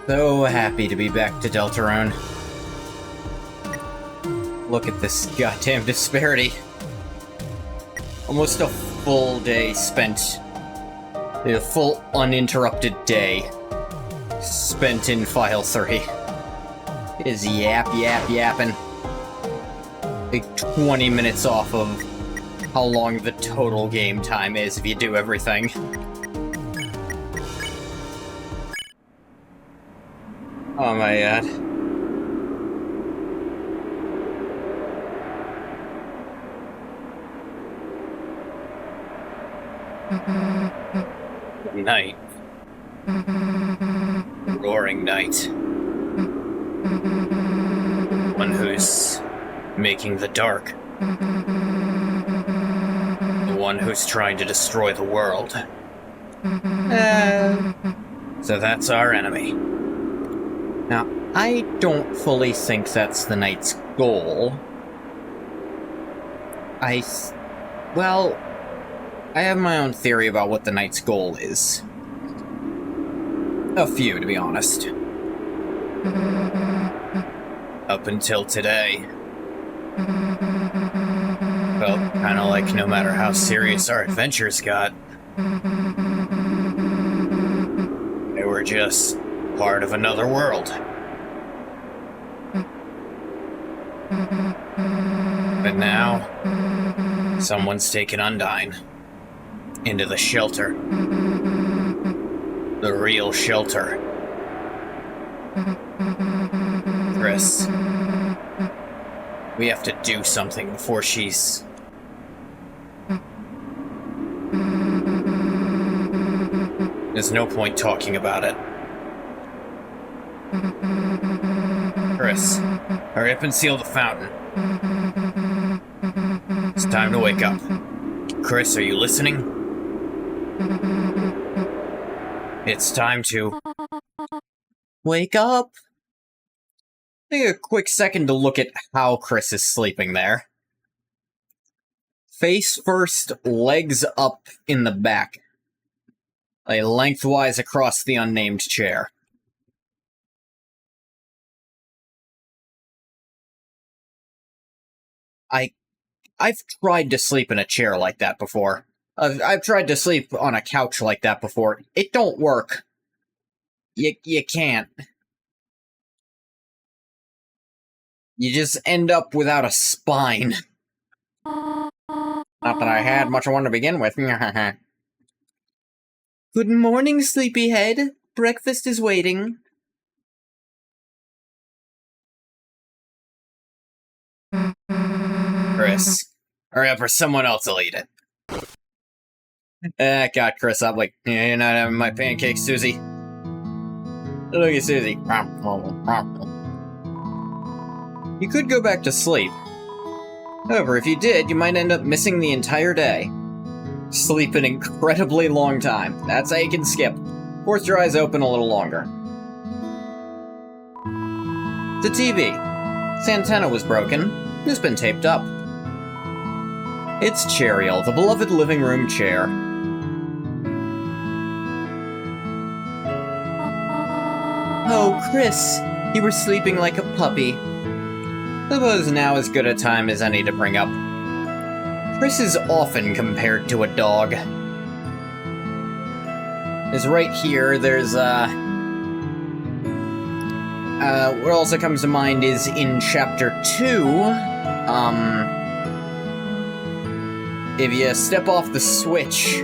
So happy to be back to Deltarune. Look at this goddamn disparity. Almost a full day spent. A full uninterrupted day spent in File 3. Is yapping. Like 20 minutes off of how long the total game time is if you do everything. Oh my god. Night. Roaring night. One who's making the dark. The one who's trying to destroy the world. So that's our enemy. Now, I don't fully think that's the Knight's goal. Well, I have my own theory about what the Knight's goal is. A few, to be honest. Up until today. Felt kind of like no matter how serious our adventures got, they were just part of another world. But now, someone's taken Undyne into the shelter. The real shelter. Chris, we have to do something before she's... There's no point talking about it. Chris, hurry up and seal the fountain. It's time to wake up. Chris, are you listening? It's time to... wake up! Take a quick second to look at how Chris is sleeping there. Face first, legs up in the back. Lengthwise across the unnamed chair. I've tried to sleep in a chair like that before. I've tried to sleep on a couch like that before. It don't work. You can't. You just end up without a spine. Not that I had much of one to begin with. Good morning, sleepyhead. Breakfast is waiting. Chris, hurry up or someone else will eat it. God, Chris, I'm like, yeah, you're not having my pancakes, Susie. Look at Susie. You could go back to sleep. However, if you did, you might end up missing the entire day. Sleep an incredibly long time. That's how you can skip. Force your eyes open a little longer. The TV. Its antenna was broken. It's been taped up. It's Cheriel, the beloved living room chair. Oh, Chris, you were sleeping like a puppy. Suppose now as good a time as any to bring up. Chris is often compared to a dog. Is right here, there's, what also comes to mind is in Chapter 2, if you step off the switch,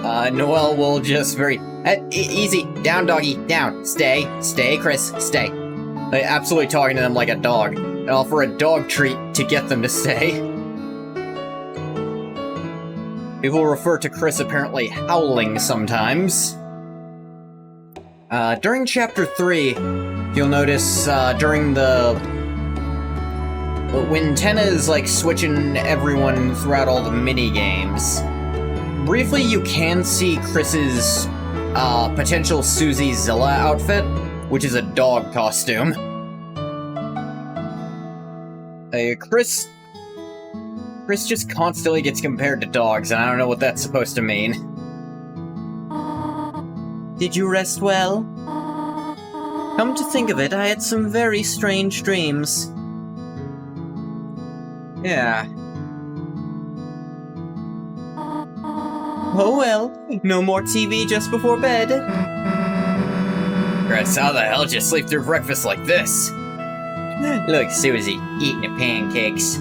Noelle will just very... easy, down, doggy, down, stay, Chris, stay. Like, absolutely talking to them like a dog, and offer a dog treat to get them to stay. People refer to Chris apparently howling sometimes. During Chapter 3, you'll notice, during the... when Tenna is, like, switching everyone throughout all the mini-games, briefly you can see Chris's, potential Susie Zilla outfit, which is a dog Chris just constantly gets compared to dogs, and I don't know what that's supposed to mean. Did you rest well? Come to think of it, I had some very strange dreams. Yeah. Oh well, no more TV just before bed. Chris, how the hell did you sleep through breakfast like this? Look, Susie, eating the pancakes.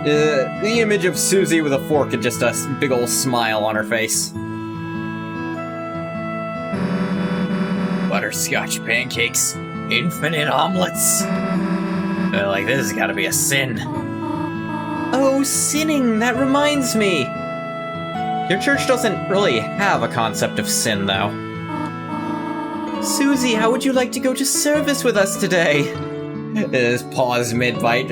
The image of Susie with a fork and just a big ol' smile on her face. Butterscotch pancakes, infinite omelets. Like, this has gotta be a sin. Oh, sinning, that reminds me. Your church doesn't really have a concept of sin, though. Susie, how would you like to go to service with us today? Just pause mid-bite.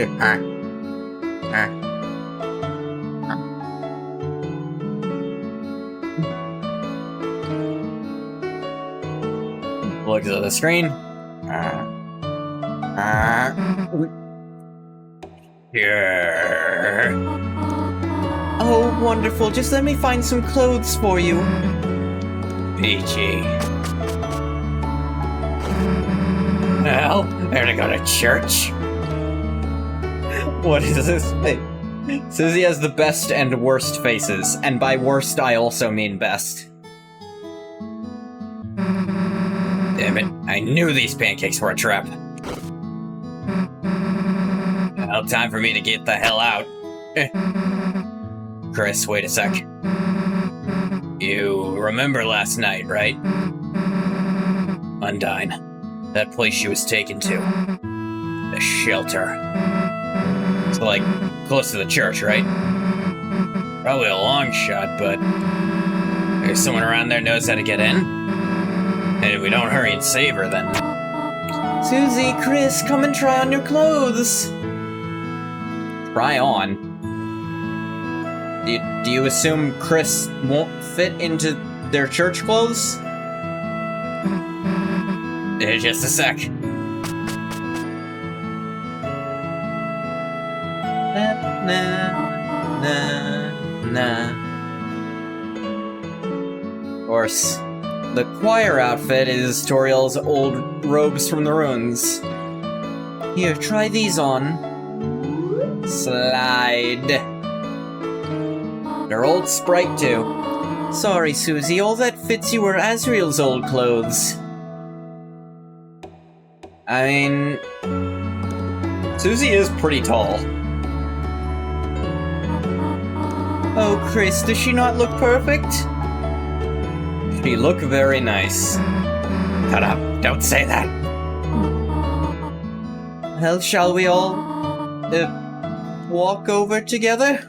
Looks at the screen. Here. Oh, wonderful. Just let me find some clothes for you. Peachy. Well, they're gonna go to church. What is this thing? Susie has the best and worst faces, and by worst I also mean best. Damn it, I knew these pancakes were a trap. Well, time for me to get the hell out. Chris, wait a sec. You remember last night, right? Undine. That place she was taken to. The shelter. It's like, close to the church, right? Probably a long shot, but there's someone around there knows how to get in. And if we don't hurry and save her, then... Susie, Chris, come and try on your clothes! Try on? Do you assume Chris won't fit into their church clothes? Just a sec. Of course, the choir outfit is Toriel's old robes from the ruins. Here, try these on. Slide. They're old Sprite too. Sorry, Susie, all that fits you were Azriel's old clothes. I mean... Susie is pretty tall. Oh, Chris, does she not look perfect? She look very nice. Shut up, don't say that. Well, shall we all... walk over together?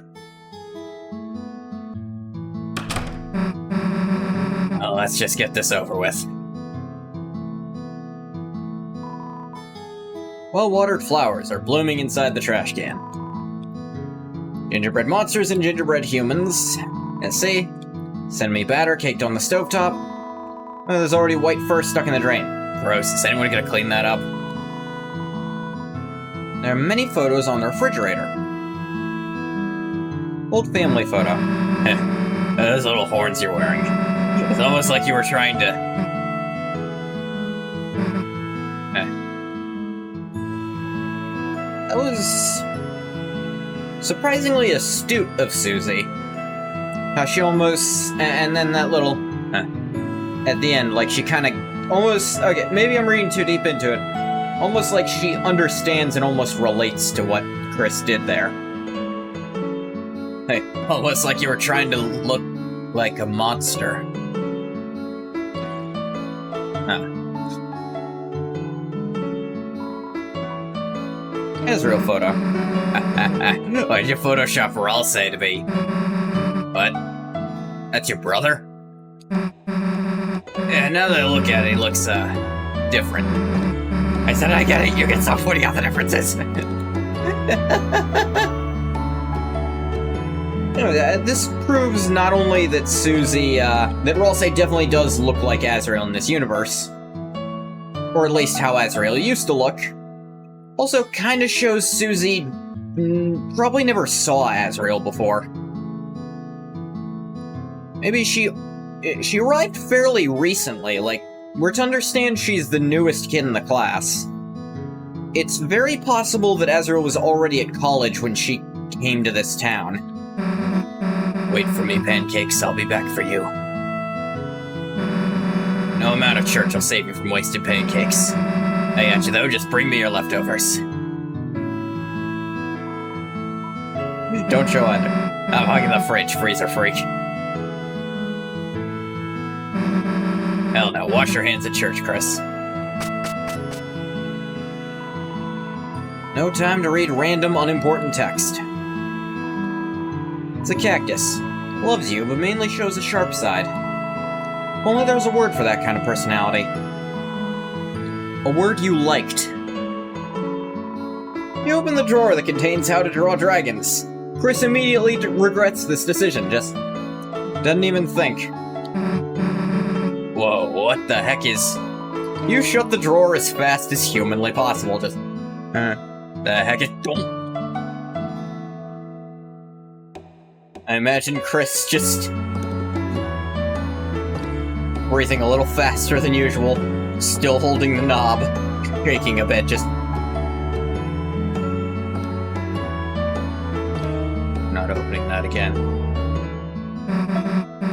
Well, let's just get this over with. Well-watered flowers are blooming inside the trash can. Gingerbread monsters and gingerbread humans. Let's see. Send me batter caked on the stovetop. Oh, there's already white fur stuck in the drain. Gross. Is anyone gonna clean that up? There are many photos on the refrigerator. Old family photo. Those little horns you're wearing. It's almost like you were trying to... That was... surprisingly astute of Susie. How she almost... and then that little... at the end, like she kind of almost... okay, maybe I'm reading too deep into it. Almost like she understands and almost relates to what Chris did there. Hey, almost like you were trying to look like a monster. Azriel photo. Why'd you Photoshop Ralsei to be? What? That's your brother? Yeah, now that I look at it, he looks, different. I said I get it, you can stop pointing out the differences! Anyway, this proves not only that Susie, that Ralsei definitely does look like Azriel in this universe, Or at least how Azrael used to look. Also, kinda shows Susie probably never saw Azrael before. Maybe she arrived fairly recently, like, we're to understand she's the newest kid in the class. It's very possible that Azrael was already at college when she came to this town. Wait for me, Pancakes, I'll be back for you. No amount of church will save you from wasted pancakes. I got you though, just bring me your leftovers. Don't show either. I'm hugging the fridge, freezer freak. Hell no, wash your hands at church, Chris. No time to read random, unimportant text. It's a cactus. Loves you, but mainly shows a sharp side. If only there was a word for that kind of personality. A word you liked. You open the drawer that contains how to draw dragons. Chris immediately regrets this decision, just doesn't even think. Whoa, what the heck is... You shut the drawer as fast as humanly possible, just... the heck is... I imagine Chris just... breathing a little faster than usual, still holding the knob, shaking a bit, just... Not opening that again.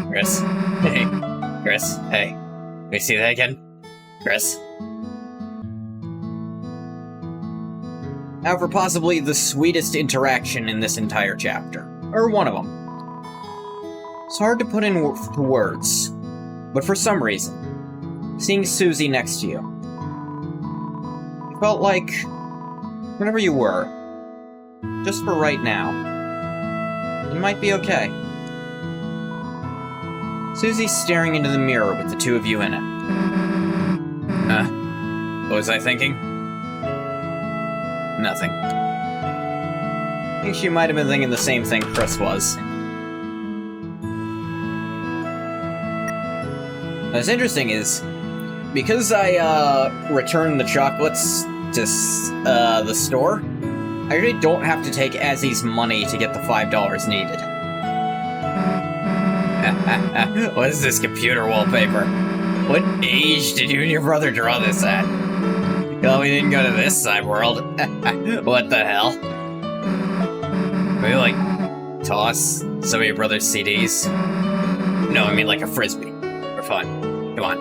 Chris, hey. Chris, hey. Can we see that again? Chris? Now for possibly the sweetest interaction in this entire chapter. Or one of them. It's hard to put into words, but for some reason, seeing Susie next to you, it felt like, whenever you were, just for right now, it might be okay. Susie's staring into the mirror with the two of you in it. What was I thinking? Nothing. I think she might have been thinking the same thing Chris was. What's interesting is, because I returned the chocolates to the store, I really don't have to take Azzy's money to get the $5 needed. What is this computer wallpaper? What age did you and your brother draw this at? Well, we didn't go to this side world. What the hell? Maybe, like, toss some of your brother's CDs? No, I mean like a frisbee. For fun. Come on.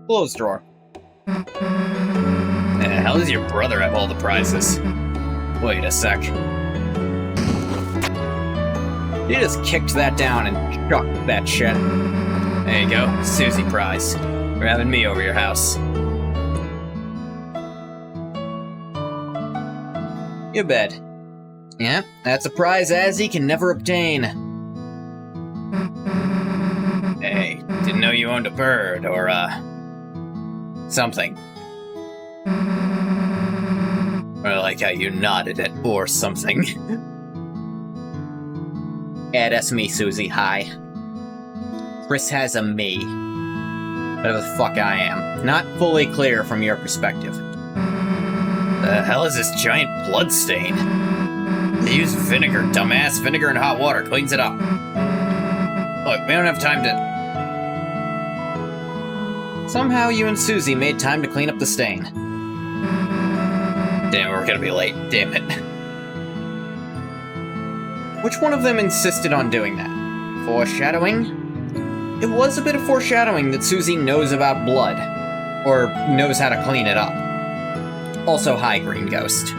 Clothes drawer. How does your brother have all the prizes? Wait a sec. You just kicked that down and chucked that shit. There you go, Susie prize. We're having me over your house. Your bed. Yeah, that's a prize Azzy can never obtain. Hey, didn't know you owned a bird, or, something. I like how you nodded at or something. Yeah, that's me, Susie. Hi. Chris has a me. Whatever the fuck I am. Not fully clear from your perspective. The hell is this giant blood stain? They use vinegar, dumbass. Vinegar and hot water cleans it up. Look, we don't have time to... Somehow you and Susie made time to clean up the stain. Damn, we're gonna be late. Damn it. Which one of them insisted on doing that? Foreshadowing? It was a bit of foreshadowing that Susie knows about blood. Or knows how to clean it up. Also, hi, Green Ghost.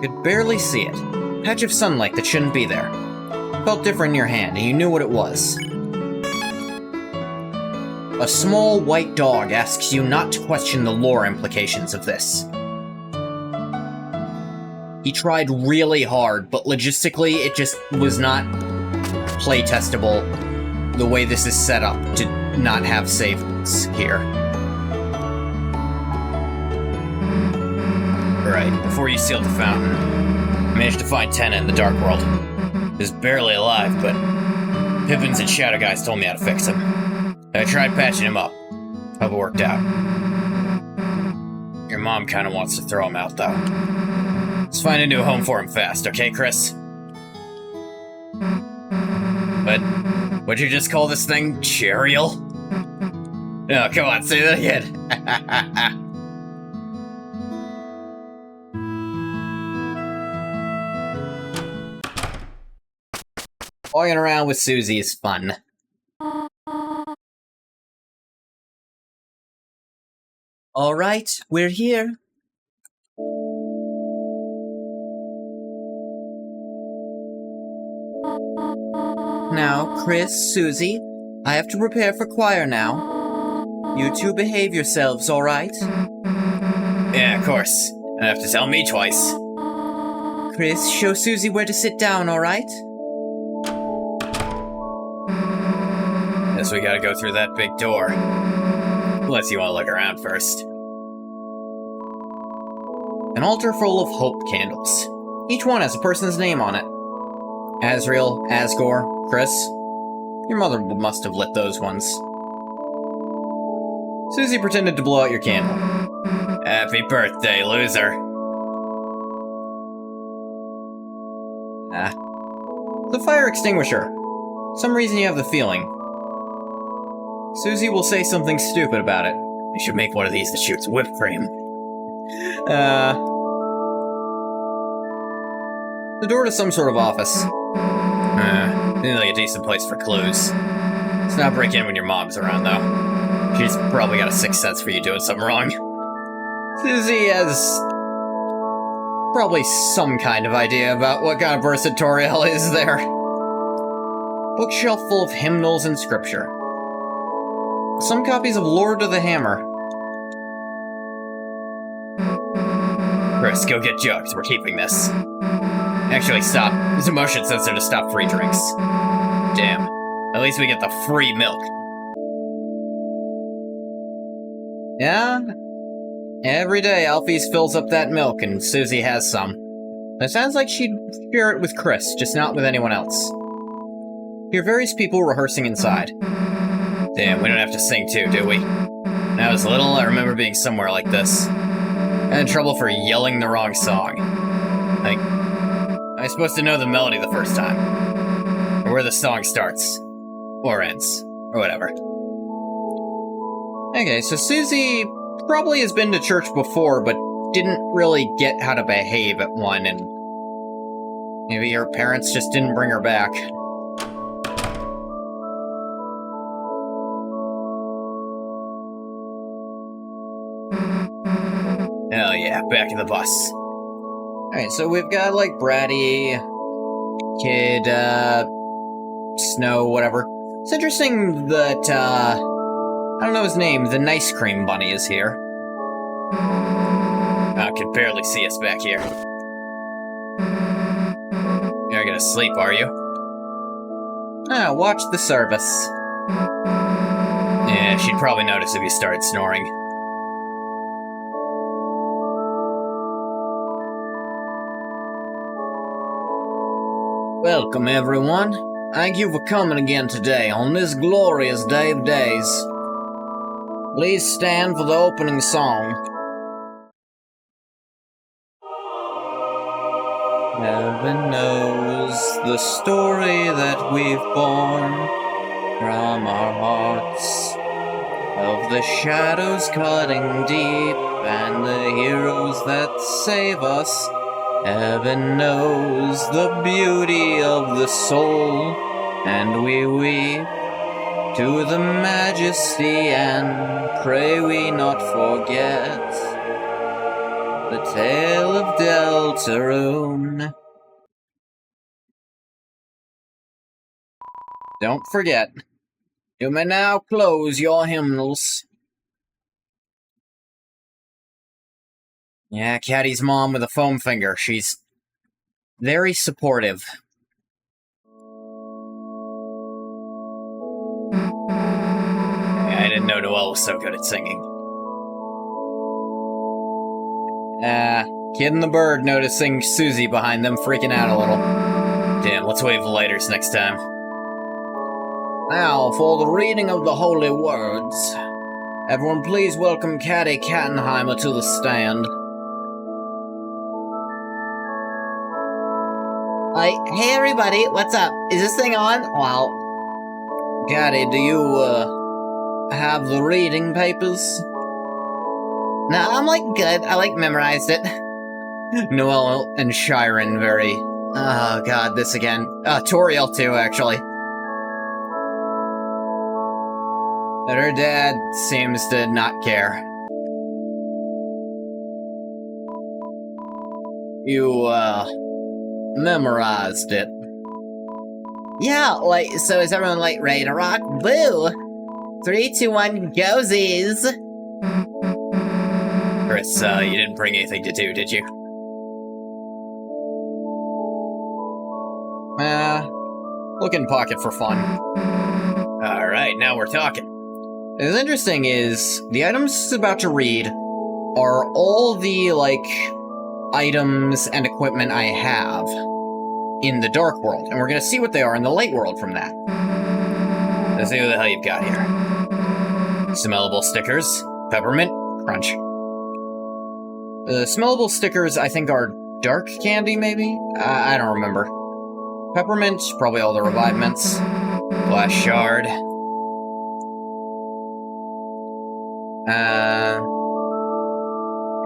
Could barely see it. Patch of sunlight that shouldn't be there. Felt different in your hand, and you knew what it was. A small white dog asks you not to question the lore implications of this. He tried really hard, but logistically it just was not playtestable the way this is set up to not have saves here. Right, before you seal the fountain, managed to find Tenna in the Dark World. He's barely alive, but Pippins and Shadow Guys told me how to fix him. I tried patching him up. Hope it worked out. Your mom kind of wants to throw him out, though. Let's find a new home for him fast, okay, Chris? But, what'd you just call this thing? Chariel? No, come on, say that again. Toying around with Susie is fun. Alright, we're here. Now, Chris, Susie, I have to prepare for choir now. You two behave yourselves, alright? Yeah, of course. You have to tell me twice. Chris, show Susie where to sit down, alright? Guess we gotta go through that big door. Unless you want to look around first. An altar full of hope candles. Each one has a person's name on it. Azrael, Asgore, Chris. Your mother must have lit those ones. Susie pretended to blow out your candle. Happy birthday, loser. The fire extinguisher. Some reason you have the feeling. Susie will say something stupid about it. You should make one of these that shoots whipped cream. The door to some sort of office. Seems like a decent place for clues. Let's not break in when your mom's around, though. She's probably got a sixth sense for you doing something wrong. Susie has probably some kind of idea about what kind of person Toriel is there. Bookshelf full of hymnals and scripture. Some copies of Lord of the Hammer. Chris, go get jugs. We're keeping this. Actually, stop. There's a motion sensor to stop free drinks. Damn. At least we get the free milk. Yeah? Every day, Alphys fills up that milk, and Susie has some. It sounds like she'd share it with Chris, just not with anyone else. Hear various people rehearsing inside. Damn, we don't have to sing too, do we? When I was little, I remember being somewhere like this. I had trouble for yelling the wrong song. Like, I was supposed to know the melody the first time. Or where the song starts. Or ends. Or whatever. Okay, so Susie probably has been to church before, but didn't really get how to behave at one, and maybe her parents just didn't bring her back. Hell yeah, back in the bus. Alright, so we've got, like, Bratty, Kid, Snow, whatever. It's interesting that, I don't know his name, the Nice Cream Bunny is here. I can barely see us back here. You're not gonna sleep, are you? Watch the service. Yeah, she'd probably notice if you started snoring. Welcome, everyone. Thank you for coming again today on this glorious day of days. Please stand for the opening song. Heaven knows the story that we've borne from our hearts, of the shadows cutting deep and the heroes that save us. Heaven knows the beauty of the soul, and we weep to the majesty and pray we not forget the tale of Deltarune. Don't forget, you may now close your hymnals. Yeah, Caddy's mom with a foam finger. She's very supportive. Yeah, I didn't know Noelle was so good at singing. Kid and the bird noticing Susie behind them, freaking out a little. Damn, let's wave lighters next time. Now, for the reading of the holy words. Everyone please welcome Caddy Kattenheimer to the stand. Hey everybody, what's up? Is this thing on? Wow. Caddy, do you, have the reading papers? No, I'm, good. I, memorized it. Noelle and Shiren very... Oh, God, this again. Toriel, too, actually. But her dad seems to not care. You, memorized it. Yeah, so is everyone, ready to rock? Boo! 3, 2, 1, goesies! Chris, you didn't bring anything to do, did you? Look in pocket for fun. Alright, now we're talking. What's interesting is, the items it's about to read are all the, items and equipment I have in the Dark World, and we're gonna see what they are in the Light World from that. Let's see what the hell you've got here. Smellable stickers, peppermint, crunch. The smellable stickers, I think, are dark candy, maybe? I don't remember. Peppermint, probably all the revivements. Glass shard.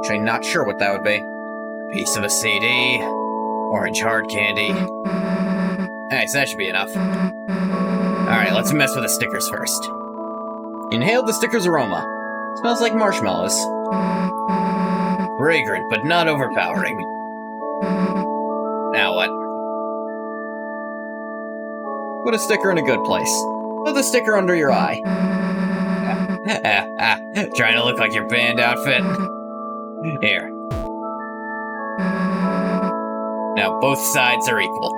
Actually, not sure what that would be. Piece of a CD. Orange hard candy. Nice, that should be enough. Alright, let's mess with the stickers first. Inhale the sticker's aroma. Smells like marshmallows. Fragrant, but not overpowering. Now what? Put a sticker in a good place. Put the sticker under your eye. Trying to look like your band outfit? Here. Now both sides are equal.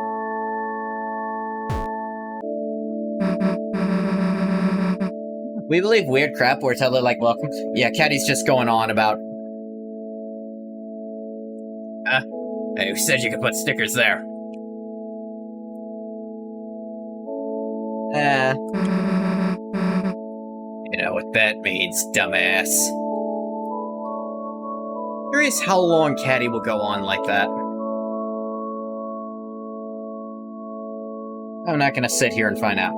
We believe weird crap, we're totally welcome. Yeah, Caddy's just going on about... Hey, who said you could put stickers there? You know what that means, dumbass. Curious how long Caddy will go on like that. I'm not gonna sit here and find out.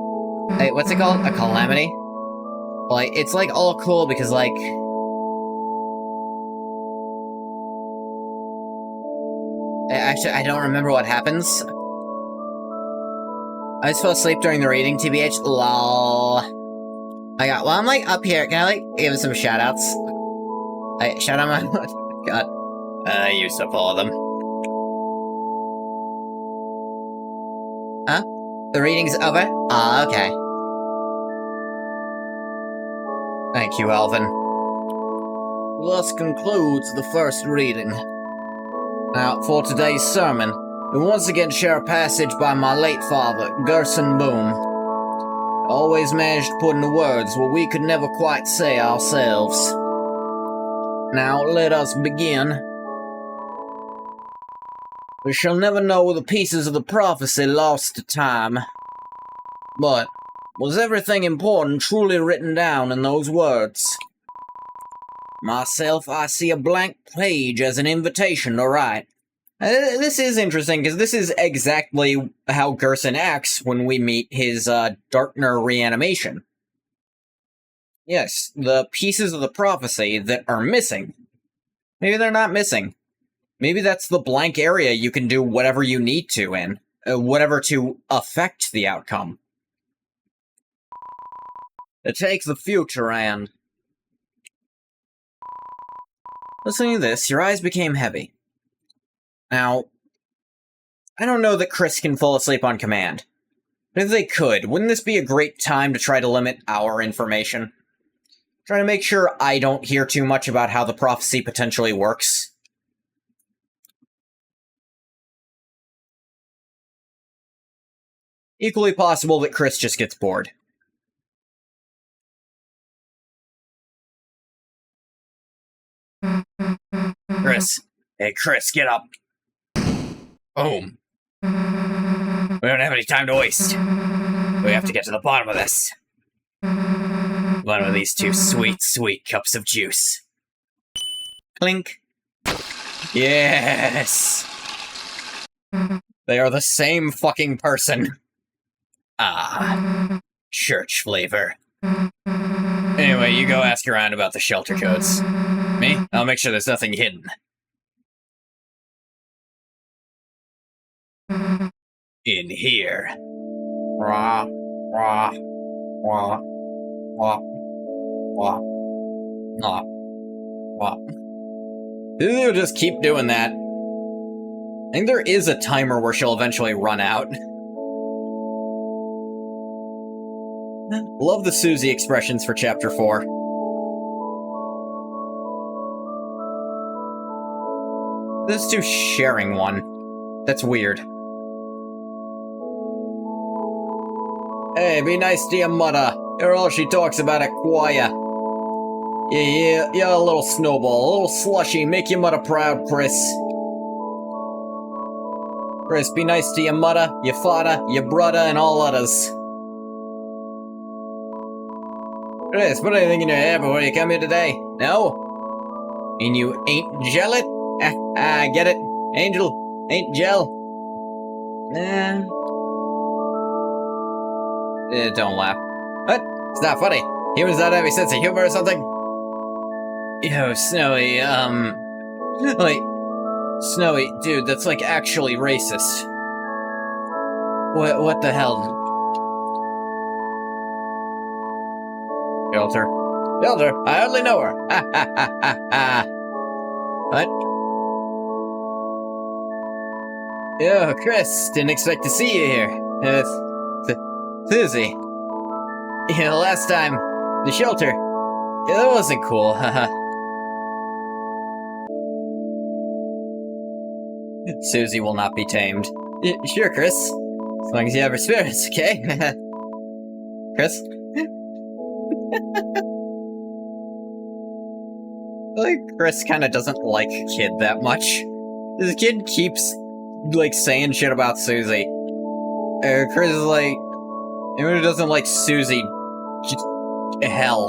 Hey, what's it called? A calamity? It's all cool because actually, I don't remember what happens. I just fell asleep during the reading, TBH. Lol. Well, I'm up here. Can I give some shoutouts? Shout out my... God. I used up all of them. Huh? The reading's over? Ah, okay. Thank you, Alvin. Thus concludes the first reading. Now, for today's sermon, we once again share a passage by my late father, Gerson Boom. Always managed to put into words what we could never quite say ourselves. Now, let us begin. We shall never know the pieces of the prophecy lost to time. But, was everything important truly written down in those words? Myself, I see a blank page as an invitation to write. This is interesting, because this is exactly how Gerson acts when we meet his, Darkner reanimation. Yes, the pieces of the prophecy that are missing. Maybe they're not missing. Maybe that's the blank area you can do whatever you need to in. Whatever to affect the outcome. To take the future and... Listening to this, your eyes became heavy. Now, I don't know that Chris can fall asleep on command. But if they could, wouldn't this be a great time to try to limit our information? Try to make sure I don't hear too much about how the prophecy potentially works. Equally possible that Chris just gets bored. Chris, Hey, Chris, get up. Boom. We don't have any time to waste. We have to get to the bottom of this. One of these two sweet, sweet cups of juice. Clink. Yes! They are the same fucking person. Ah. Church flavor. Anyway, you go ask around about the shelter codes. Me? I'll make sure there's nothing hidden. In here. Wah, wah, wah, wah, wah, wah, wah. They'll just keep doing that. I think there is a timer where she'll eventually run out. Love the Susie expressions for Chapter 4. Those two sharing one. That's weird. Hey, be nice to your mother. You're all she talks about at choir. Yeah, a little snowball, a little slushy. Make your mother proud, Chris. Chris, be nice to your mother, your father, your brother, and all others. Chris, put anything in your hair before you come here today? No? Mean you ain't gel it? I get it. Angel, ain't gel. Don't laugh. What? It's not funny. Humans don't have any sense of humor or something? Yo, Snowy, like, Snowy, dude, that's like actually racist. What the hell? Shelter. Shelter? I hardly know her. Ha ha ha ha ha. What? Yo, Chris, didn't expect to see you here. Susie. Yeah, last time, the shelter. Yeah, that wasn't cool, haha. Susie will not be tamed. Sure, Chris. As long as you have her spirits, okay? Chris? Like, Chris kinda doesn't like Kid that much. This kid keeps, like, saying shit about Susie. Chris is like, anyone who doesn't like Susie, just hell.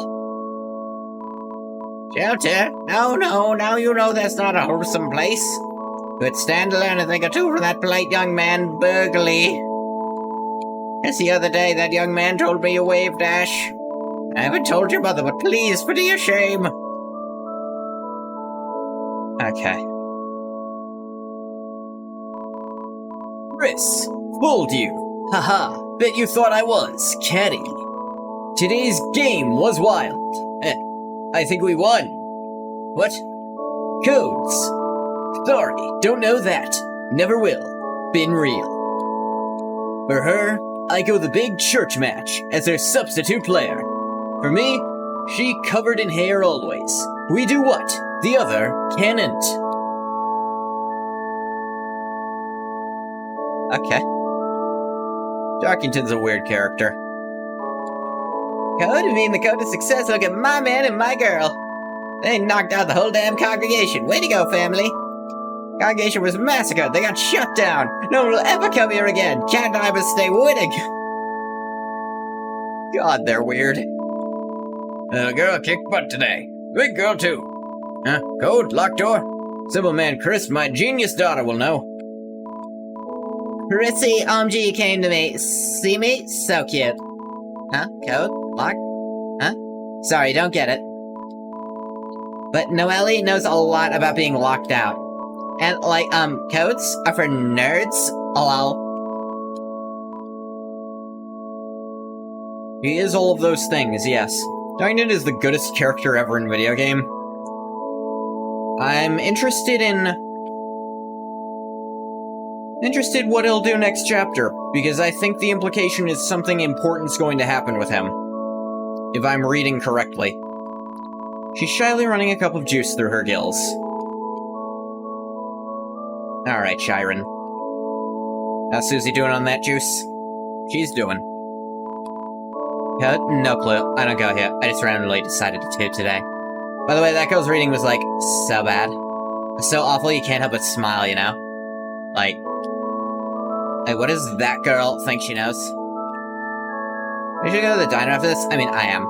Shelter? No, now you know that's not a wholesome place. But stand to learn a thing or two from that polite young man, Burgley. Just the other day, that young man told me you waved Ash. I haven't told your mother, but please, put to your shame. Okay. Chris, fooled you. Haha, bet you thought I was, catty. Today's game was wild. I think we won. What? Codes. Sorry, don't know that. Never will. Been real. For her, I go the big church match as her substitute player. For me, she covered in hair always. We do what the other can't. Okay. Darkington's a weird character. Code? You mean the code of success? Look at my man and my girl. They knocked out the whole damn congregation. Way to go, family. Congregation was massacred. They got shut down. No one will ever come here again. Can't I but stay winning? God, they're weird. The girl kicked butt today. Big girl, too. Huh? Code? Locked door? Simple man Chris, my genius daughter, will know. Chrissy, OMG came to me. See me? So cute. Huh? Code? Lock? Huh? Sorry, don't get it. But Noelle knows a lot about being locked out. And, like, codes are for nerds? Lol. He is all of those things, yes. Darkington is the goodest character ever in video game. I'm interested what he'll do next chapter, because I think the implication is something important's going to happen with him. If I'm reading correctly. She's shyly running a cup of juice through her gills. Alright, Chiron. How's Susie doing on that juice? She's doing. No clue. I don't go here. I just randomly decided to tape today. By the way, that girl's reading was, like, so bad. It's so awful you can't help but smile, you know? Like, what does that girl think she knows? We should go to the diner after this? I mean, I am.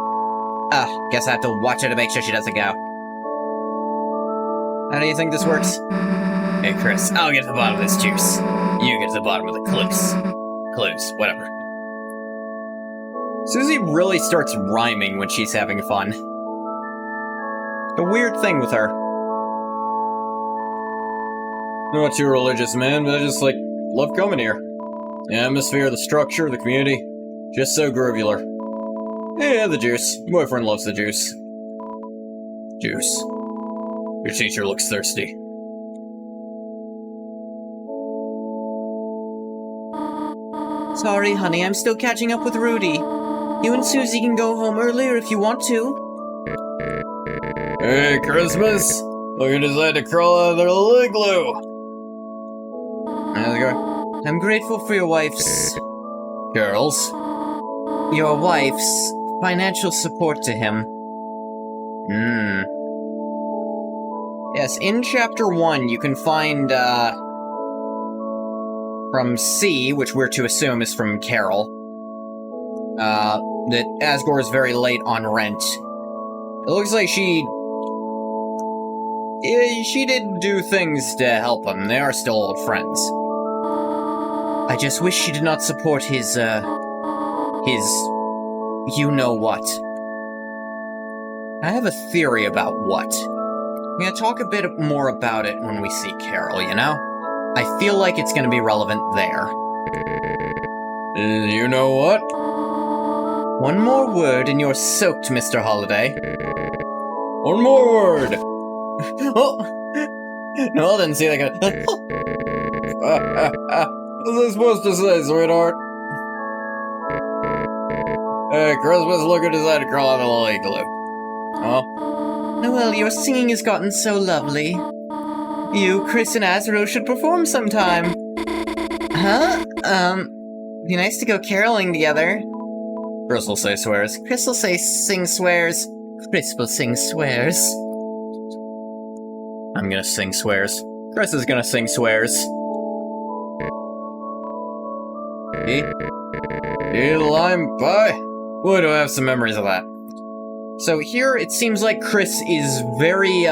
Guess I have to watch her to make sure she doesn't go. How do you think this works? Hey, Chris, I'll get to the bottom of this juice. You get to the bottom of the clues. Clues, whatever. Susie really starts rhyming when she's having fun. A weird thing with her. I'm not too religious, man, but I just, love coming here. The atmosphere, the structure, the community. Just so groovular. Yeah, the juice. Boyfriend loves the juice. Juice. Your teacher looks thirsty. Sorry, honey, I'm still catching up with Rudy. You and Susie can go home earlier if you want to. Hey, Christmas! Look at decide to crawl out of their igloo! How's it going? I'm grateful for your wife's... Girls? Your wife's financial support to him. Yes, in Chapter 1, you can find, from C, which we're to assume is from Carol, that Asgore is very late on rent. It looks like she did do things to help him. They are still old friends. I just wish she did not support his you-know-what. I have a theory about what. I'm gonna talk a bit more about it when we see Carol, you know? I feel like it's gonna be relevant there. You know what? One more word and you're soaked, Mr. Holiday. One more word! Oh! Noelle didn't see that guy. What was I supposed to say, sweetheart? Hey, Christmas, look who decided to crawl out of the little igloo. Oh? Noelle, your singing has gotten so lovely. You, Chris, and Azrael should perform sometime. Huh? Be nice to go caroling together. Chris will say swears. Chris will say sing swears. Chris will sing swears. I'm gonna sing swears. Chris is gonna sing swears. Lime pie? Boy, do I have some memories of that. So here, it seems like Chris is very,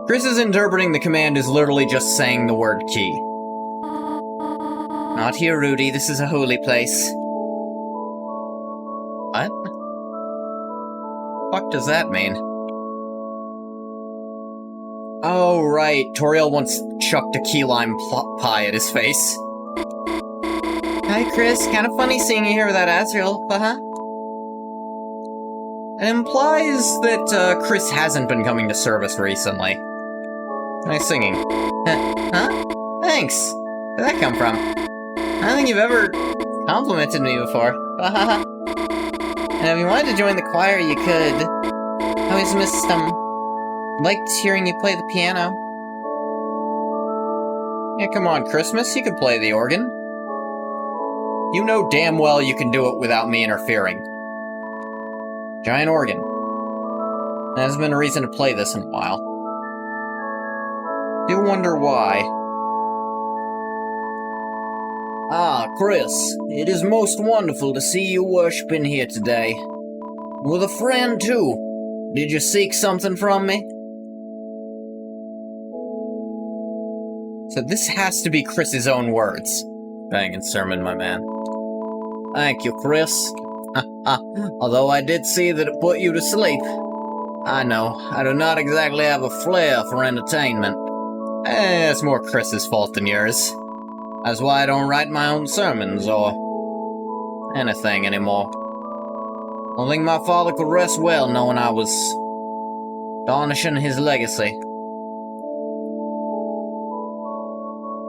Chris is interpreting the command as literally just saying the word key. Not here, Rudy. This is a holy place. What? What does that mean? Oh, right. Toriel once chucked a key lime pie at his face. Hi, Chris. Kind of funny seeing you here without Azrael, huh? It implies that Chris hasn't been coming to service recently. Nice singing. Huh? Thanks. Where'd that come from? I don't think you've ever complimented me before. And if you wanted to join the choir, you could. I always liked hearing you play the piano. Yeah, come on, Christmas, you could play the organ. You know damn well you can do it without me interfering. Giant organ. There hasn't been a reason to play this in a while. Do wonder why. Ah, Chris, it is most wonderful to see you worshiping here today. With a friend, too. Did you seek something from me? So this has to be Chris's own words. Banging sermon, my man. Thank you, Chris. Although I did see that it put you to sleep. I know, I do not exactly have a flair for entertainment. It's more Chris's fault than yours. That's why I don't write my own sermons or anything anymore. I think my father could rest well knowing I was tarnishing his legacy.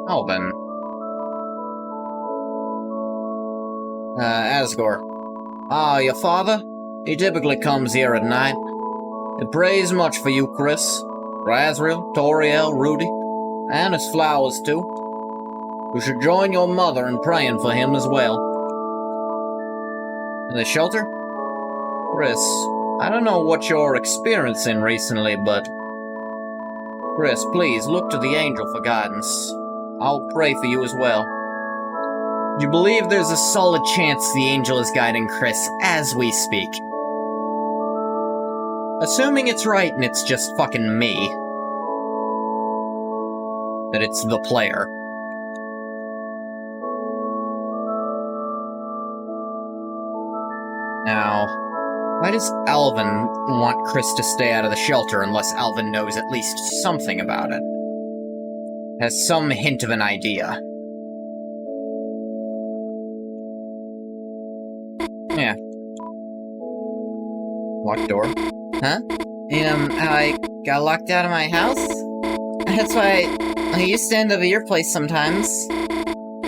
Oh, then. Asgore. Ah, your father? He typically comes here at night. It prays much for you, Chris. For Azrael, Toriel, Rudy, and his flowers, too. You should join your mother in praying for him as well. In the shelter? Chris, I don't know what you're experiencing recently, but Chris, please, look to the angel for guidance. I'll pray for you as well. You believe there's a solid chance the angel is guiding Chris as we speak. Assuming it's right and it's just fucking me. That it's the player. Now, why does Alvin want Chris to stay out of the shelter unless Alvin knows at least something about it? Has some hint of an idea. Yeah. Locked door. Huh? I got locked out of my house? That's why I used to end up at your place sometimes.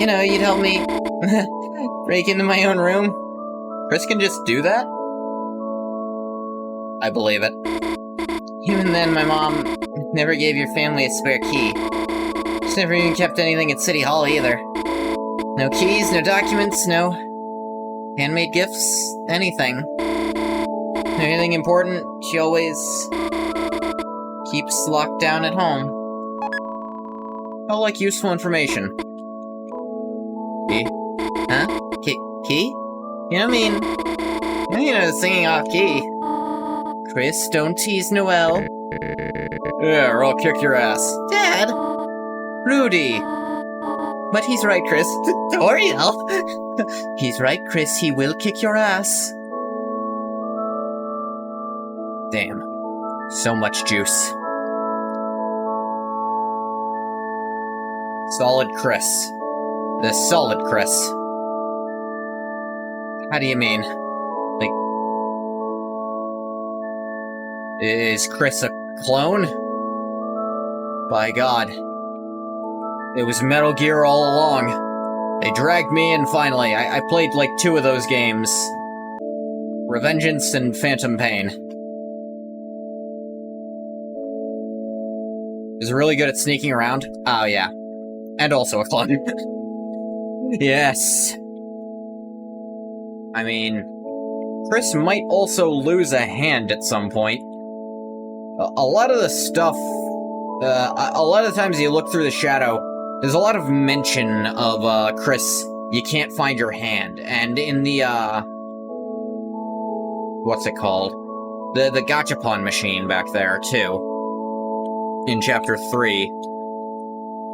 You know, you'd help me break into my own room. Chris can just do that? I believe it. Even then, my mom never gave your family a spare key. She never even kept anything at City Hall either. No keys, no documents, no handmade gifts, anything. Anything important, she always keeps locked down at home. Felt like useful information. Key? Huh? Key? You know, singing off key. Chris, don't tease Noelle. Yeah, or I'll kick your ass. Dad! Rudy! But he's right, Chris. Toriel! He's right, Chris, he will kick your ass. Damn. So much juice. Solid Chris. The solid Chris. How do you mean? Like... Is Chris a clone? By God. It was Metal Gear all along. They dragged me in finally. I played like 2 of those games. Revengeance and Phantom Pain. Is really good at sneaking around? Oh yeah. And also a clone. Yes. I mean, Chris might also lose a hand at some point. A lot of the stuff, a lot of the times you look through the shadow, there's a lot of mention of, Chris, you can't find your hand. And in the, what's it called? The gachapon machine back there, too. In Chapter 3.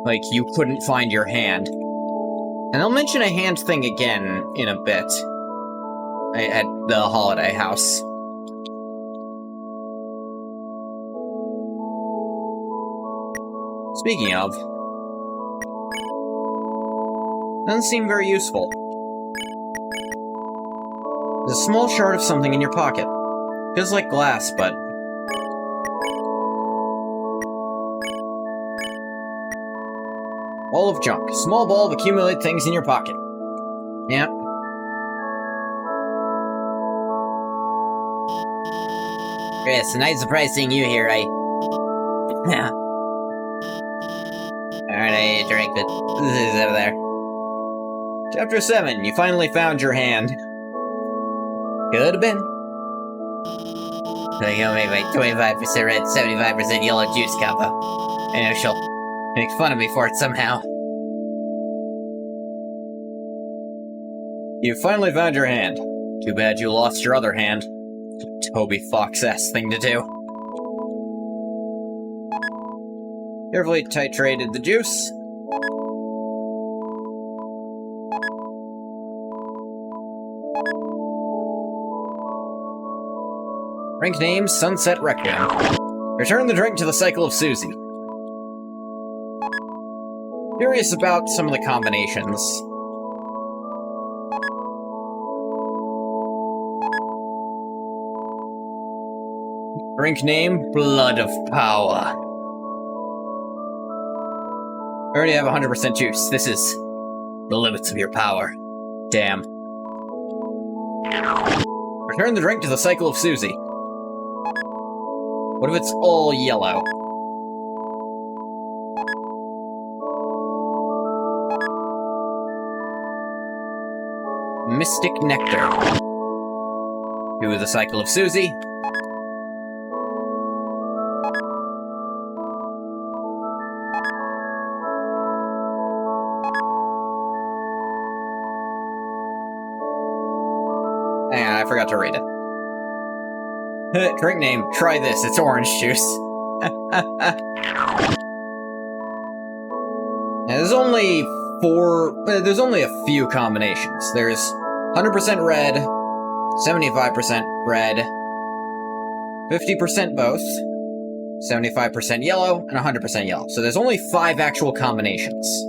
Like, you couldn't find your hand. And I'll mention a hand thing again in a bit. At the holiday house. Speaking of... doesn't seem very useful. There's a small shard of something in your pocket. Feels like glass, but... ball of junk. A small ball of accumulated things in your pocket. Yeah. Chris, nice surprise seeing you here, Yeah. Alright, I ate a drink, but this is over there. Chapter 7, you finally found your hand. Could have been. So you only make 25% red, 75% yellow juice combo. I know she'll make fun of me for it somehow. You finally found your hand. Too bad you lost your other hand. Toby Fox-ass thing to do. Carefully titrated the juice. Drink name, Sunset Requiem. Return the drink to the cycle of Susie. Curious about some of the combinations. Drink name, Blood of Power. I already have 100% juice. This is the limits of your power. Damn. Return the drink to the cycle of Susie. What if it's all yellow? Mystic Nectar. Do the cycle of Susie. I forgot to read it. Drink name, try this, it's orange juice. Now, there's only a few combinations. There's 100% red, 75% red, 50% both, 75% yellow, and 100% yellow. So there's only 5 actual combinations.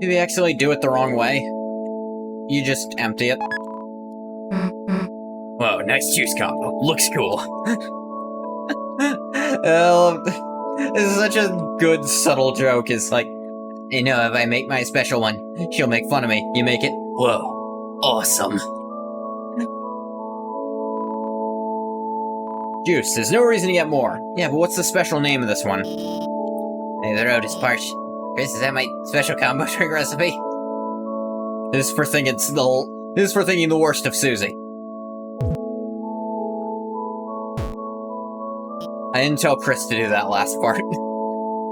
If you accidentally do it the wrong way, you just empty it. Whoa, nice juice combo. Looks cool. This is such a good, subtle joke. It's like, you know, if I make my special one, she'll make fun of me. You make it, whoa, awesome. Juice, there's no reason to get more. Yeah, but what's the special name of this one? Hey, the road is parched. Chris, is that my special combo drink recipe? This is for thinking the worst of Susie. I didn't tell Chris to do that last part.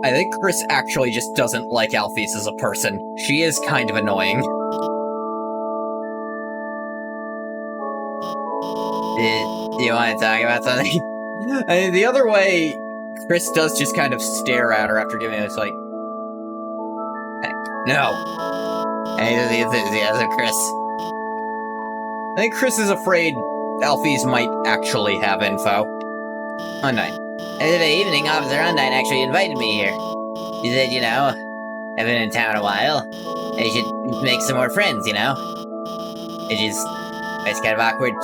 I think Chris actually just doesn't like Alphys as a person. She is kind of annoying. Do you want to talk about something? I mean, the other way, Chris does just kind of stare at her after giving it. It's like, no. Hey, the enthusiasm, Chris. I think Chris is afraid Alphys might actually have info. Undyne. Yesterday evening, Officer Undyne actually invited me here. He said, you know, I've been in town a while. I should make some more friends, you know? It's kind of awkward.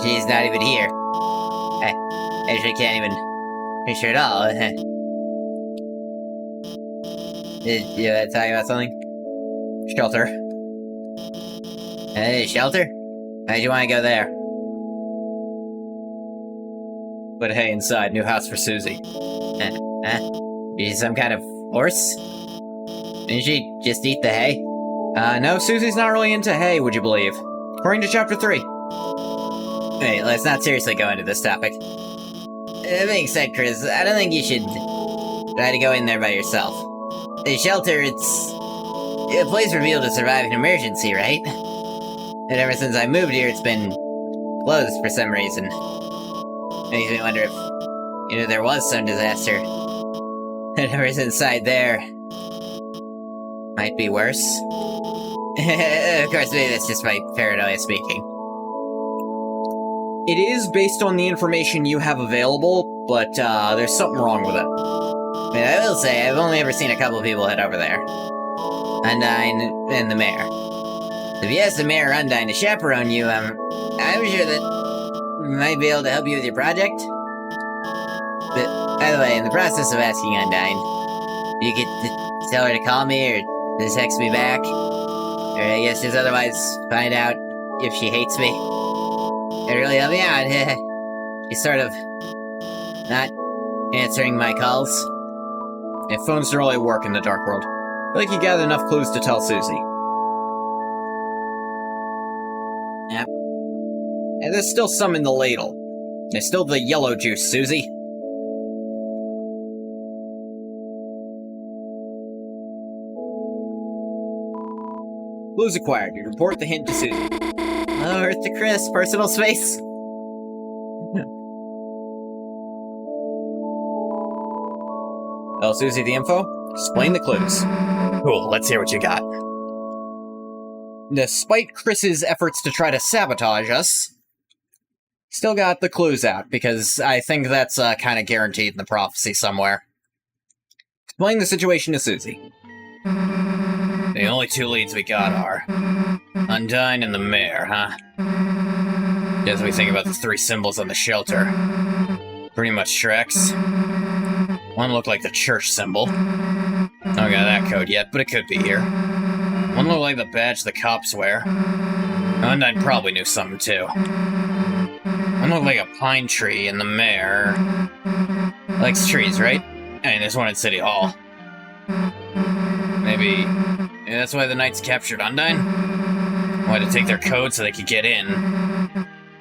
She's not even here. I actually can't even reach her at all. Did you tell you about something? Shelter. Hey, shelter? Why'd you want to go there? But hey, inside, new house for Susie. She's some kind of horse? Didn't she just eat the hay? No, Susie's not really into hay, would you believe? According to Chapter 3. Wait, let's not seriously go into this topic. That being said, Chris, I don't think you should try to go in there by yourself. The shelter, it's a place for people to survive an emergency, right? And ever since I moved here, it's been closed for some reason. Makes me wonder if, you know, there was some disaster. Whatever's inside there might be worse. Of course, maybe that's just my paranoia speaking. It is based on the information you have available, but there's something wrong with it. I mean, I will say, I've only ever seen a couple of people head over there. Undyne and the mayor. If you ask the mayor or Undyne to chaperone you, I'm sure that might be able to help you with your project. But, by the way, in the process of asking Undyne, you could tell her to call me or just text me back. Or I guess just otherwise find out if she hates me. It really helped me out. She's sort of not answering my calls. Yeah, phones don't really work in the dark world. I feel like you gathered enough clues to tell Susie. Yep. And there's still some in the ladle. There's still the yellow juice, Susie. Clues acquired. You report the hint to Susie. Oh, Earth to Chris. Personal space. Tell Susie the info. Explain the clues. Cool, let's hear what you got. Despite Chris's efforts to try to sabotage us, still got the clues out, because I think that's kind of guaranteed in the prophecy somewhere. Explain the situation to Susie. The only two leads we got are Undyne and the mayor, huh? As we think about the three symbols on the shelter, pretty much tracks. One looked like the church symbol. I don't got that code yet, but it could be here. One looked like the badge the cops wear. Undyne probably knew something too. One looked like a pine tree, and the mayor likes trees, right? I mean, there's one in City Hall. Maybe that's why the Knights captured Undyne? Wanted to take their code so they could get in.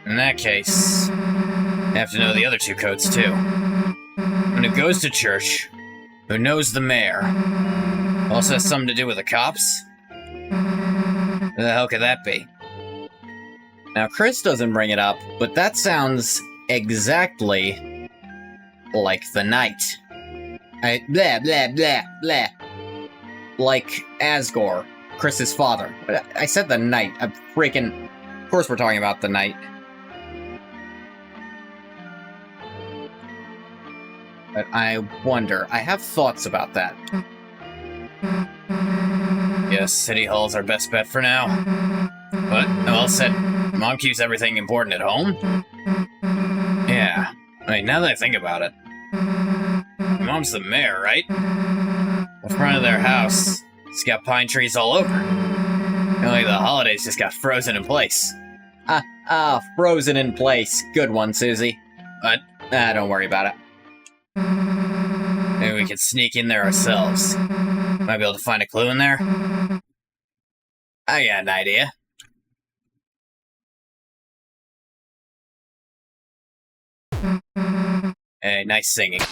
In that case, they have to know the other two codes too. One who goes to church, who knows the mayor, Also has something to do with the cops? Who the hell could that be? Now, Chris doesn't bring it up, but that sounds exactly like the Knight. Blah, blah, blah, blah. Like Asgore, Chris's father. I said the Knight. I'm freaking... Of course we're talking about the Knight. But I wonder, I have thoughts about that. Yes, City Hall's our best bet for now. What? Noelle said Mom keeps everything important at home? Yeah. I mean, now that I think about it. Mom's the mayor, right? The front of their house, it's got pine trees all over. Only the holidays just got frozen in place. Frozen in place. Good one, Susie. But, don't worry about it. Maybe we could sneak in there ourselves. Might be able to find a clue in there. I got an idea. Hey, nice singing.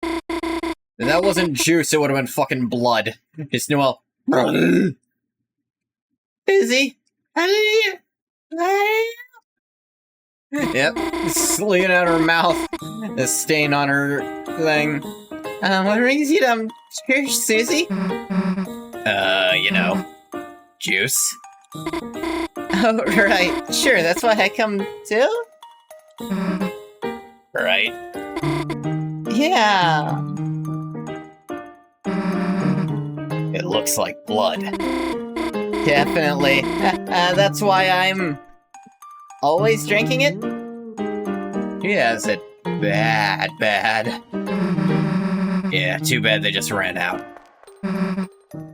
If that wasn't juice, it would have been fucking blood. It's Noelle. Busy? Yep, leaning out her mouth. The stain on her thing. What brings you to church, Susie? You know, juice. Oh, right. Sure, that's why I come too? Right. Yeah. It looks like blood. Definitely. That's why I'm always drinking it? She has it bad. Yeah, too bad they just ran out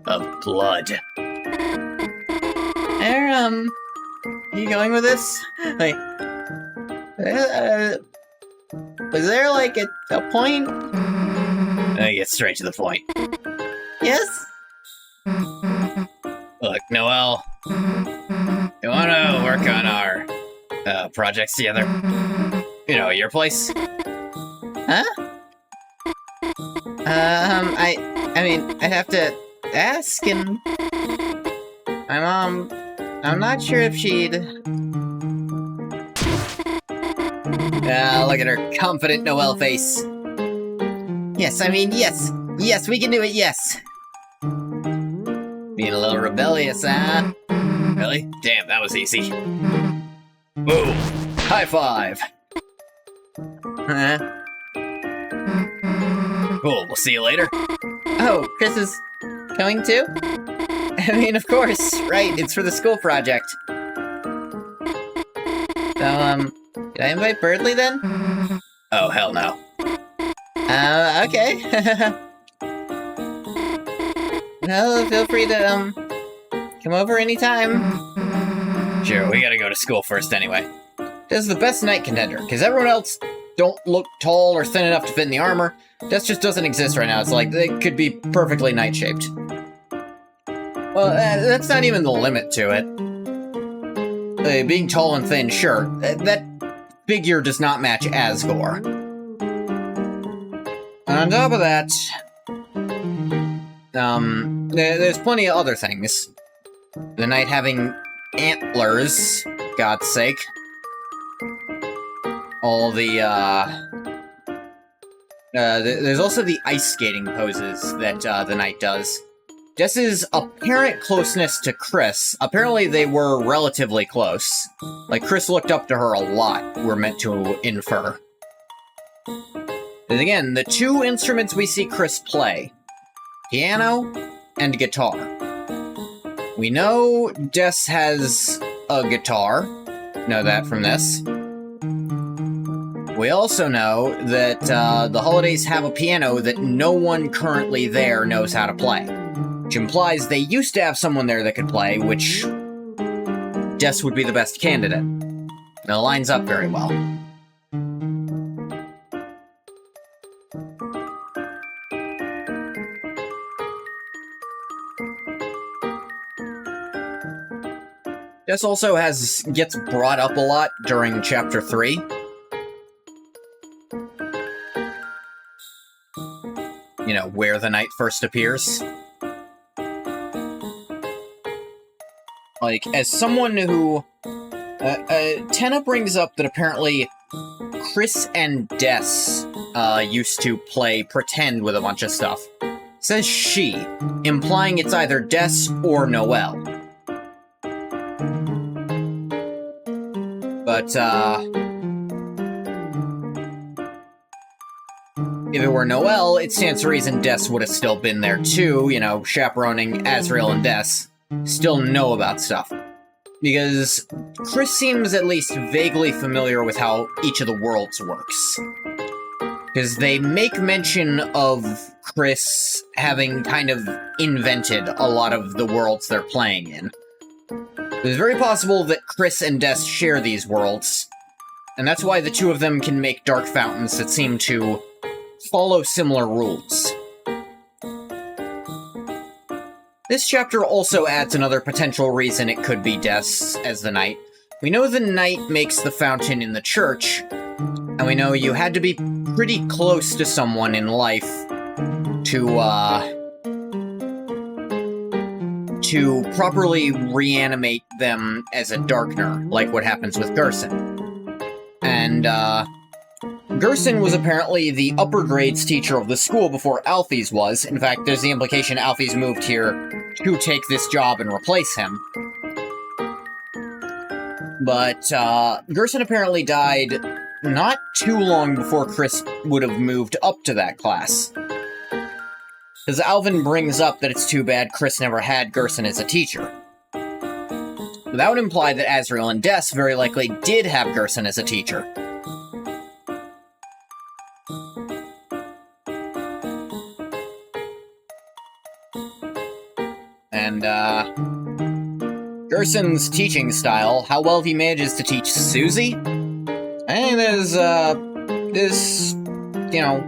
of blood. You going with this? Like, was there, like, a point? I get straight to the point. Yes? Look, Noelle, you wanna work on our, projects together? You know, at your place? Huh? I mean, I'd have to ask, and my mom, I'm not sure if she'd... Look at her confident Noelle face. Yes, I mean, yes. Yes, we can do it, yes. Being a little rebellious, huh? Really? Damn, that was easy. Boom! High five! Huh? Cool, we'll see you later. Oh, Chris is coming too? I mean, of course, right, it's for the school project. So, did I invite Birdley then? Oh, hell no. Okay. Well, feel free to, come over anytime. Sure, we gotta go to school first anyway. This is the best Knight contender, because everyone else don't look tall or thin enough to fit in the armor. This just doesn't exist right now. It's like, they could be perfectly Knight-shaped. Well, that's not even the limit to it. Being tall and thin, sure. That figure does not match Asgore. On top of that, there's plenty of other things. The Knight having antlers, God's sake. All the, there's also the ice skating poses that, the Knight does. Jess's apparent closeness to Chris, apparently they were relatively close. Like, Chris looked up to her a lot, we're meant to infer. And again, the two instruments we see Chris play, piano and guitar. We know Jess has a guitar, know that from this. We also know that the Holidays have a piano that no one currently there knows how to play. Which implies they used to have someone there that could play, which Jess would be the best candidate. Now, it lines up very well. Jess also gets brought up a lot during Chapter 3. you know, where the knight first appears. Like, as someone who... Tenna brings up that apparently Chris and Des used to play pretend with a bunch of stuff. Says she, implying it's either Des or Noelle. But, if it were Noelle, it stands to reason Des would have still been there too, you know, chaperoning Azrael and Des. Still know about stuff. Because Chris seems at least vaguely familiar with how each of the worlds works. Because they make mention of Chris having kind of invented a lot of the worlds they're playing in. It's very possible that Chris and Des share these worlds, and that's why the two of them can make dark fountains that seem to follow similar rules. This chapter also adds another potential reason it could be Des as the knight. We know the knight makes the fountain in the church, and we know you had to be pretty close to someone in life to properly reanimate them as a darkener, like what happens with Gerson. And, Gerson was apparently the upper grades teacher of the school before Alphys was. In fact, there's the implication Alphys moved here to take this job and replace him. But, Gerson apparently died not too long before Chris would have moved up to that class. Because Alvin brings up that it's too bad Chris never had Gerson as a teacher. That would imply that Azrael and Des very likely did have Gerson as a teacher. And, Gerson's teaching style, how well he manages to teach Susie? I think there's, you know...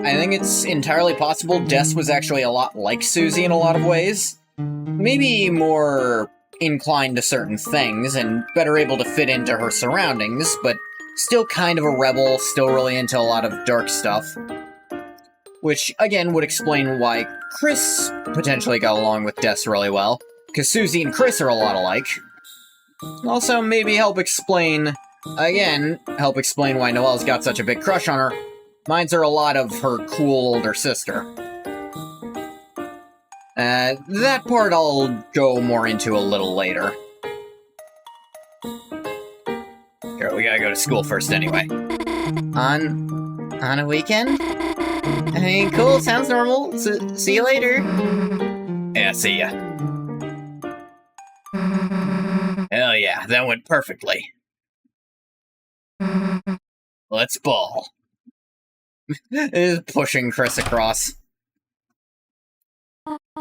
I think it's entirely possible Des was actually a lot like Susie in a lot of ways. Maybe more inclined to certain things, and better able to fit into her surroundings, but still kind of a rebel, still really into a lot of dark stuff. Which, again, would explain why Chris potentially got along with Des really well, because Susie and Chris are a lot alike. Also, maybe help explain why Noelle's got such a big crush on her. Reminds her a lot of her cool older sister. That part I'll go more into a little later. Here, we gotta go to school first anyway. On a weekend? I mean, cool, sounds normal. See you later. Yeah, see ya. Hell yeah, that went perfectly. Let's ball. Is pushing Chris across.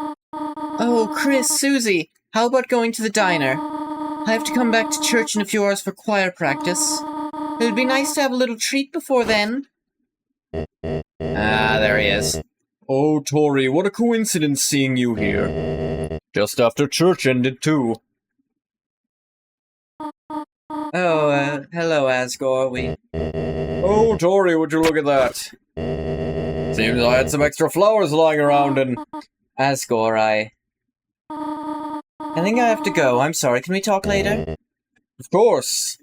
Oh, Chris, Susie, how about going to the diner? I have to come back to church in a few hours for choir practice. It would be nice to have a little treat before then. Ah, there he is. Oh, Tori, what a coincidence seeing you here. Just after church ended, too. Oh, hello, Asgore, Oh, Tori, would you look at that? Seems I had some extra flowers lying around and... Asgore, I think I have to go. I'm sorry, can we talk later? Of course.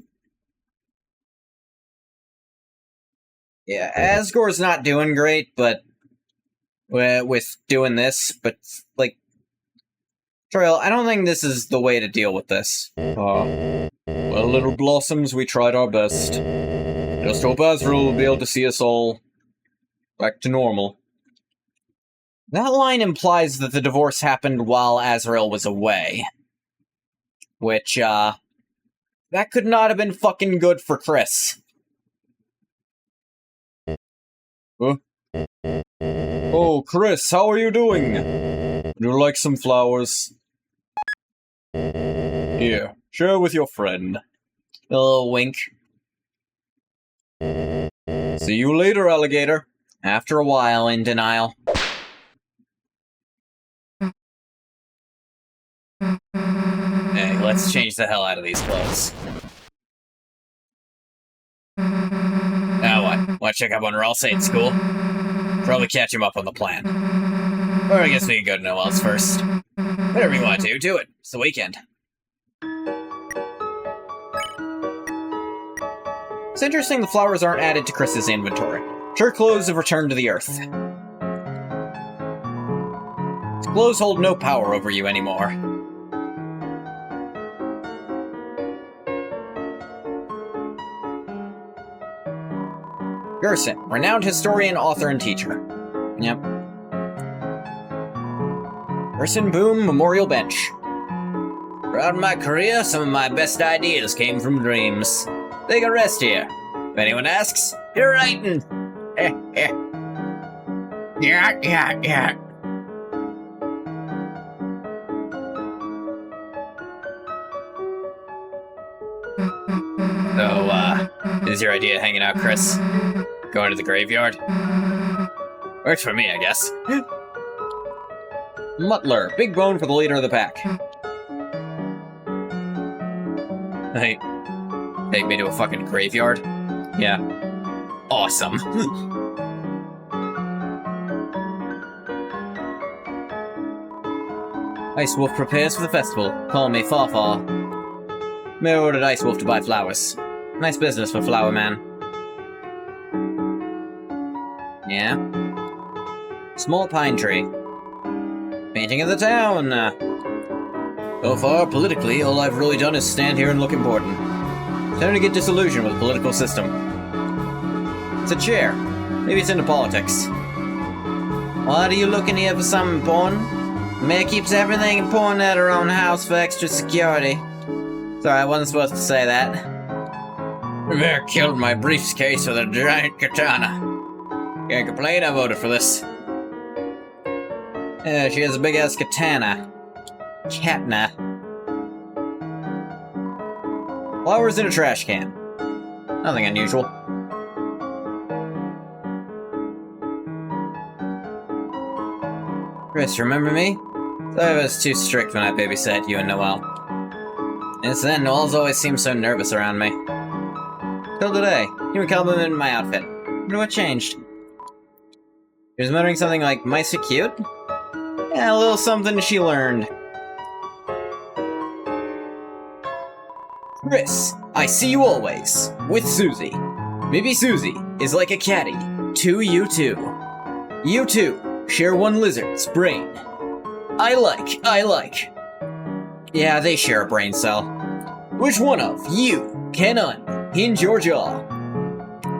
Yeah, Asgore's not doing great, but... with doing this, but, like... Trail, I don't think this is the way to deal with this. Well, little blossoms, we tried our best. Just hope Azrael will be able to see us all back to normal. That line implies that the divorce happened while Azrael was away. Which, that could not have been fucking good for Chris. Huh? Oh, Chris, how are you doing? Would you like some flowers? Here, share with your friend. A little wink. See you later, alligator. After a while, in denial. Hey, let's change the hell out of these clothes. Now what? What check up on Ralsei at school. Probably catch him up on the plan. Or I guess we can go to Noelle's first. Whatever you want to do it. It's the weekend. It's interesting the flowers aren't added to Chris's inventory. Her clothes have returned to the earth. His clothes hold no power over you anymore. Gerson, renowned historian, author, and teacher. Yep. Gerson Boom Memorial Bench. Throughout my career, some of my best ideas came from dreams. Take a rest here. If anyone asks, you're writing. Yeah. So, is your idea hanging out, Chris? Going to the graveyard? Works for me, I guess. Mutler, big bone for the leader of the pack. Hey, take me to a fucking graveyard? Yeah. Awesome. Ice Wolf prepares for the festival. Call me Faw. Mayor ordered Ice Wolf to buy flowers. Nice business for Flower Man. Yeah? Small pine tree. Painting of the town. So far, politically, all I've really done is stand here and look important. Starting to get disillusioned with the political system. It's a chair. Maybe it's into politics. What are you looking here for something important? The mayor keeps everything important at her own house for extra security. Sorry, I wasn't supposed to say that. The mayor killed my briefcase with a giant katana. Can't complain, I voted for this. Yeah, she has a big-ass katana. Katna. Flowers in a trash can. Nothing unusual. Chris, remember me? Sorry I was too strict when I babysat you and Noelle. Since then, Noelle's always seemed so nervous around me. Till today, you were complimenting my outfit. Wonder what changed. She was muttering something like, mice are cute? Yeah, a little something she learned. Chris, I see you always, with Susie. Maybe Susie is like a caddy to you two. You two share one lizard's brain. I like. Yeah, they share a brain cell. Which one of you can unhinge your jaw?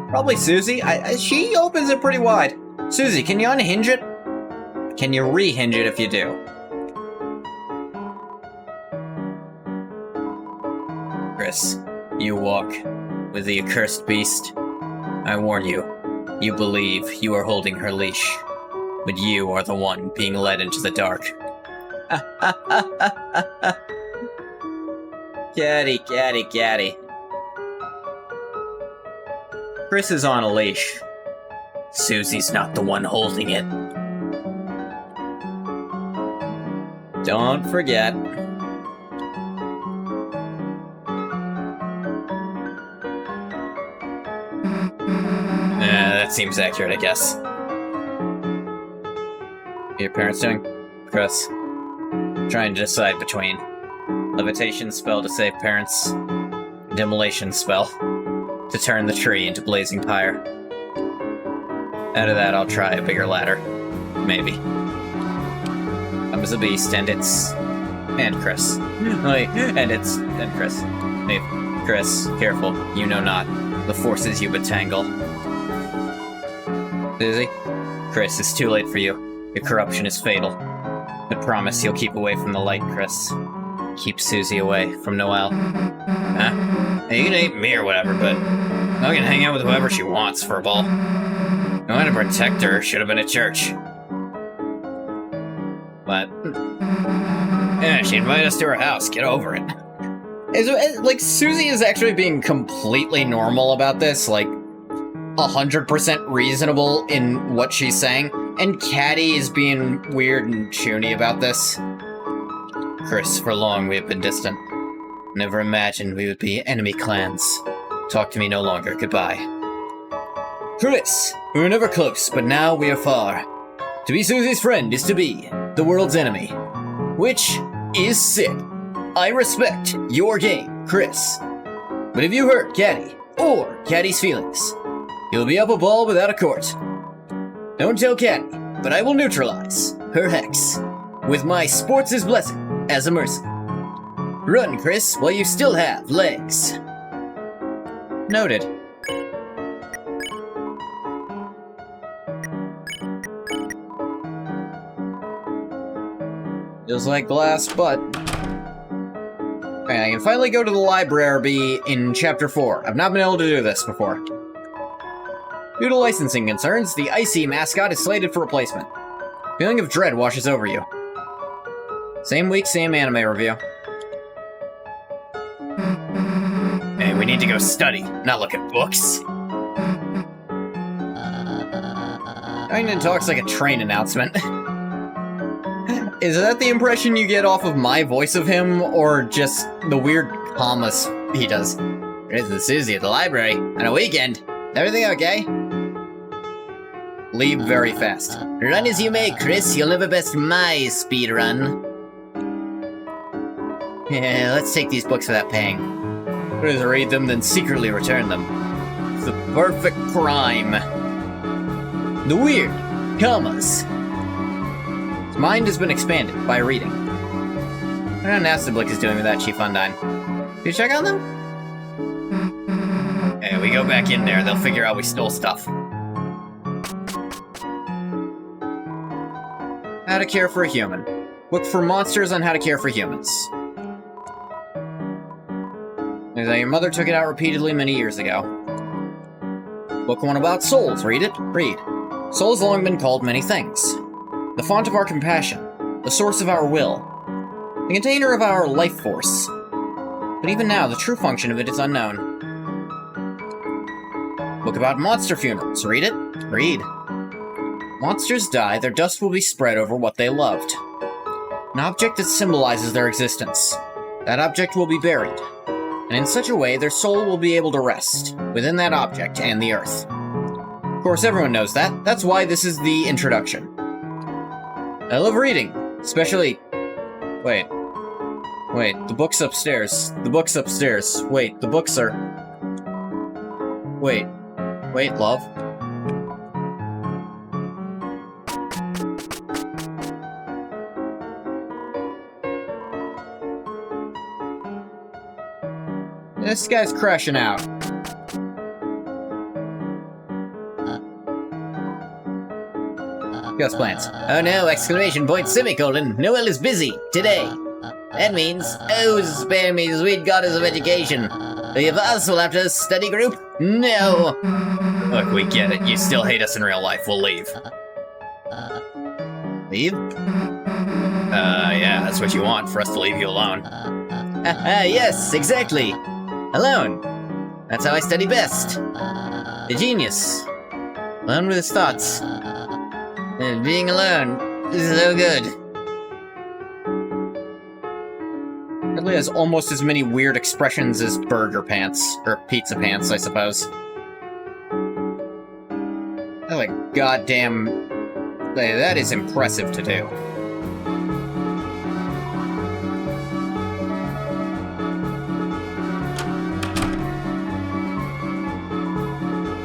Probably Susie. She opens it pretty wide. Susie, can you unhinge it? Can you rehinge it if you do? Chris, you walk with the accursed beast. I warn you, you believe you are holding her leash, but you are the one being led into the dark. Caddy. Chris is on a leash. Susie's not the one holding it. Don't forget. That seems accurate, I guess. What are your parents doing? Chris. Trying to decide between levitation spell to save parents, and immolation spell to turn the tree into blazing pyre. Out of that, I'll try a bigger ladder. Maybe. Comes the beast, and it's... and Chris. And Chris. Hey, Chris, careful. You know not. The forces you betangle. Susie? Chris, it's too late for you. Your corruption is fatal. But promise you'll keep away from the light, Chris. Keep Susie away from Noelle. Huh? Hey, you can hate me or whatever, but I can hang out with whoever she wants for a ball. Going to protect her should have been at church. But yeah, she invited us to her house. Get over it. Like, Susie is actually being completely normal about this, like, 100% reasonable in what she's saying, and Caddy is being weird and choony about this. Chris, for long we have been distant. Never imagined we would be enemy clans. Talk to me no longer. Goodbye. Chris, we were never close, but now we are far. To be Susie's friend is to be the world's enemy. Which is sick. I respect your game, Chris. But if you hurt Caddy, or Caddy's feelings, you'll be up a ball without a court. Don't tell Caddy, but I will neutralize her hex with my sports' blessing as a mercy. Run, Chris, while you still have legs. Noted. Feels like glass, but... Okay, I can finally go to the library in Chapter 4. I've not been able to do this before. Due to licensing concerns, the Icy mascot is slated for replacement. Feeling of dread washes over you. Same week, same anime review. Hey, we need to go study, not look at books. Dyington talks like a train announcement. Is that the impression you get off of my voice of him, or just the weird commas he does? Chris and Susie at the library on a weekend. Everything okay? Leave very fast. Run as you may, Chris. You'll never best my speed run. Yeah, let's take these books without paying. Chris read them, then secretly return them. It's the perfect crime. The weird commas. His mind has been expanded by reading. I don't know how Nastablick is doing with that, Chief Undine. Did you check on them? Hey, we go back in there, they'll figure out we stole stuff. How to care for a human. Look for monsters on how to care for humans. Your mother took it out repeatedly many years ago. Book one about souls. Read it? Read. Soul has long been called many things. The font of our compassion. The source of our will. The container of our life force. But even now, the true function of it is unknown. Book about monster funerals. Read it? Read. Monsters die, their dust will be spread over what they loved. An object that symbolizes their existence. That object will be buried. And in such a way, their soul will be able to rest within that object and the earth. Of course, everyone knows that. That's why this is the introduction. I love reading, especially... Wait, the book's upstairs. The book's upstairs. Wait, the books are... Wait, love? This guy's crashing out. Gus plans. Oh no, exclamation point, semicolon. Noelle is busy, today. That means, oh, spare me, sweet goddess of education. The of us will have to study group? No. Look, we get it. You still hate us in real life. We'll leave. Leave? Yeah, that's what you want, for us to leave you alone. Yes, exactly. Alone. That's how I study best. A genius. Alone with his thoughts. And being alone is so good. Ridley has almost as many weird expressions as burger pants, or pizza pants, I suppose. They're like goddamn... That is impressive to do.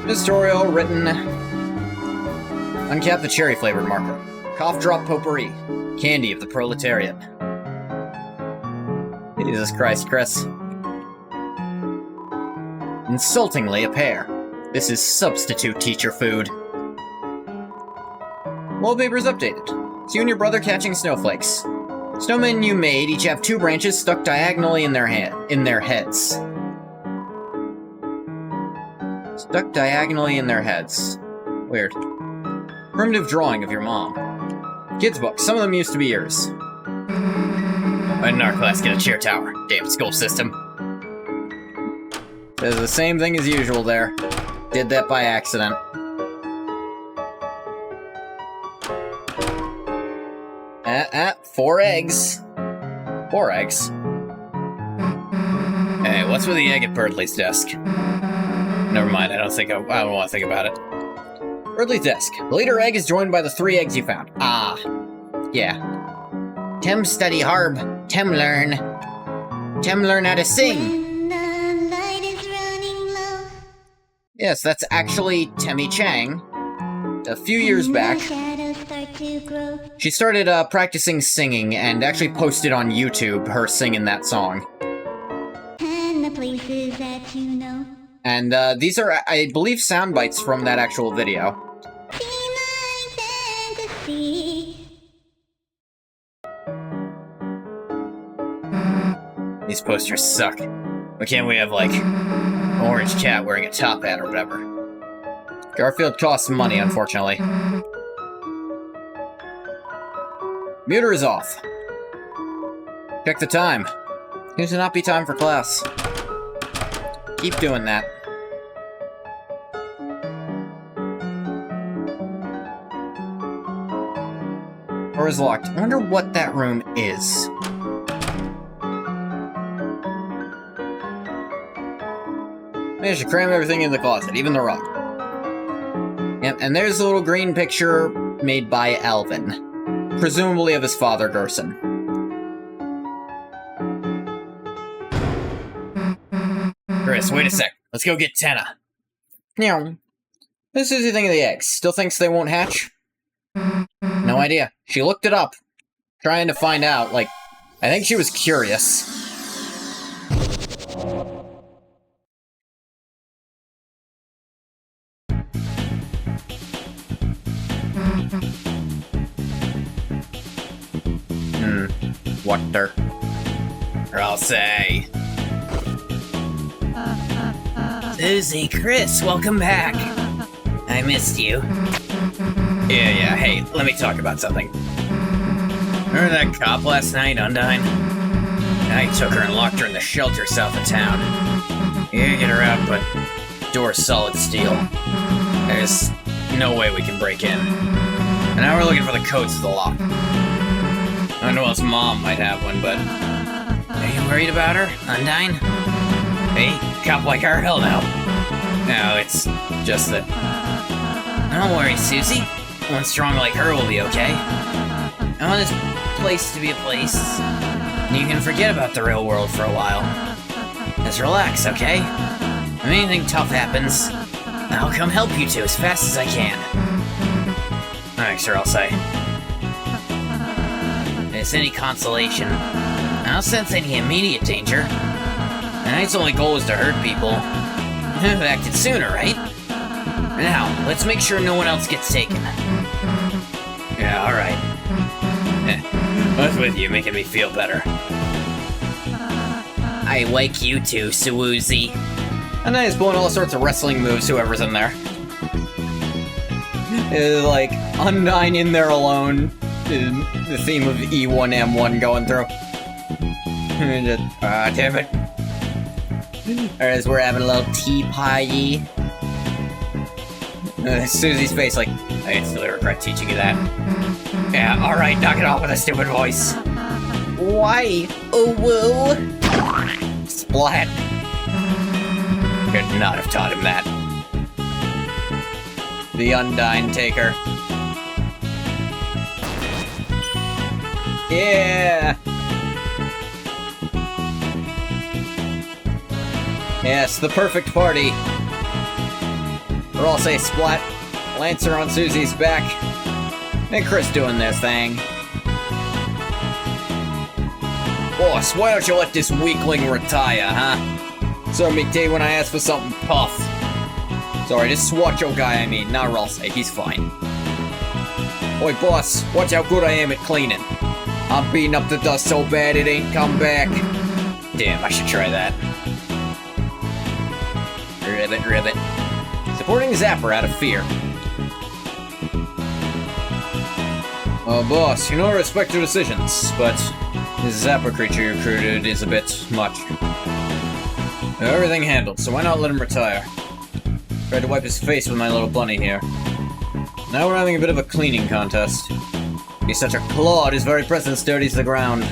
Tutorial written... Uncap the cherry-flavored marker. Cough drop potpourri. Candy of the proletariat. Jesus Christ, Chris. Insultingly a pear. This is substitute teacher food. Wallpaper's updated. It's you and your brother catching snowflakes. Snowmen you made each have 2 branches stuck diagonally in their heads. Stuck diagonally in their heads. Weird. Primitive drawing of your mom. Kids' books. Some of them used to be yours. Why didn't our class get a cheer tower? Damn school system. There's the same thing as usual there. Did that by accident. Four eggs. 4 eggs. Hey, what's with the egg at Birdley's desk? Never mind, I don't want to think about it. Ridley's desk. The leader egg is joined by the 3 eggs you found. Ah. Yeah. Tem study harb. Tem learn. Tem learn how to sing. Yes, that's actually Temmie Chang. A few years back, she started practicing singing and actually posted on YouTube her singing that song. And the places that you know. And these are, I believe, sound bites from that actual video. These posters suck. Why can't we have, like, an orange cat wearing a top hat or whatever? Garfield costs money, unfortunately. Muter is off. Check the time. Seems to not be time for class. Keep doing that. Door is locked. I wonder what that room is. Managed to cram everything in the closet, even the rug. Yep, and there's a little green picture made by Alvin. Presumably of his father, Gerson. Chris, wait a sec. Let's go get Tenna. Meow. What does Susie think of the eggs? Still thinks they won't hatch? No idea. She looked it up. Trying to find out, like, I think she was curious. Water. Or I'll say... Susie, Chris, welcome back. I missed you. Yeah, hey, let me talk about something. Remember that cop last night, Undyne? I took her and locked her in the shelter south of town. You can get her out, but Door's solid steel. There's no way we can break in. And now we're looking for the codes to the lock. I know Noelle's mom might have one, but... Are you worried about her, Undyne? Hey, cop like her? Hell no. No, it's just that... Don't worry, Susie. One strong like her will be okay. I want this place to be a place, and you can forget about the real world for a while. Just relax, okay? If anything tough happens, I'll come help you two as fast as I can. Alright, sure, I'll say. If it's any consolation, I don't sense any immediate danger. Tonight's only goal is to hurt people. I've acted sooner, right? Now, let's make sure no one else gets taken. Yeah, alright. What's with you, making me feel better? I like you too, Suwoozy. And then he's pulling all sorts of wrestling moves, whoever's in there. Like, Undyne in there alone. The theme of E1M1 going through. Damn it. As we're having a little tea party. Susie's face like, I instantly regret teaching you that. Yeah, alright, knock it off with a stupid voice. Why? Oh, woo! Splat. Could not have taught him that. The Undyne Taker. Yeah! Yes, the perfect party. Or I'll say splat. Lancer on Susie's back. And Chris doing their thing. Boss, why don't you let this weakling retire, huh? Serve me tea when I ask for something tough. Sorry, this Swatcho guy I mean, not Ralsei, he's fine. Oi boss, watch how good I am at cleaning. I'm beating up the dust so bad it ain't come back. Damn, I should try that. Ribbit, ribbit. Supporting Zapper out of fear. Boss, you know I respect your decisions, but this Zapper creature you recruited is a bit much. Everything handled, so why not let him retire? Tried to wipe his face with my little bunny here. Now we're having a bit of a cleaning contest. He's such a clod, his very presence dirties the ground.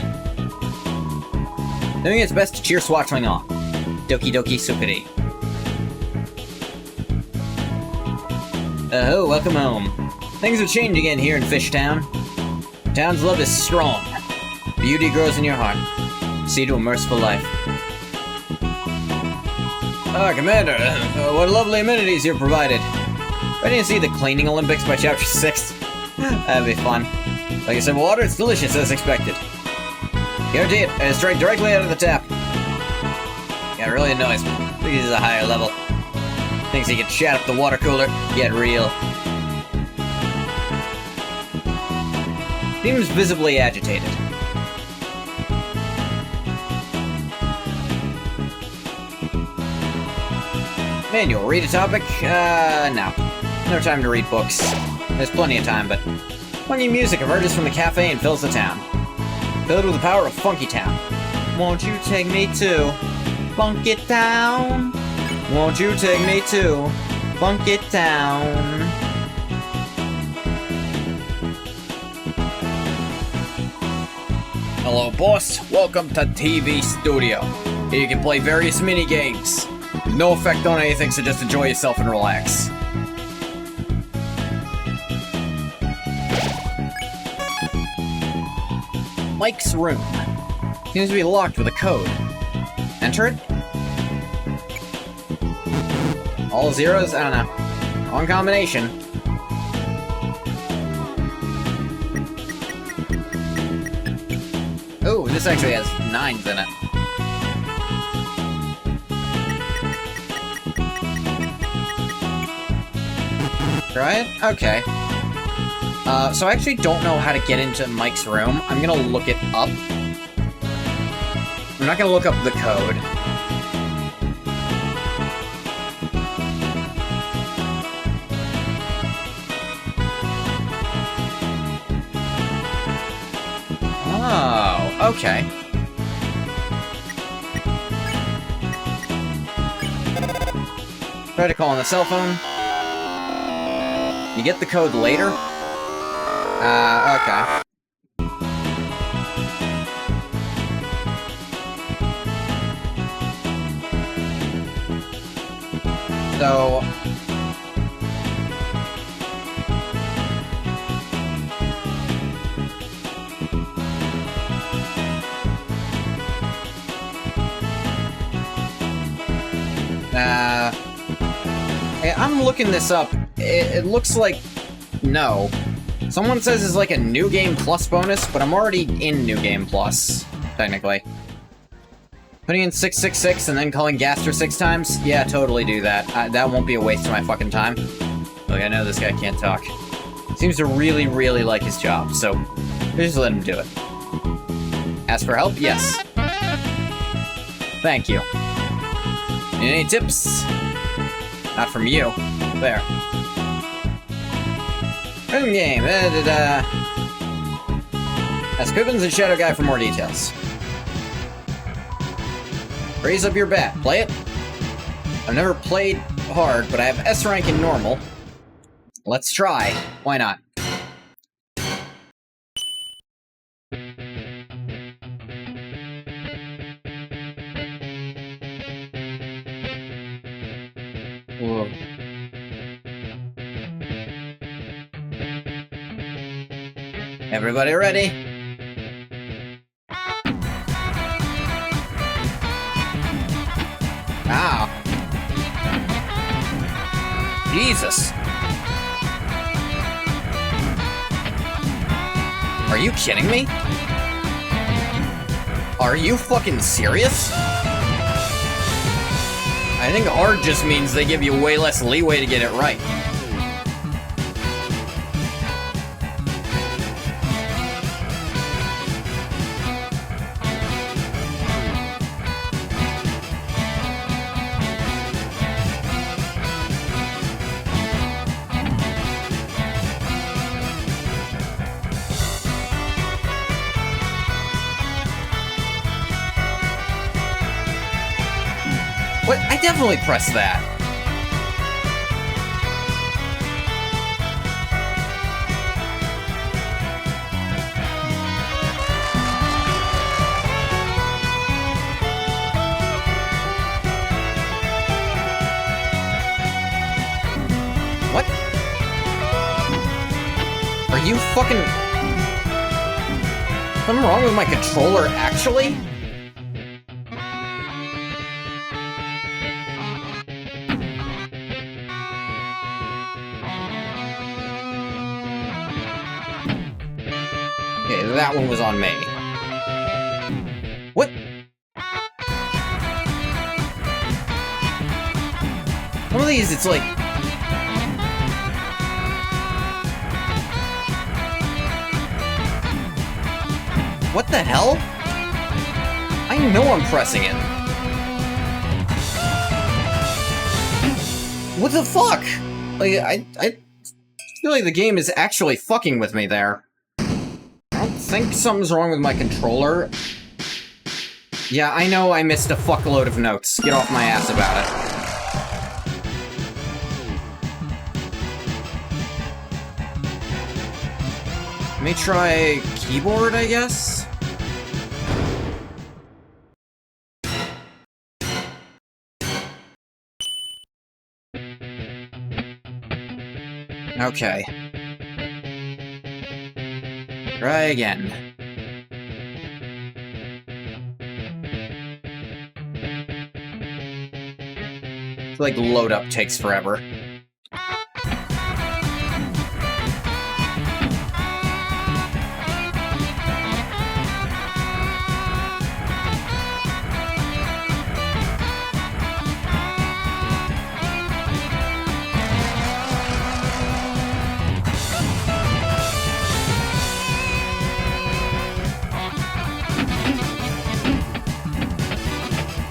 Doing its best to cheer Swatchling on. Doki doki suppity. Oh, welcome home. Things have changed again here in Fishtown. Town's love is strong. Beauty grows in your heart. See to a merciful life. Ah, Commander, what lovely amenities you've provided. Ready to see the cleaning Olympics by Chapter 6? That'd be fun. Like I said, water, it's delicious as expected. Guarantee it, it's straight directly out of the tap. Yeah, it really annoys me. This is a higher level. Thinks he can chat up the water cooler. Get real. Seems visibly agitated. Manual, read a topic? No. No time to read books. There's plenty of time, but funky music emerges from the cafe and fills the town. Filled with the power of Funky Town. Won't you take me to Funky Town? Won't you take me to Funky Town? Hello, boss. Welcome to TV Studio. Here you can play various mini-games. No effect on anything, so just enjoy yourself and relax. Mike's room. Seems to be locked with a code. Enter it? All zeros? I don't know. Wrong combination. Oh, this actually has 9s in it. Try it? Okay. So I actually don't know how to get into Mike's room. I'm gonna look it up. I'm not gonna look up the code. Oh, okay. Try to call on the cell phone. You get the code later? Okay. So... I'm looking this up. It looks like... No. Someone says it's like a New Game Plus bonus, but I'm already in New Game Plus, technically. Putting in 666 and then calling Gaster 6 times? Yeah, totally do that. That won't be a waste of my fucking time. Look, I know this guy can't talk. Seems to really, really like his job, so just let him do it. Ask for help? Yes. Thank you. Need any tips? Not from you. There. Rhythm game. Ask Pippins and Shadow Guy for more details. Raise up your bat. Play it? I've never played hard, but I have S rank in normal. Let's try. Why not? Whoa. Everybody ready? Ow. Jesus. Are you kidding me? Are you fucking serious? I think hard just means they give you way less leeway to get it right. What? I definitely pressed that. What? fucking... Something wrong with my controller, actually? Okay, that one was on me. What? Some of these, it's like... What the hell? I know I'm pressing it. What the fuck? Like, I feel like the game is actually fucking with me there. I don't think something's wrong with my controller. Yeah, I know I missed a fuckload of notes. Get off my ass about it. Let me try keyboard, I guess? Okay. Try again. It's like load up takes forever.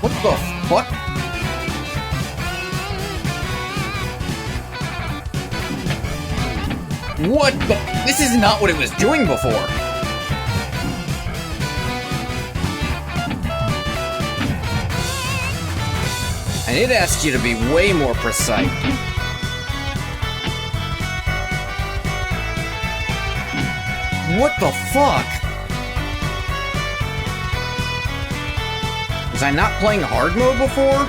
What the fuck? What the? This is not what it was doing before. I did ask you to be way more precise. What the fuck? Was I not playing hard mode before?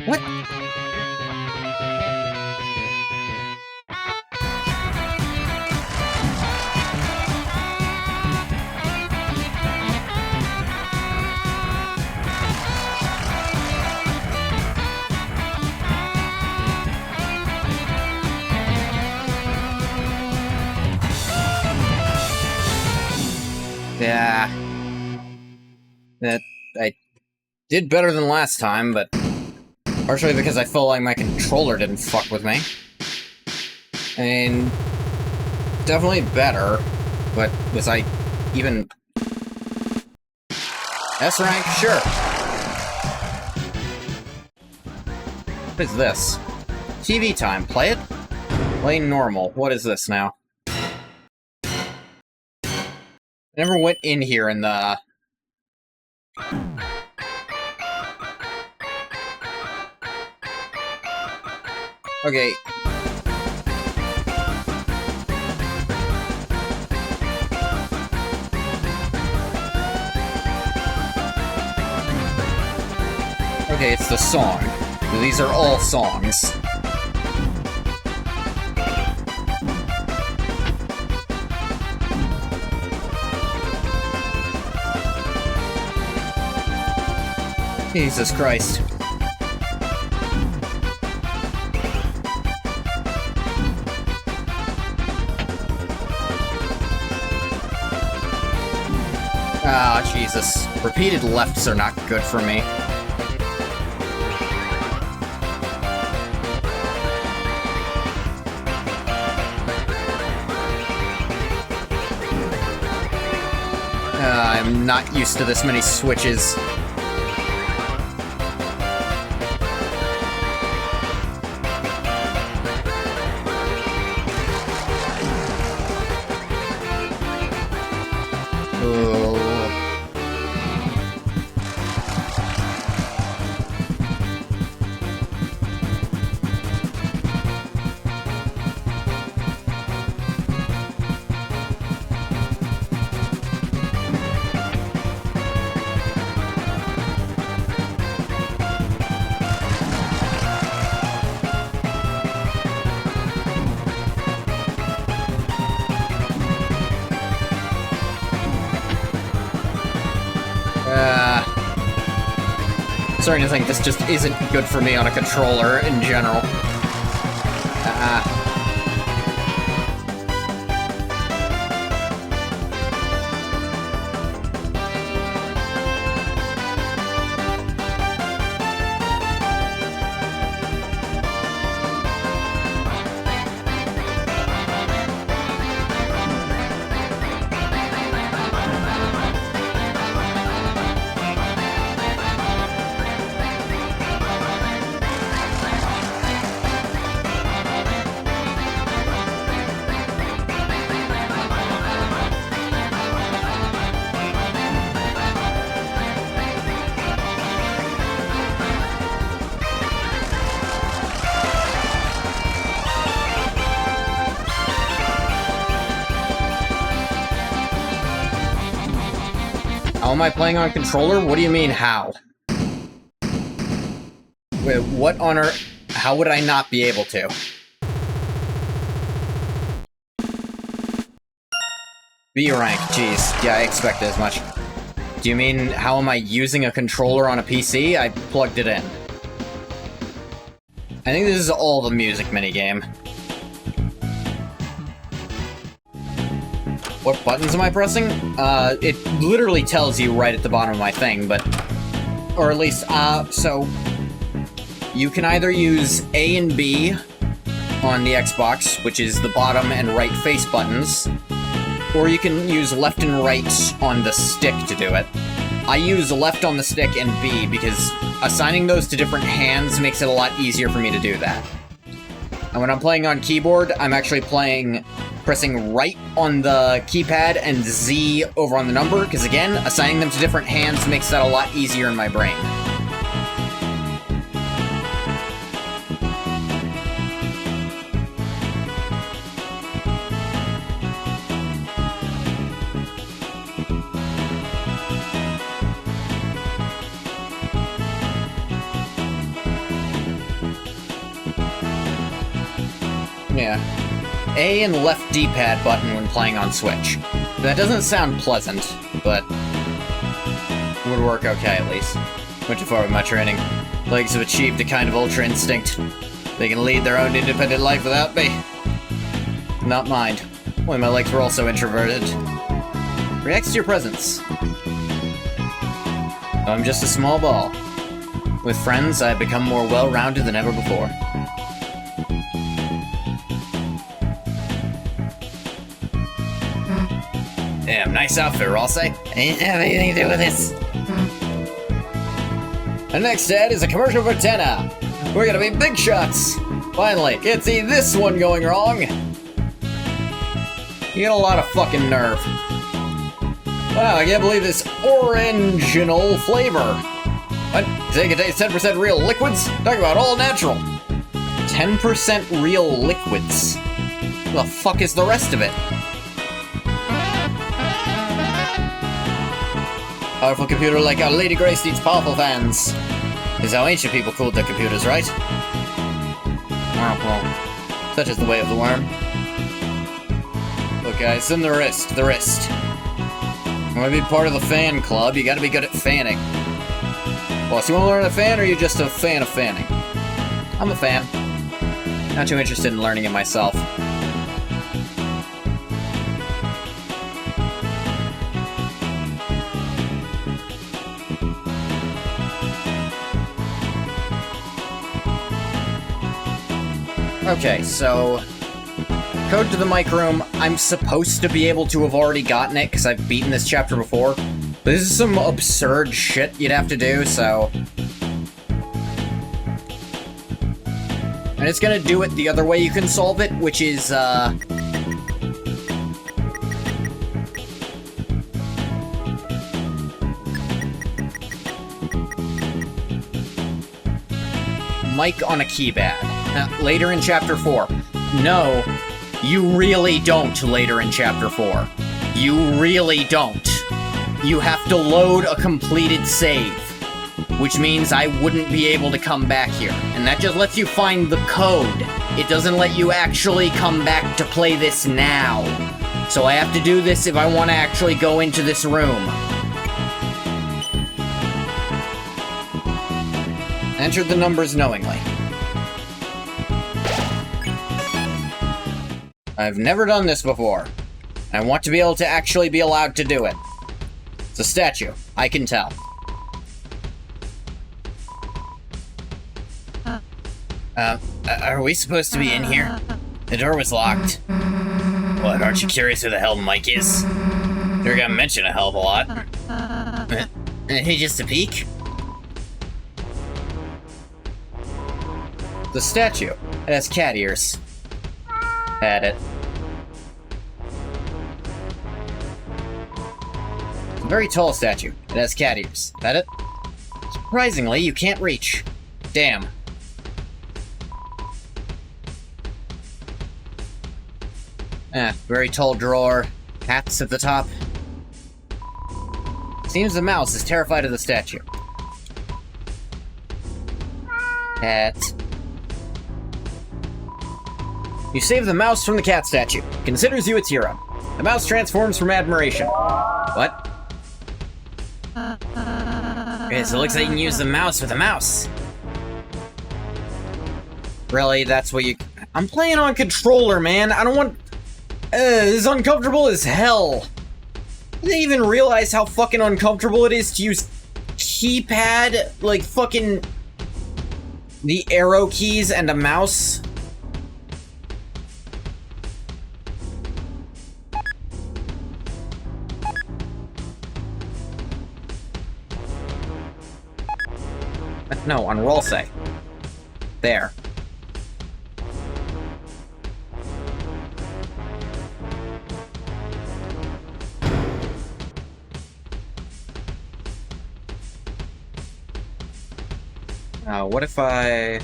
What? Yeah. That I did better than last time, but partially because I felt like my controller didn't fuck with me. And definitely better, but was I even... S rank? Sure. What is this? TV time. Play it? Play normal. What is this now? I never went in here in the... Okay. Okay, it's the song. These are all songs. Jesus Christ. Ah, Jesus. Repeated lefts are not good for me. I'm not used to this many switches. Oh. Starting to think this just isn't good for me on a controller in general. How am I playing on controller? What do you mean, how? Wait, what on earth? How would I not be able to? B rank, jeez. Yeah, I expected as much. Do you mean, how am I using a controller on a PC? I plugged it in. I think this is all the music minigame. What buttons am I pressing? It literally tells you right at the bottom of my thing, but... Or at least, so... You can either use A and B on the Xbox, which is the bottom and right face buttons, or you can use left and right on the stick to do it. I use left on the stick and B because assigning those to different hands makes it a lot easier for me to do that. And when I'm playing on keyboard, I'm actually pressing right on the keypad and Z over on the number, because again, assigning them to different hands makes that a lot easier in my brain. Yeah. A and left D-pad button when playing on Switch. That doesn't sound pleasant, but would work okay at least. Went too far with my training. Legs have achieved a kind of ultra instinct. They can lead their own independent life without me. Not mind. Only my legs were also introverted. Reacts to your presence. I'm just a small ball. With friends, I've become more well-rounded than ever before. Damn, nice outfit, I'll say. Ain't have anything to do with this. The next ad is a commercial for Tenna. We're gonna be big shots. Finally, can't see this one going wrong. You get a lot of fucking nerve. Wow, I can't believe this original flavor. What? You say it contains 10% real liquids? Talk about all natural. 10% real liquids. What the fuck is the rest of it? Powerful computer like our Lady Grace needs powerful fans. This is how ancient people cooled their computers, right? Well, such is the way of the worm. Look guys, in the wrist. You wanna be part of the fan club, you gotta be good at fanning. Boss, you wanna learn to fan, or are you just a fan of fanning? I'm a fan. Not too interested in learning it myself. Okay, so... Code to the mic room, I'm supposed to be able to have already gotten it, because I've beaten this chapter before. But this is some absurd shit you'd have to do, so... And it's gonna do it the other way you can solve it, which is, mic on a keypad. Later in Chapter 4. No, you really don't later in Chapter 4. You really don't. You have to load a completed save, which means I wouldn't be able to come back here. And that just lets you find the code. It doesn't let you actually come back to play this now. So I have to do this if I want to actually go into this room. Enter the numbers knowingly. I've never done this before. I want to be able to actually be allowed to do it. It's a statue. I can tell. Are we supposed to be in here? The door was locked. What, aren't you curious who the hell Mike is? You're gonna mention a hell of a lot. Hey, just a peek? The statue. It has cat ears. Had it. It's a very tall statue. It has cat ears. That it? Surprisingly, you can't reach. Damn. Very tall drawer. Hats at the top. Seems the mouse is terrified of the statue. Hat. You save the mouse from the cat statue. Considers you its hero. The mouse transforms from admiration. What? Okay, so it looks like you can use the mouse with a mouse. Really? That's what you... I'm playing on controller, man. I don't want... this is uncomfortable as hell. Do they even realize how fucking uncomfortable it is to use keypad, like fucking... the arrow keys and a mouse? No, on roll say. There. What if I...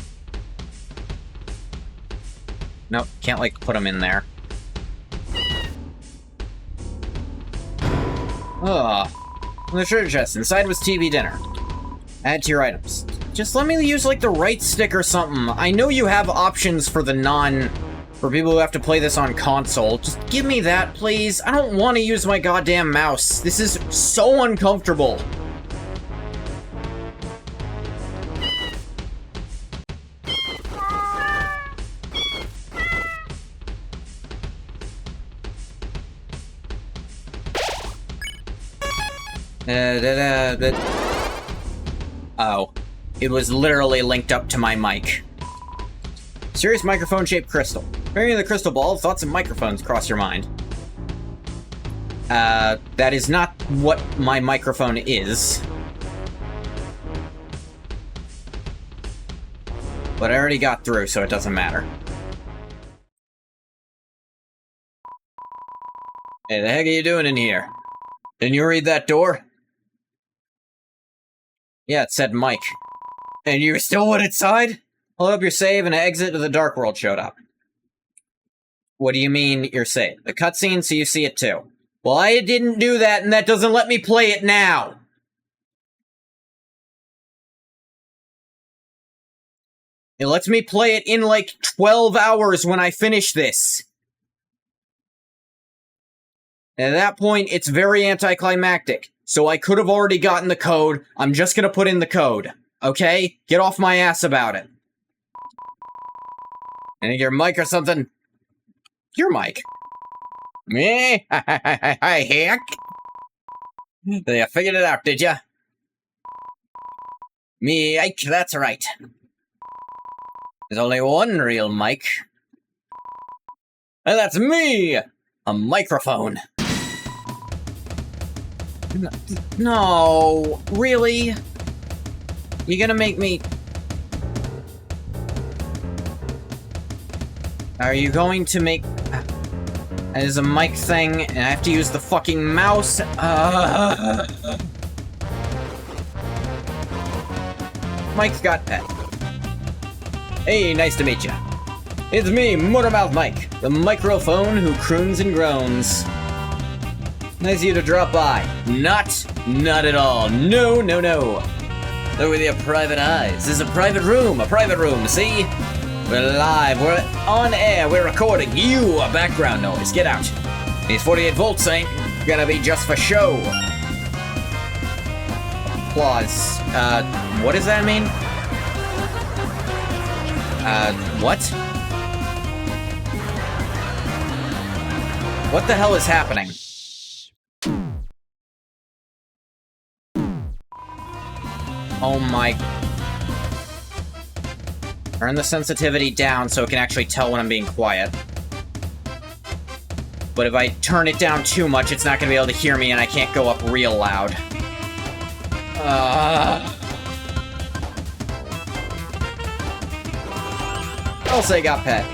Nope, can't, like, put them in there. Ugh. The treasure chest. Inside was TV dinner. Add to your items. Just let me use, like, the right stick or something. I know you have options for the for people who have to play this on console. Just give me that, please. I don't want to use my goddamn mouse. This is so uncomfortable. Oh. It was literally linked up to my mic. Serious microphone-shaped crystal. Hearing the crystal ball, thoughts of microphones cross your mind. That is not what my microphone is. But I already got through, so it doesn't matter. Hey, the heck are you doing in here? Didn't you read that door? Yeah, it said Mike. And you still went inside? Hold up your save and an exit to the Dark World showed up. What do you mean, your save? The cutscene, so you see it too. Well, I didn't do that, and that doesn't let me play it now! It lets me play it in, like, 12 hours when I finish this. And at that point, it's very anticlimactic. So I could have already gotten the code. I'm just gonna put in the code. Okay? Get off my ass about it. And your mic or something? Your mic. Me? Hi, heck. You figured it out, did ya? Me, Ike, that's right. There's only one real mic. And that's me! A microphone. No, really? You're gonna make me... Are you going to make... There's a mic thing, and I have to use the fucking mouse? Mike got that. Hey, nice to meet you. It's me, Motormouth Mike, the microphone who croons and groans. Nice of you to drop by. Not at all. No. Look with your private eyes. This is a private room, see? We're live, we're on air, we're recording. You are background noise, get out. These 48 volts ain't gonna be just for show. Applause. What does that mean? What? What the hell is happening? Oh my... Turn the sensitivity down so it can actually tell when I'm being quiet. But if I turn it down too much, it's not gonna be able to hear me and I can't go up real loud. I'll say got pet.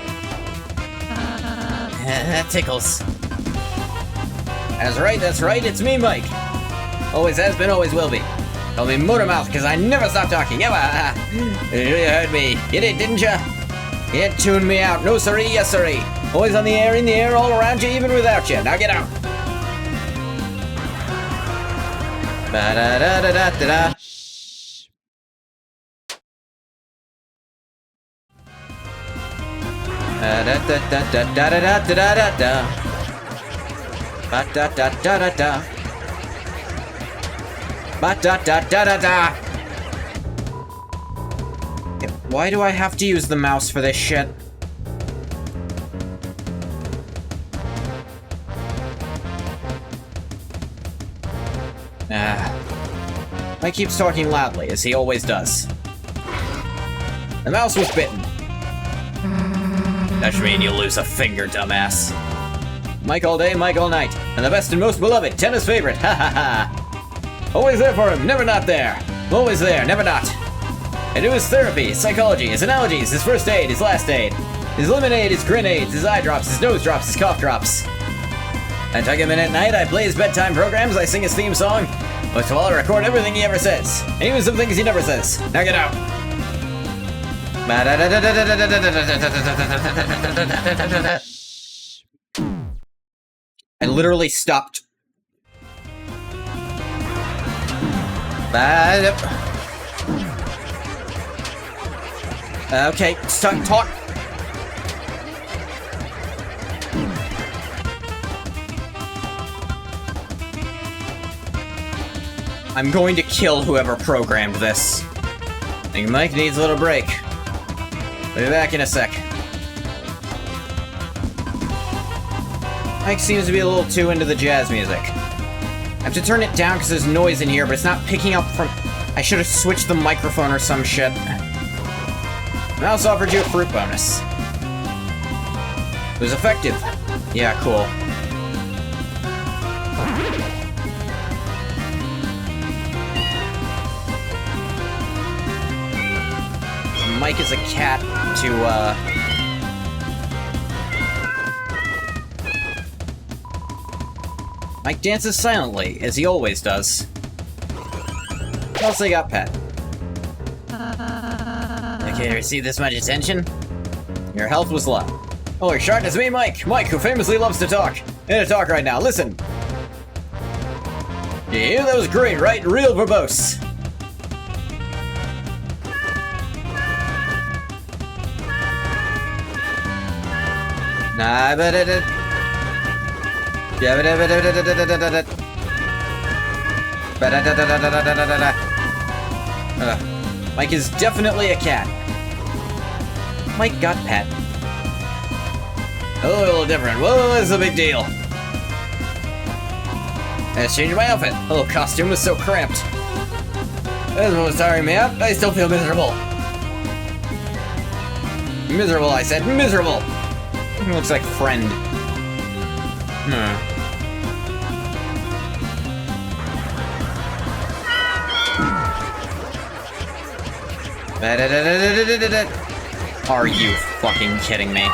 That tickles. That's right, it's me, Mike. Always has been, always will be. Call me Motormouth, because I never stop talking. You heard me. You did, didn't ya? You tuned me out. No siree, yes siree. Always on the air, in the air, all around you, even without you. Now get out. Ba-da-da-da-da-da-da. Da-da-da-da-da-da-da-da-da-da. Ba-da-da-da-da-da. Ba-da-da-da-da-da. Why do I have to use the mouse for this shit? Mike keeps talking loudly, as he always does. The mouse was bitten. That should mean you lose a finger, dumbass. Mike all day, Mike all night. And the best and most beloved, tennis favorite, ha ha ha. Always there for him, never not there. Always there, never not. I do his therapy, his psychology, his analogies, his first aid, his last aid. His lemonade, his grenades, his eye drops, his nose drops, his cough drops. I tuck him in at night, I play his bedtime programs, I sing his theme song. Most of all, I record everything he ever says. And even some things he never says. Now get out. I literally stopped. Okay, talk. I'm going to kill whoever programmed this. I think Mike needs a little break. I'll be back in a sec. Mike seems to be a little too into the jazz music. I have to turn it down because there's noise in here, but it's not picking up from... I should have switched the microphone or some shit. Mouse offered you a fruit bonus. It was effective. Yeah, cool. Mike is a cat to, Mike dances silently, as he always does. What else they got, Pat? Okay to receive this much attention? Your health was low. Holy shark, it's me, Mike! Mike, who famously loves to talk. In a talk right now, listen! You hear? That was great, right? Real verbose. Nah, but it. Mike is definitely a cat. Mike got pet. A little different. Whoa, that's a big deal. Let's change my outfit. The little costume was so cramped. This was tiring me out. I still feel miserable. Miserable, I said. Miserable. Looks like friend. Are you fucking kidding me?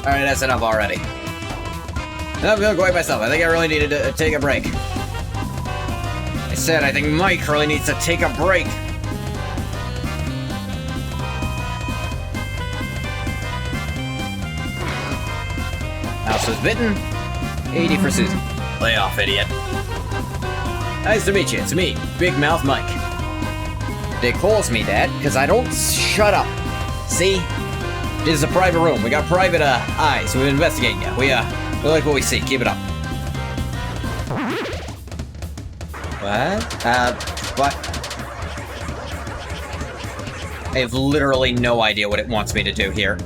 Alright, that's enough already. I'm feeling quite myself. I think I really needed to take a break. I said I think Mike really needs to take a break. Mouse was bitten. 80 for Susan. Lay off, idiot. Nice to meet you. It's me, Big Mouth Mike. They calls me that because I don't shut up. See? This is a private room. We got private eyes. We're investigating you. We like what we see. Keep it up. What? What? I have literally no idea what it wants me to do here.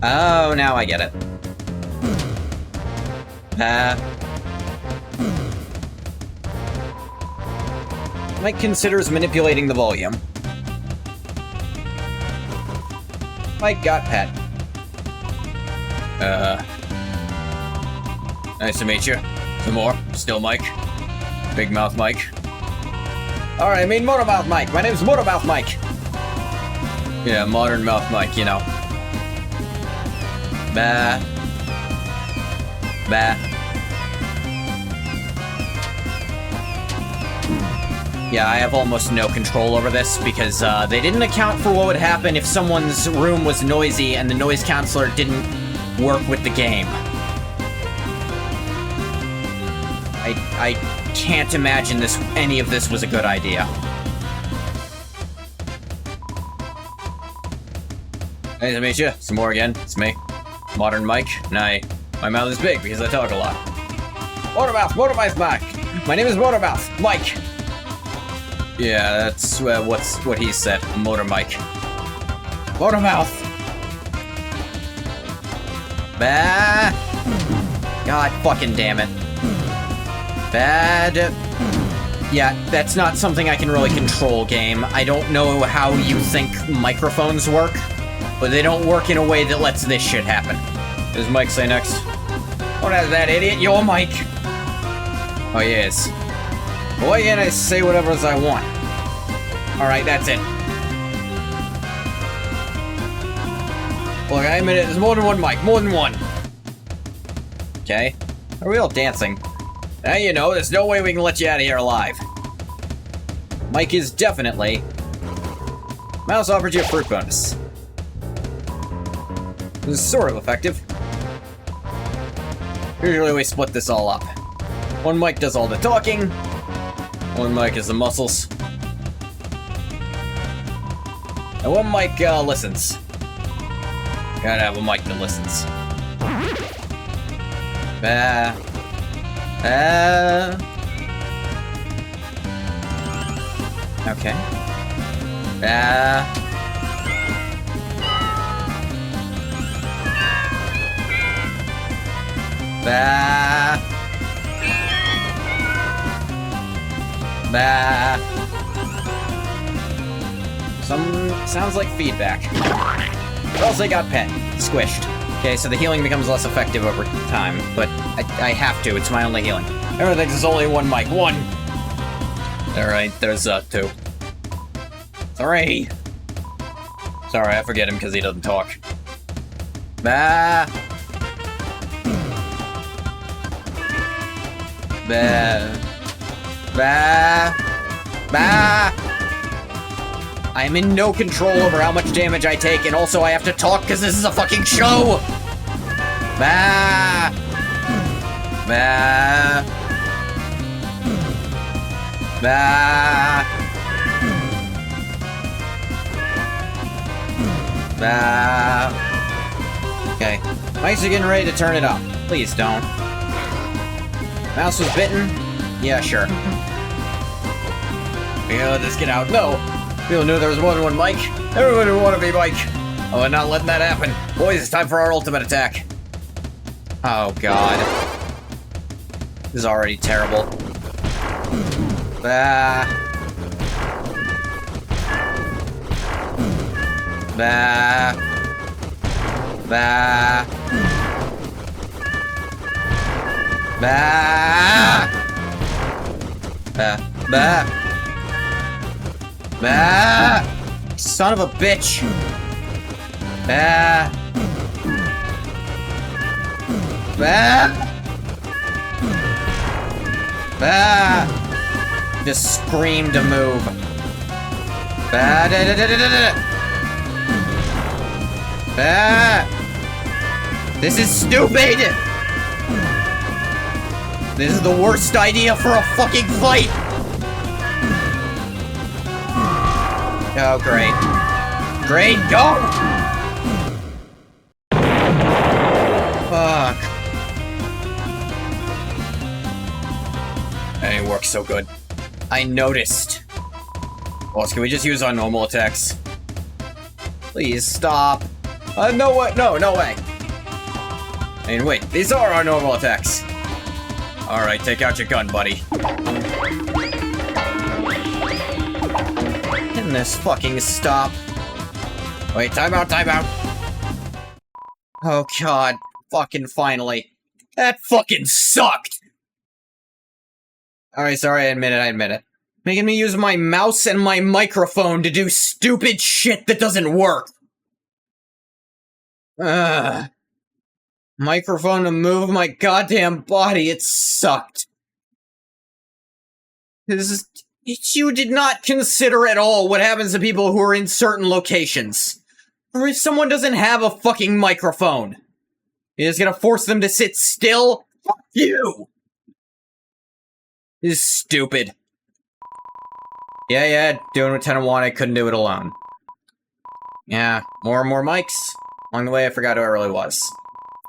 Oh, now I get it. Mike considers manipulating the volume. Mike got pet. Nice to meet you. Some more. Still Mike. Big Mouth Mike. Alright, I mean Motormouth Mike. My name's Motormouth Mike. Yeah, Modern Mouth Mike, you know. Bah. Bah. Yeah, I have almost no control over this because they didn't account for what would happen if someone's room was noisy and the noise counselor didn't work with the game. I can't imagine any of this was a good idea. Nice to meet you. Some more again. It's me. Modern Mike. And my mouth is big because I talk a lot. Motormouth Mike. My name is Motormouth Mike. Yeah, that's what he said. Motor Mike. Motormouth. Bah. God fucking damn it. Bad. Yeah, that's not something I can really control, game. I don't know how you think microphones work, but they don't work in a way that lets this shit happen. Does Mike say next? What is that, idiot? You're Mike. Oh, yes. Why can't I say whatever I want? Alright, that's it. Look, I admit it, there's more than one Mike. More than one. Okay. Are we all dancing? Now you know, there's no way we can let you out of here alive. Mike is definitely... Mouse offers you a fruit bonus. This is sort of effective. Usually we split this all up. One Mike does all the talking. One Mike is the muscles. And one Mike listens. Gotta have a Mike that listens. Okay. Sounds like feedback. But also got pet. Squished. Okay, so the healing becomes less effective over time, but I have to. It's my only healing. Everyone thinks there's only one Mike. One! Alright, there's two. Three! Sorry, I forget him because he doesn't talk. Bah! Bah! Bah! Bah! I am in no control over how much damage I take, and also I have to talk because this is a fucking show! Bah! Bah! Bah! Bah! Okay. Mike's getting ready to turn it up. Please don't. Mouse was bitten? Yeah, sure. Yeah, let this get out. No! People knew there was more than one Mike. Everyone would want to be Mike. Oh, we're not letting that happen. Boys, it's time for our ultimate attack. Oh, God. This is already terrible. Bah. Bah. Bah. Bah. Bah. Bah. Bah. Son of a bitch. Bah. Just scream to move. This is stupid! This is the worst idea for a fucking fight! Oh, great. Great, go! Fuck. Hey, it works so good. I noticed. Well, can we just use our normal attacks? Please stop. No way. No way. I mean, wait, these are our normal attacks. Alright, take out your gun, buddy. Can this fucking stop? Wait, time out. Oh god, fucking finally. That fucking sucked! Alright, sorry, I admit it. Making me use my mouse and my microphone to do stupid shit that doesn't work. Microphone to move my goddamn body, it sucked. You did not consider at all what happens to people who are in certain locations. Or if someone doesn't have a fucking microphone. You're just gonna force them to sit still? Fuck you! This is stupid. Yeah, doing what 10 wanted, couldn't do it alone. Yeah, more and more mics. Along the way, I forgot who I really was.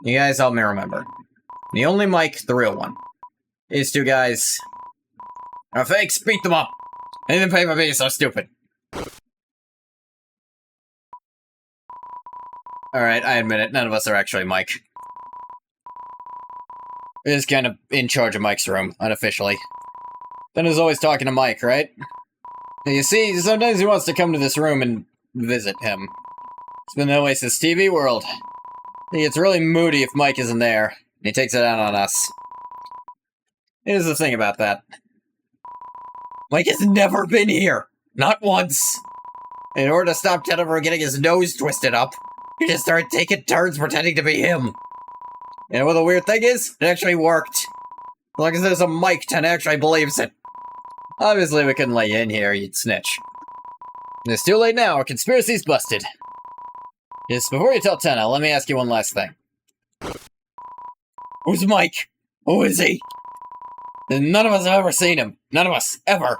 You guys help me remember. The only mic, the real one. These two guys are fakes, beat them up. I didn't pay for being so stupid. Alright, I admit it, none of us are actually Mike. We're just kind of in charge of Mike's room, unofficially. Ben is always talking to Mike, right? You see, sometimes he wants to come to this room and visit him. It's been that way since TV World. He gets really moody if Mike isn't there, and he takes it out on us. Here's the thing about that. Mike has never been here! Not once! In order to stop Ted from getting his nose twisted up, he just started taking turns pretending to be him. You know what the weird thing is? It actually worked. As long as there's a mic, Ted actually believes it. Obviously, we couldn't let you in here, you'd snitch. It's too late now, our conspiracy's busted. Just before you tell Tenna, let me ask you one last thing. Who's Mike? Who is he? None of us have ever seen him. None of us. Ever.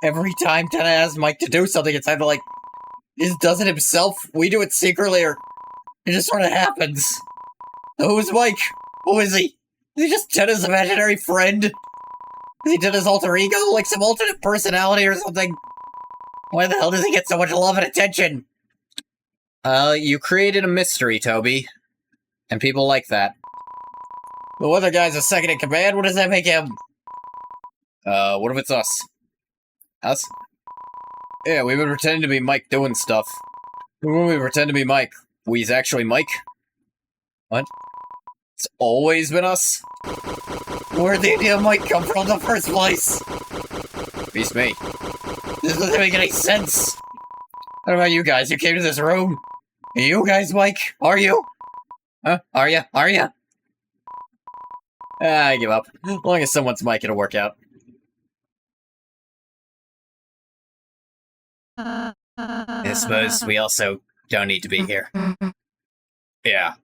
Every time Tenna asks Mike to do something, it's either like, he just does it himself, we do it secretly, or it just sort of happens. So who's Mike? Who is he? Is he just Tenna's imaginary friend? Is he Tenna's alter ego? Like some alternate personality or something? Why the hell does he get so much love and attention? You created a mystery, Toby. And people like that. The other guy's a second in command, what does that make him? What if it's us? Us? Yeah, we've been pretending to be Mike doing stuff. When we pretend to be Mike, we's actually Mike? What? It's always been us? Where'd the idea of Mike come from in the first place? Beats me. This doesn't make any sense. What about you guys? You came to this room? Are you guys Mike? Are you? Huh? Are ya? I give up. As long as someone's Mike, it'll work out. I suppose we also don't need to be here. Yeah.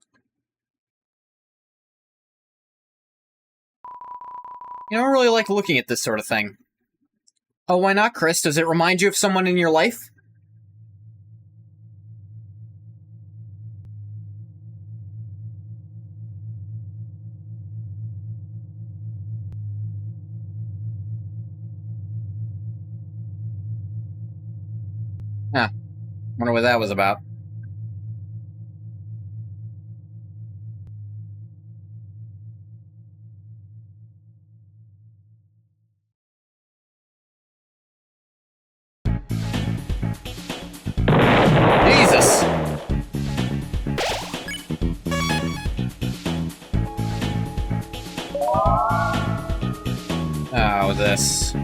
You don't really like looking at this sort of thing. Oh, why not, Chris? Does it remind you of someone in your life? Huh. Wonder what that was about. Jesus! Oh, this.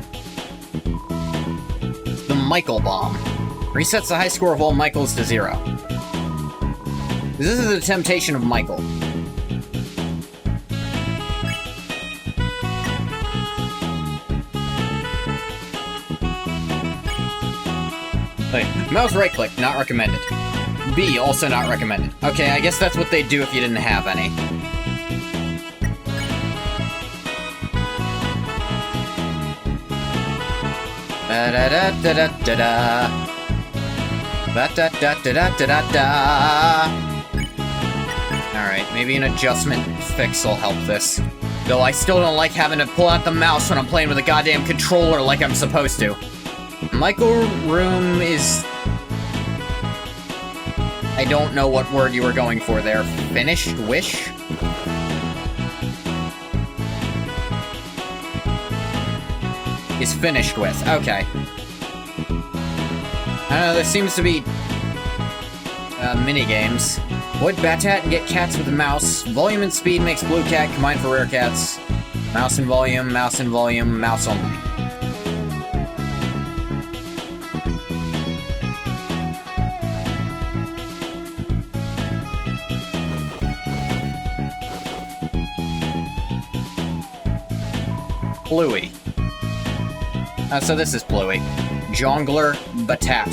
It's the Michael Bomb. Resets the high score of all Michaels to 0. This is the temptation of Michael. Hey, mouse right click, not recommended. B, also not recommended. Okay, I guess that's what they'd do if you didn't have any. Da-da-da-da-da-da-da. Ba-da-da-da-da-da-da. Alright, maybe an adjustment fix will help this. Though I still don't like having to pull out the mouse when I'm playing with a goddamn controller like I'm supposed to. Michael Room is... I don't know what word you were going for there. Finished wish? Is finished with. Okay. I don't know, there seems to be... mini-games. Avoid Batat and get cats with a mouse. Volume and speed makes blue cat, combined for rare cats. Mouse and volume, mouse and volume, mouse only. Bluey. So this is Bluey. Jongler Batat.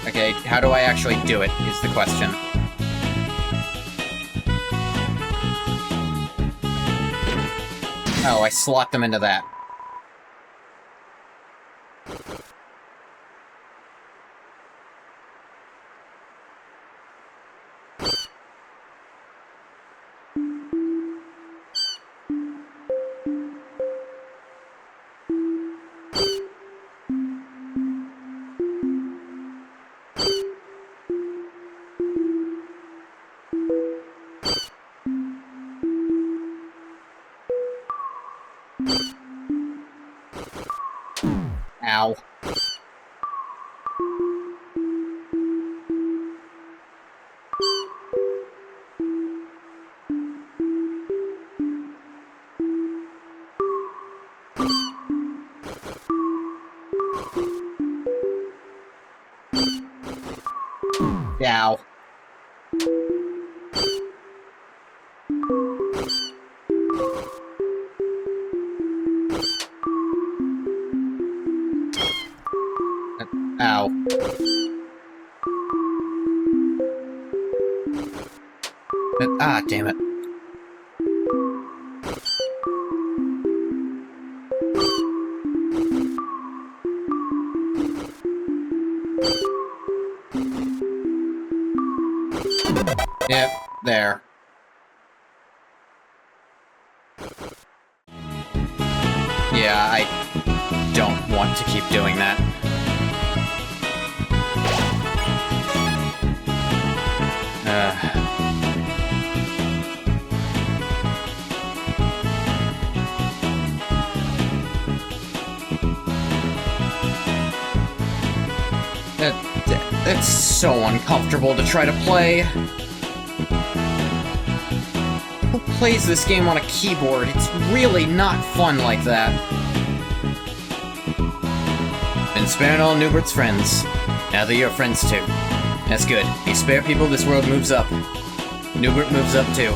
Okay, how do I actually do it, is the question. Oh, I slot them into that. Ow. Ow. Ow. Ah, damn it. Yep, there. Yeah, I don't want to keep doing that. It's so uncomfortable to try to play. Who plays this game on a keyboard? It's really not fun like that. Been sparing all Newbert's friends. Now they're your friends too. That's good. You spare people, this world moves up. Newbert moves up too.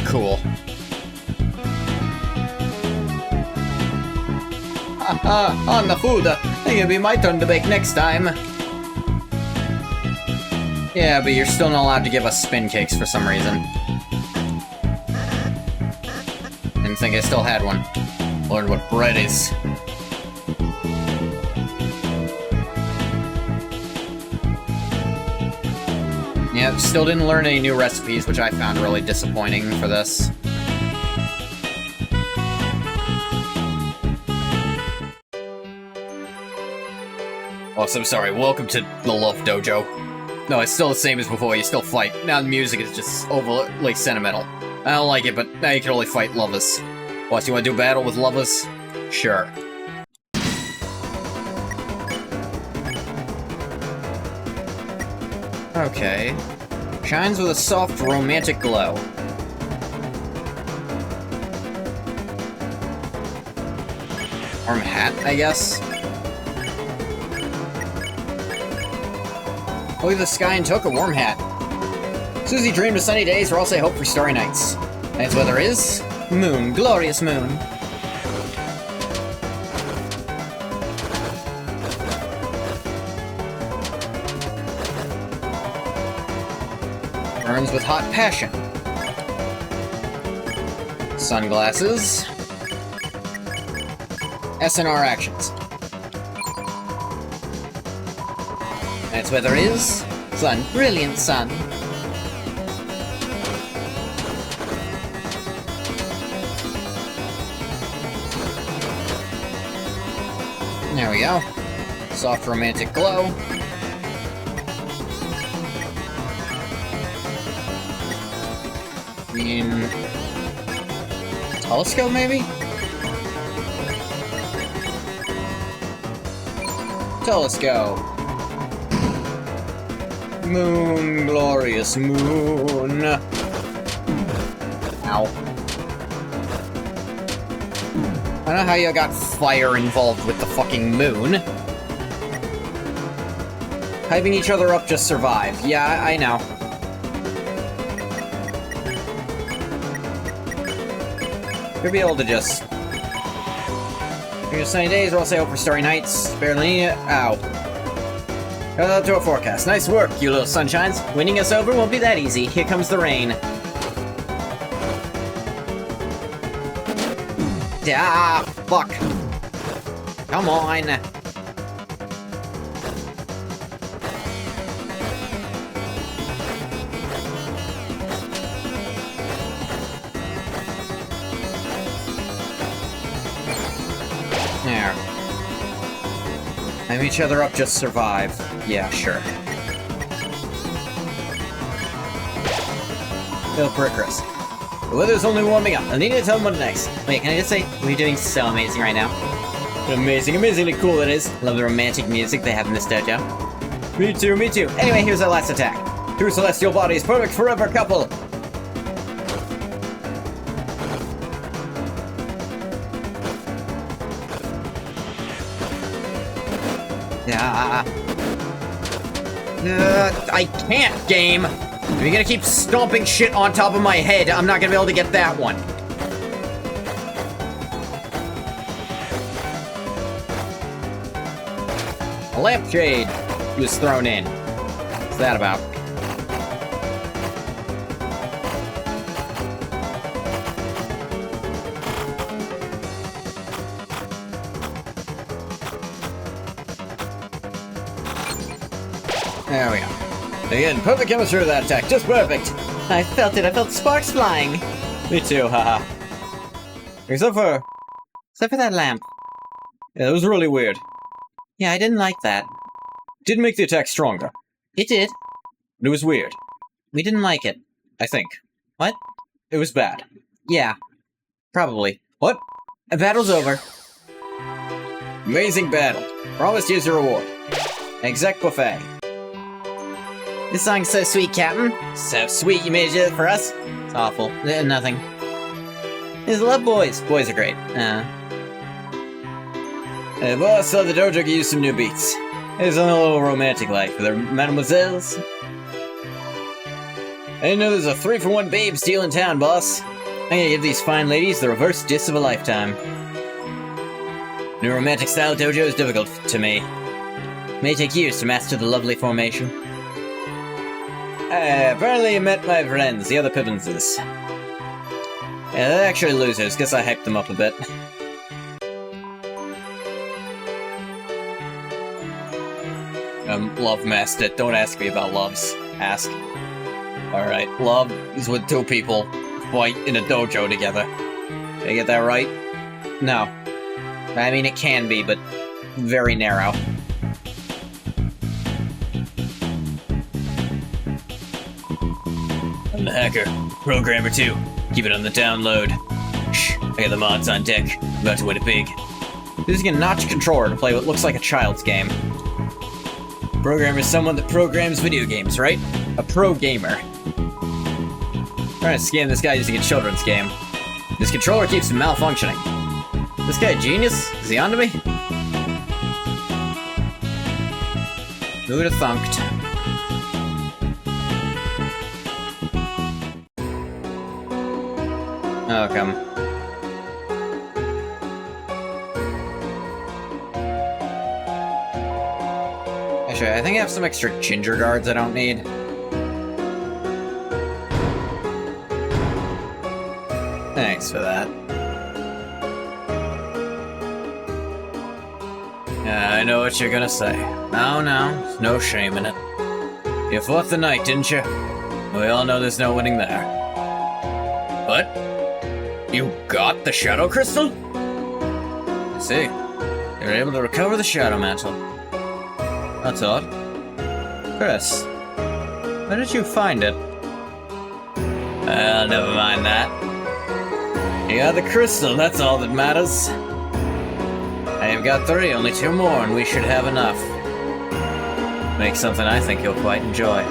Cool. Haha, on the food. I think it'll be my turn to bake next time. Yeah, but you're still not allowed to give us spin cakes for some reason. Didn't think I still had one. Learned what bread is. Yeah, still didn't learn any new recipes, which I found really disappointing for this. Oh, so I'm sorry. Welcome to the Love Dojo. No, it's still the same as before. You still fight. Now the music is just overly sentimental. I don't like it, but now you can only fight lovers. What, you want to do battle with lovers? Sure. Okay. Shines with a soft, romantic glow. Arm hat, I guess? Look at the sky and took a warm hat. Susie dreamed of sunny days, or else I hope for starry nights. Night's weather is moon, glorious moon. Burns with hot passion. Sunglasses. SNR actions. Night's weather is sun, brilliant sun. There we go. Soft romantic glow. In telescope, maybe? Telescope. Moon, glorious moon. Ow. I don't know how you got fire involved with the fucking moon. Hyping each other up just survive. Yeah, I know. You'll be able to just... Here's sunny days, or else I hope for starry nights. Barely need it. Ow. Got out to a forecast. Nice work, you little sunshines. Winning us over won't be that easy. Here comes the rain. Ah, fuck. Come on. There. Hype each other up, just survive. Yeah, sure. Phil Pericris. The weather's only warming up. I need to tell them what next. Wait, can I just say, we're doing so amazing right now. Amazing, amazingly cool it is. Love the romantic music they have in this dojo. Me too, me too. Anyway, here's our last attack. Two celestial bodies, perfect forever couple. I can't, game! If you're gonna keep stomping shit on top of my head, I'm not gonna be able to get that one. A lampshade was thrown in. What's that about? There we go. Again, perfect chemistry of that attack, just perfect. I felt it, I felt sparks flying. Me too, haha. Except for that lamp. Yeah, that was really weird. Yeah, I didn't like that. Did make the attack stronger. It did. But it was weird. We didn't like it. I think. What? It was bad. Yeah. Probably. What? The battle's over. Amazing battle. Promised here's your reward. Exec buffet. This song's so sweet, Captain. So sweet you made it for us? It's awful. Nothing. It's love boys. Boys are great. Boss saw the dojo could use some new beats. It's a little romantic like for the mademoiselles. I didn't know there's a 3-for-1 babes deal in town, boss. I'm gonna give these fine ladies the reverse diss of a lifetime. New romantic style dojo is difficult to me. May take years to master the lovely formation. Apparently you met my friends, the other Pippenses. Yeah, they're actually losers. Guess I hyped them up a bit. Love master. Don't ask me about loves. Ask. Alright, love is when two people fight in a dojo together. Did I get that right? No. I mean, it can be, but very narrow. I'm the hacker. Programmer too. Keep it on the download. Shh, I got the mods on deck. I'm about to win it big. Using a notch controller to play what looks like a child's game. Programmer is someone that programs video games, right? A pro gamer. Trying to scam this guy using a children's game. This controller keeps him malfunctioning. This guy a genius? Is he onto me? Who would have thunked? Welcome. Actually, I think I have some extra ginger guards I don't need. Thanks for that. I know what you're gonna say. No, there's no shame in it. You fought the knight, didn't you? We all know there's no winning there. What? You got the Shadow Crystal? I see. You're able to recover the Shadow Mantle. That's odd. Chris, where did you find it? Well, never mind that. You got the crystal, that's all that matters. I've got 3, only 2 more, and we should have enough. Make something I think you'll quite enjoy.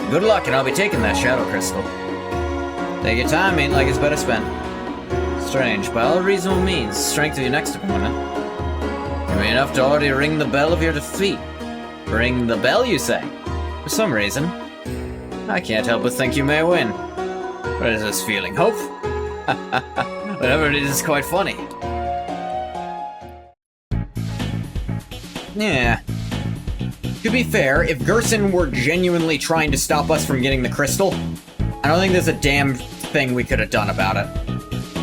Good luck, and I'll be taking that Shadow Crystal. Take your time, ain't like it's better spent. Strange, by all reasonable means, strength of your next opponent. You may enough to already ring the bell of your defeat. Ring the bell, you say? For some reason. I can't help but think you may win. What is this feeling? Hope? Whatever it is, it's quite funny. Yeah. To be fair, if Gerson were genuinely trying to stop us from getting the crystal, I don't think there's a damn thing we could have done about it.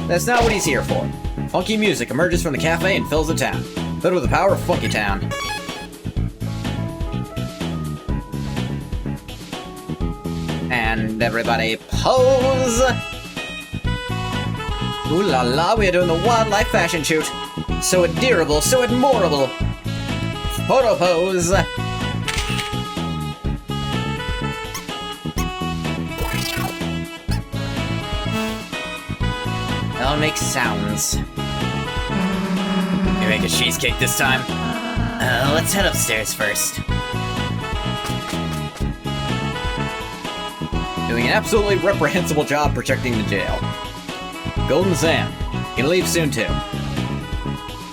That's not what he's here for. Funky music emerges from the cafe and fills the town, filled with the power of Funky Town. And everybody pose! Ooh la la, we are doing the wildlife fashion shoot. So adorable, so admirable. Photo pose! I'll make sounds. You make a cheesecake this time? Let's head upstairs first. Doing an absolutely reprehensible job protecting the jail. Golden Sam. Gonna leave soon too.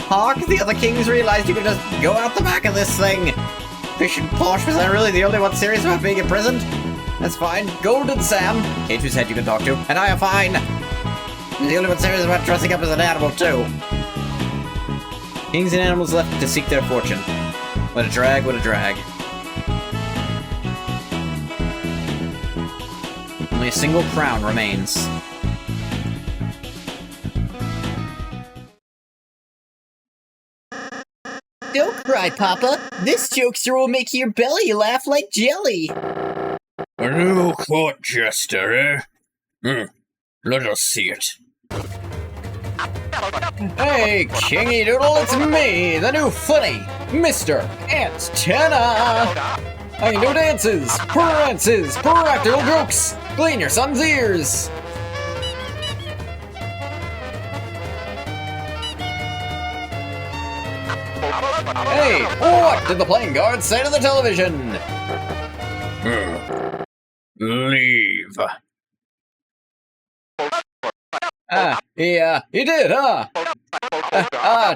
Hawk, the other kings realized you could just go out the back of this thing. Fish and Posh, was I really the only one serious about being imprisoned? That's fine. Golden Sam, Kate whose head you can talk to, and I are fine. I'm the only one serious about dressing up as an animal too. Kings and animals left to seek their fortune. What a drag, what a drag. Only a single crown remains. Don't cry, Papa. This jokester will make your belly laugh like jelly. A new court jester, eh? Let us see it. Hey, Kingy Doodle, it's me, the new funny, Mr. Antenna! I can do dances, prances, practical jokes, clean your son's ears! Hey, what did the playing guard say to the television? Leave. He did, huh?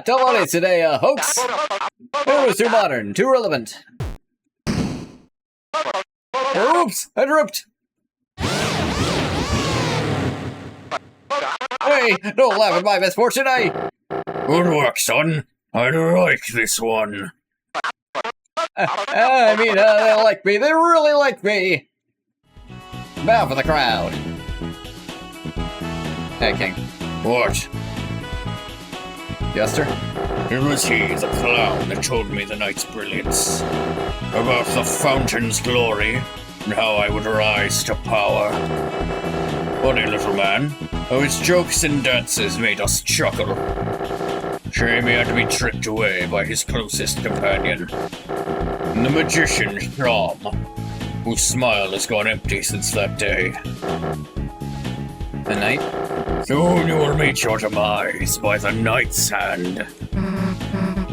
Don't want it today, hoax. It was too modern, too relevant. Oops, I dropped. Hey, don't laugh at my misfortune, Good work, son. I like this one. They like me. They really like me. Bow for the crowd. Hey, King. What? Jester? It was he, the clown, that told me the night's brilliance. About the fountain's glory, and how I would rise to power. Funny little man, how his jokes and dances made us chuckle. Shame he had to be tricked away by his closest companion, the magician Sham, whose smile has gone empty since that day. The knight? Soon you will meet your demise by the knight's hand.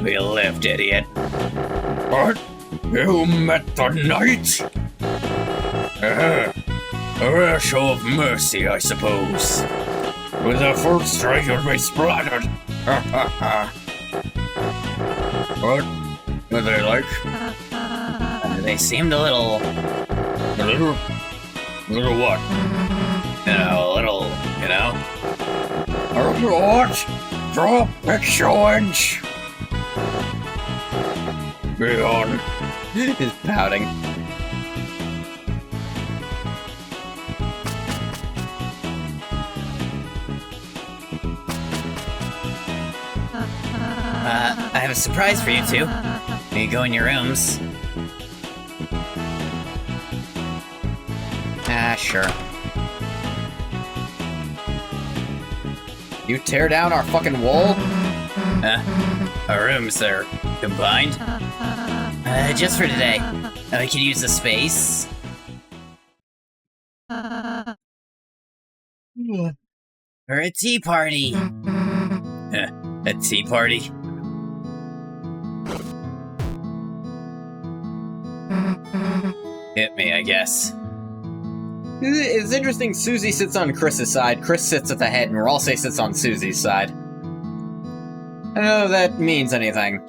We lived, idiot. What? You met the knight? A rare show of mercy, I suppose. With the first strike you'll be splattered. What? What are they like? They seemed a little... A little? A little what? a little, What? Drop exchange. Be on. He's pouting. I have a surprise for you two. You go in your rooms. Ah, sure. You tear down our fucking wall? Our rooms are combined. Just for today. We could use the space. For a tea party. A tea party? Hit me, I guess. It's interesting, Susie sits on Chris's side, Chris sits at the head, and Ralsei sits on Susie's side. I don't know if that means anything.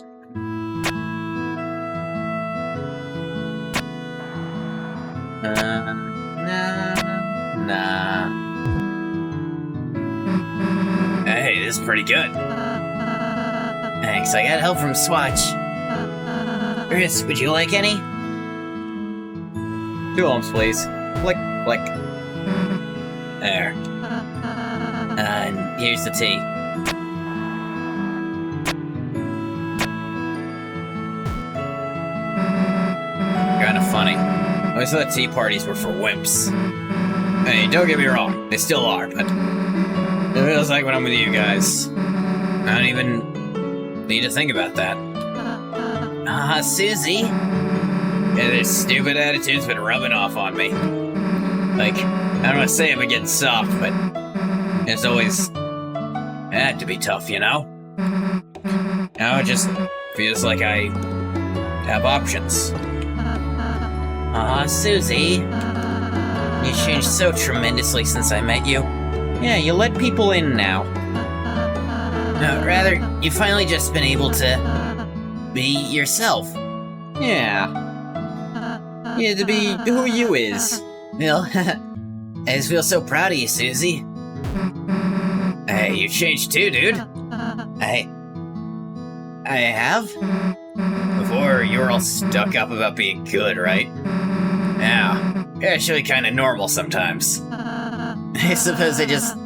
Nah. Hey, this is pretty good. Thanks, I got help from Swatch. Chris, would you like any? 2 lumps, please. Flick, flick. There. And here's the tea. Kinda funny. I always thought tea parties were for wimps. Hey, don't get me wrong, they still are, but it feels like when I'm with you guys, I don't even need to think about that. Susie? Yeah, their stupid attitude's been rubbing off on me. Like, I don't want to say I've been getting soft, but it's always had to be tough, you know? Now it just feels like I have options. Susie. You changed so tremendously since I met you. Yeah, you let people in now. No, rather, you've finally just been able to be yourself. Yeah. Yeah, to be who you is. Well, I just feel so proud of you, Susie. Hey, you changed too, dude. I have? Before, you were all stuck up about being good, right? Yeah, you're actually kind of normal sometimes. I suppose I just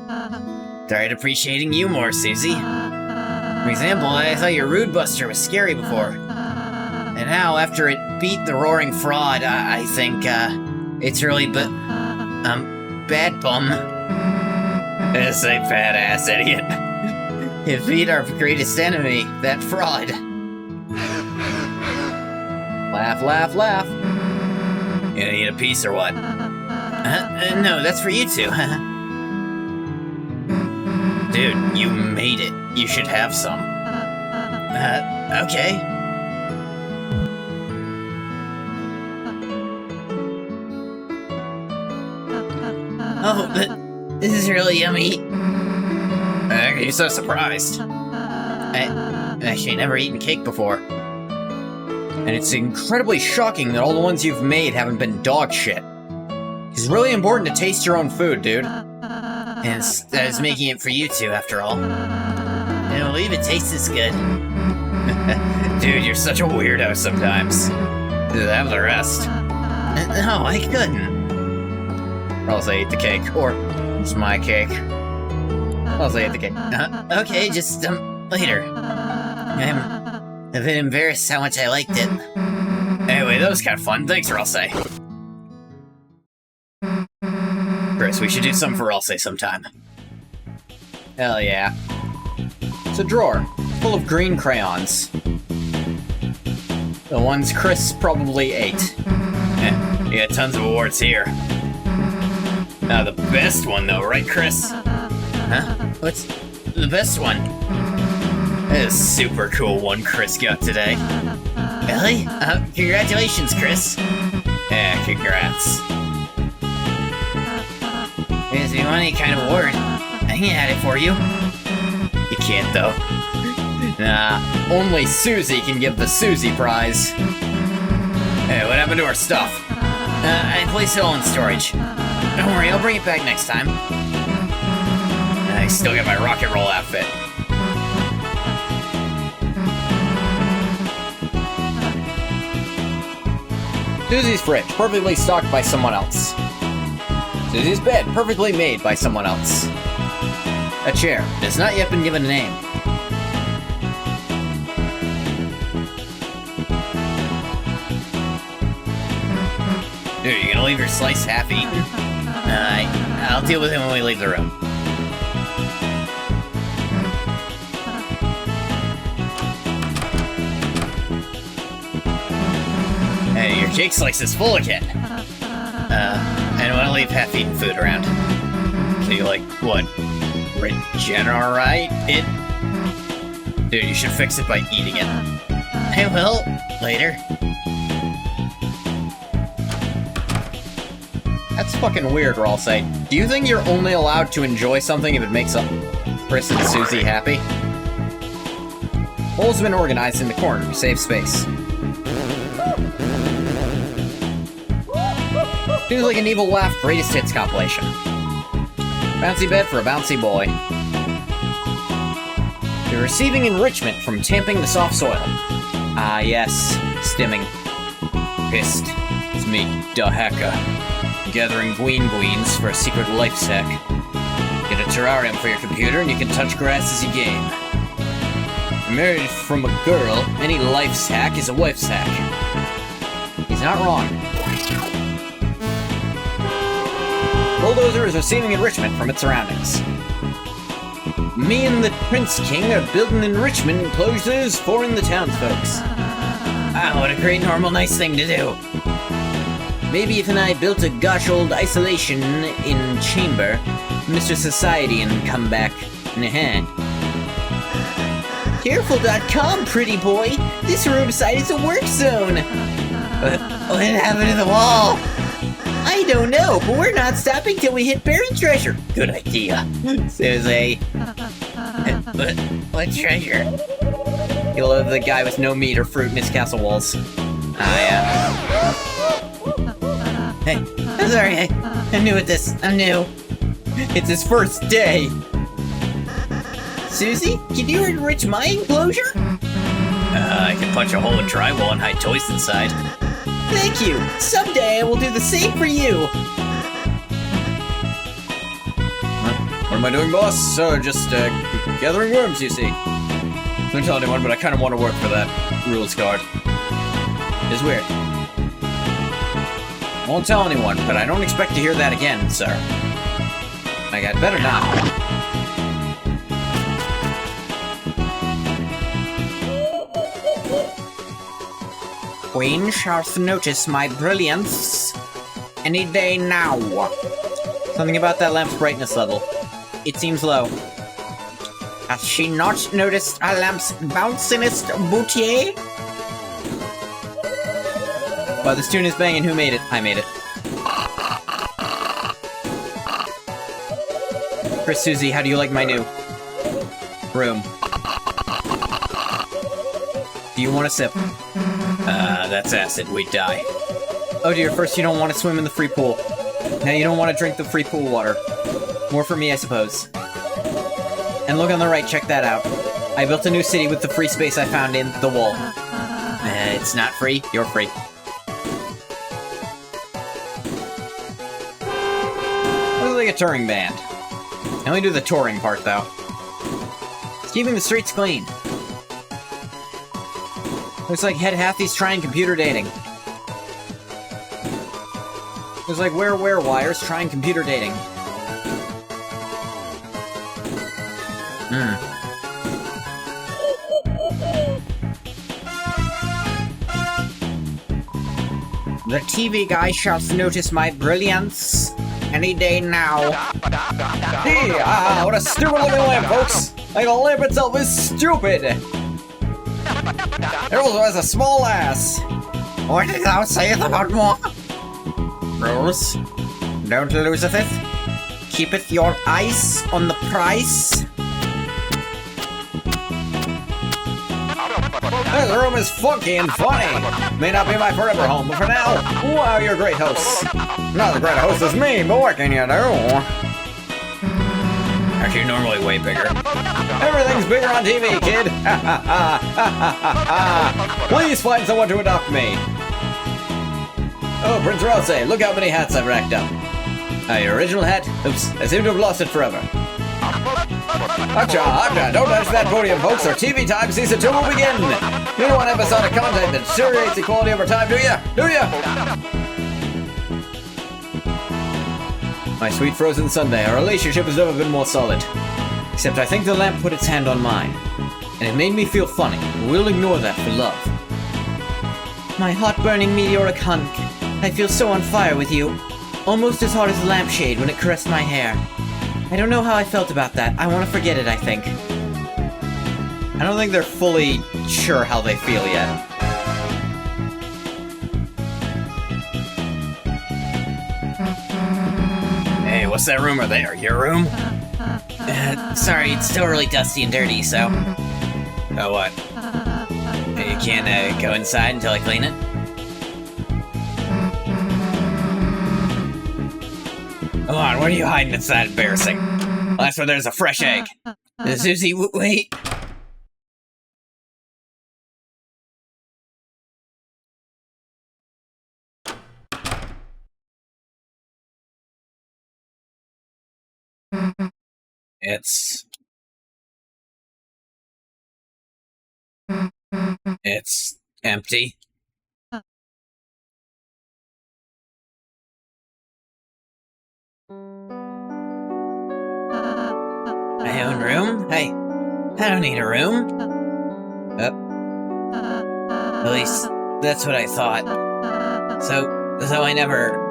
started appreciating you more, Susie. For example, I thought your Rude Buster was scary before. And now, after it beat the Roaring Fraud, I think, it's really bad bum. This a badass idiot. It beat our greatest enemy, that fraud. Laugh, laugh, laugh. You need a piece or what? No, that's for you two. Dude, you made it. You should have some. Okay. Oh, this is really yummy. You're so surprised. I actually never eaten cake before. And it's incredibly shocking that all the ones you've made haven't been dog shit. It's really important to taste your own food, dude. And I was making it for you two, after all. I don't believe it tastes this good. Dude, you're such a weirdo sometimes. Have the rest. No, I couldn't. Ralsei ate the cake, or it's my cake. Ralsei ate the cake. Okay, just, later. I'm a bit embarrassed how much I liked it. Anyway, that was kind of fun. Thanks, Ralsei. Chris, we should do something for Ralsei sometime. Hell yeah. It's a drawer, full of green crayons. The ones Chris probably ate. You got tons of awards here. Now the best one though, right, Chris? Huh? What's the best one? That is a super cool one Chris got today. Really? Congratulations, Chris. Yeah, congrats. If you want any kind of award, I can add it for you. You can't, though. Nah, only Susie can give the Susie prize. Hey, what happened to our stuff? I placed it all in storage. Don't worry, I'll bring it back next time. I still get my rock and roll outfit. Susie's fridge, perfectly stocked by someone else. Susie's bed, perfectly made by someone else. A chair, has not yet been given a name. Dude, you gonna leave your slice half-eaten? I'll deal with him when we leave the room. Hey, your cake slice is full again. I don't want to leave half-eaten food around. So you like, what? Regenerate it? Dude, you should fix it by eating it. I will. Later. That's fucking weird, I'll say. Do you think you're only allowed to enjoy something if it makes Chris and Susie happy? Holes have been organized in the corner to save space. Seems like an Evil Laugh Greatest Hits compilation. Bouncy bed for a bouncy boy. You're receiving enrichment from tamping the soft soil. Ah, yes. Stimming. Pissed. It's me, da hacker. Gathering gweens for a secret life sack. Get a terrarium for your computer and you can touch grass as you game. Married from a girl, any life sack is a wife sack. He's not wrong. Bulldozer is receiving enrichment from its surroundings. Me and the Prince King are building enrichment enclosures for the townsfolks. Ah, what a great, normal, nice thing to do. Maybe if I built a gosh old isolation in chamber, Mr. Society and come back. Careful.com, pretty boy. This room site is a work zone. What happened to the wall? I don't know, but we're not stopping till we hit buried treasure. Good idea. Susie. What treasure? You'll love the guy with no meat or fruit in his castle walls. Ah, yeah. Hey, I'm sorry, I'm new at this. I'm new. It's his first day. Susie, can you enrich my enclosure? I can punch a hole in drywall and hide toys inside. Thank you. Someday I will do the same for you. What am I doing, boss? Just gathering worms, you see. Don't tell anyone, but I kind of want to work for that rules card. It's weird. Won't tell anyone, but I don't expect to hear that again, sir. Like, I'd better not. Queen shall notice my brilliance any day now. Something about that lamp's brightness level. It seems low. Has she not noticed a lamp's bounciness, Boutier? Wow, this tune is banging. Who made it? I made it. Chris, Susie, how do you like my new room? Do you want a sip? That's acid. We'd die. Oh dear, first you don't want to swim in the free pool. Now you don't want to drink the free pool water. More for me, I suppose. And look on the right, check that out. I built a new city with the free space I found in the wall. It's not free. You're free. Looks like a touring band. I only do the touring part, though. It's keeping the streets clean. Looks like Head Hathy's trying computer dating. Looks like Wires trying computer dating. The TV guy shall notice my brilliance any day now. Hey, what a stupid looking lamp, folks! Like, the lamp itself is stupid! It also has a small ass. What did thou sayeth about more? Rules. Don't loseth it. Keepeth your eyes on the prize. This room is funky and funny. May not be my forever home, but for now, wow, you're a great host. Not as great a host as me, but what can you do? Aren't you normally way bigger? Everything's bigger on TV, kid! Please find someone to adopt me! Oh, Prince Ralsei, look how many hats I've racked up. Your original hat? Oops, I seem to have lost it forever. Acha, don't touch that podium, folks, or TV Time Season 2 will begin! You don't want episodic content that deteriorates equality over time, do ya? Do ya? My sweet frozen sundae, our relationship has never been more solid. Except I think the lamp put its hand on mine. And it made me feel funny. We'll ignore that for love. My hot-burning meteoric hunk. I feel so on fire with you. Almost as hot as the lampshade when it caressed my hair. I don't know how I felt about that. I want to forget it, I think. I don't think they're fully sure how they feel yet. Hey, what's that room over there? Your room? Sorry, it's still really dusty and dirty, so... Oh, what? You can't go inside until I clean it? Come on, what are you hiding inside embarrassing? Well, that's where there's a fresh egg. Susie, wait. It's empty. My own room? I don't need a room. At least, that's what I thought. So I never...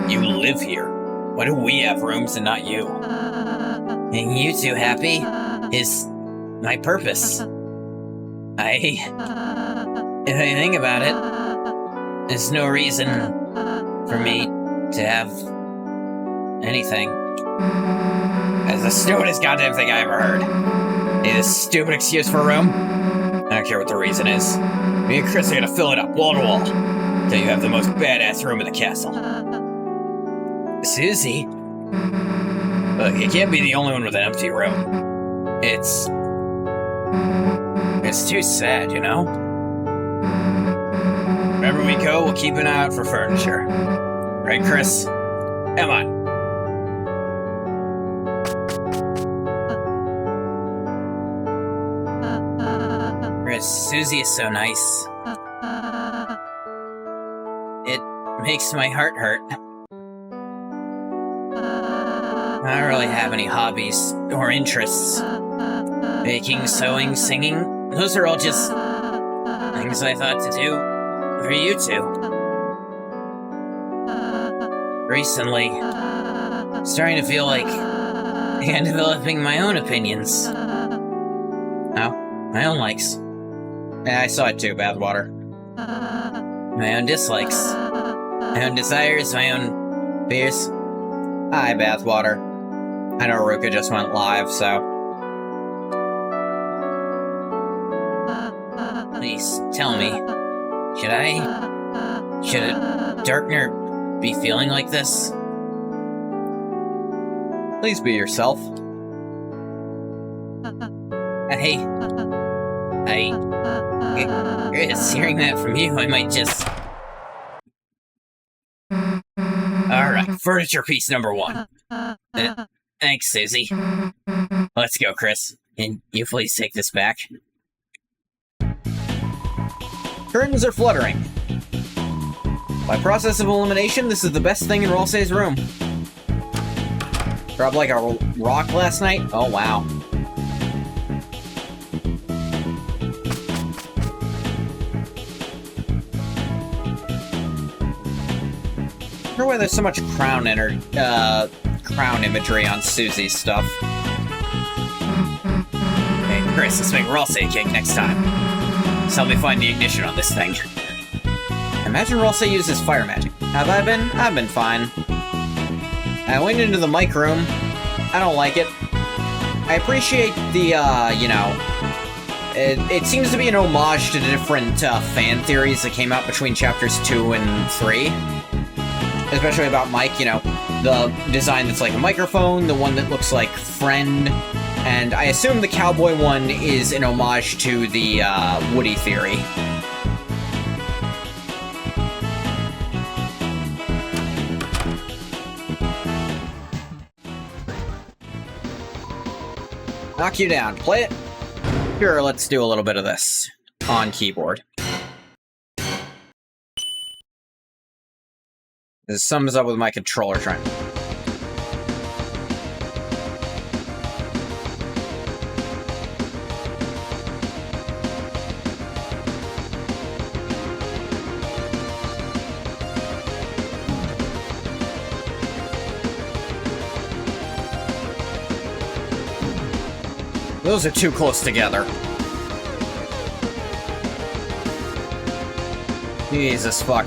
You live here. Why do we have rooms and not you? Making you two happy is my purpose. If I think about it, there's no reason for me to have anything. That's the stupidest goddamn thing I ever heard. Hey, this stupid excuse for a room? I don't care what the reason is. Me and Chris are gonna fill it up, wall to wall, until you have the most badass room in the castle. Susie? Look, you can't be the only one with an empty room. It's too sad, you know? Wherever we go, we'll keep an eye out for furniture. Right, Chris? Come on. Chris, Susie is so nice. It makes my heart hurt. I don't really have any hobbies or interests. Baking, sewing, singing, those are all just things I thought to do for you two. Recently, I'm starting to feel like I'm developing my own opinions. Oh, my own likes. Yeah, I saw it too, Bathwater. My own dislikes. My own desires, my own fears. Hi, Bathwater. I know Ruka just went live, so... Please, tell me. Should a Darkner be feeling like this? Please be yourself. Chris, hearing that from you, I might just... Alright, furniture piece number 1. Thanks, Susie. Let's go, Chris. Can you please take this back? Curtains are fluttering. By process of elimination, this is the best thing in Ralsei's room. Dropped like a rock last night? Oh, wow. I wonder why there's so much crown imagery on Susie's stuff. Hey, Chris, let's make Ralsei a cake next time. So help me find the ignition on this thing. Imagine Ralsei uses fire magic. Have I been? I've been fine. I went into the mic room. I don't like it. I appreciate the, it seems to be an homage to the different fan theories that came out between chapters 2 and 3. Especially about Mike, the design that's like a microphone, the one that looks like friend, and I assume the cowboy one is an homage to the Woody theory. Knock you down. Play it? Sure, let's do a little bit of this on keyboard. This sums up with my controller trying. Those are too close together. Jesus fuck.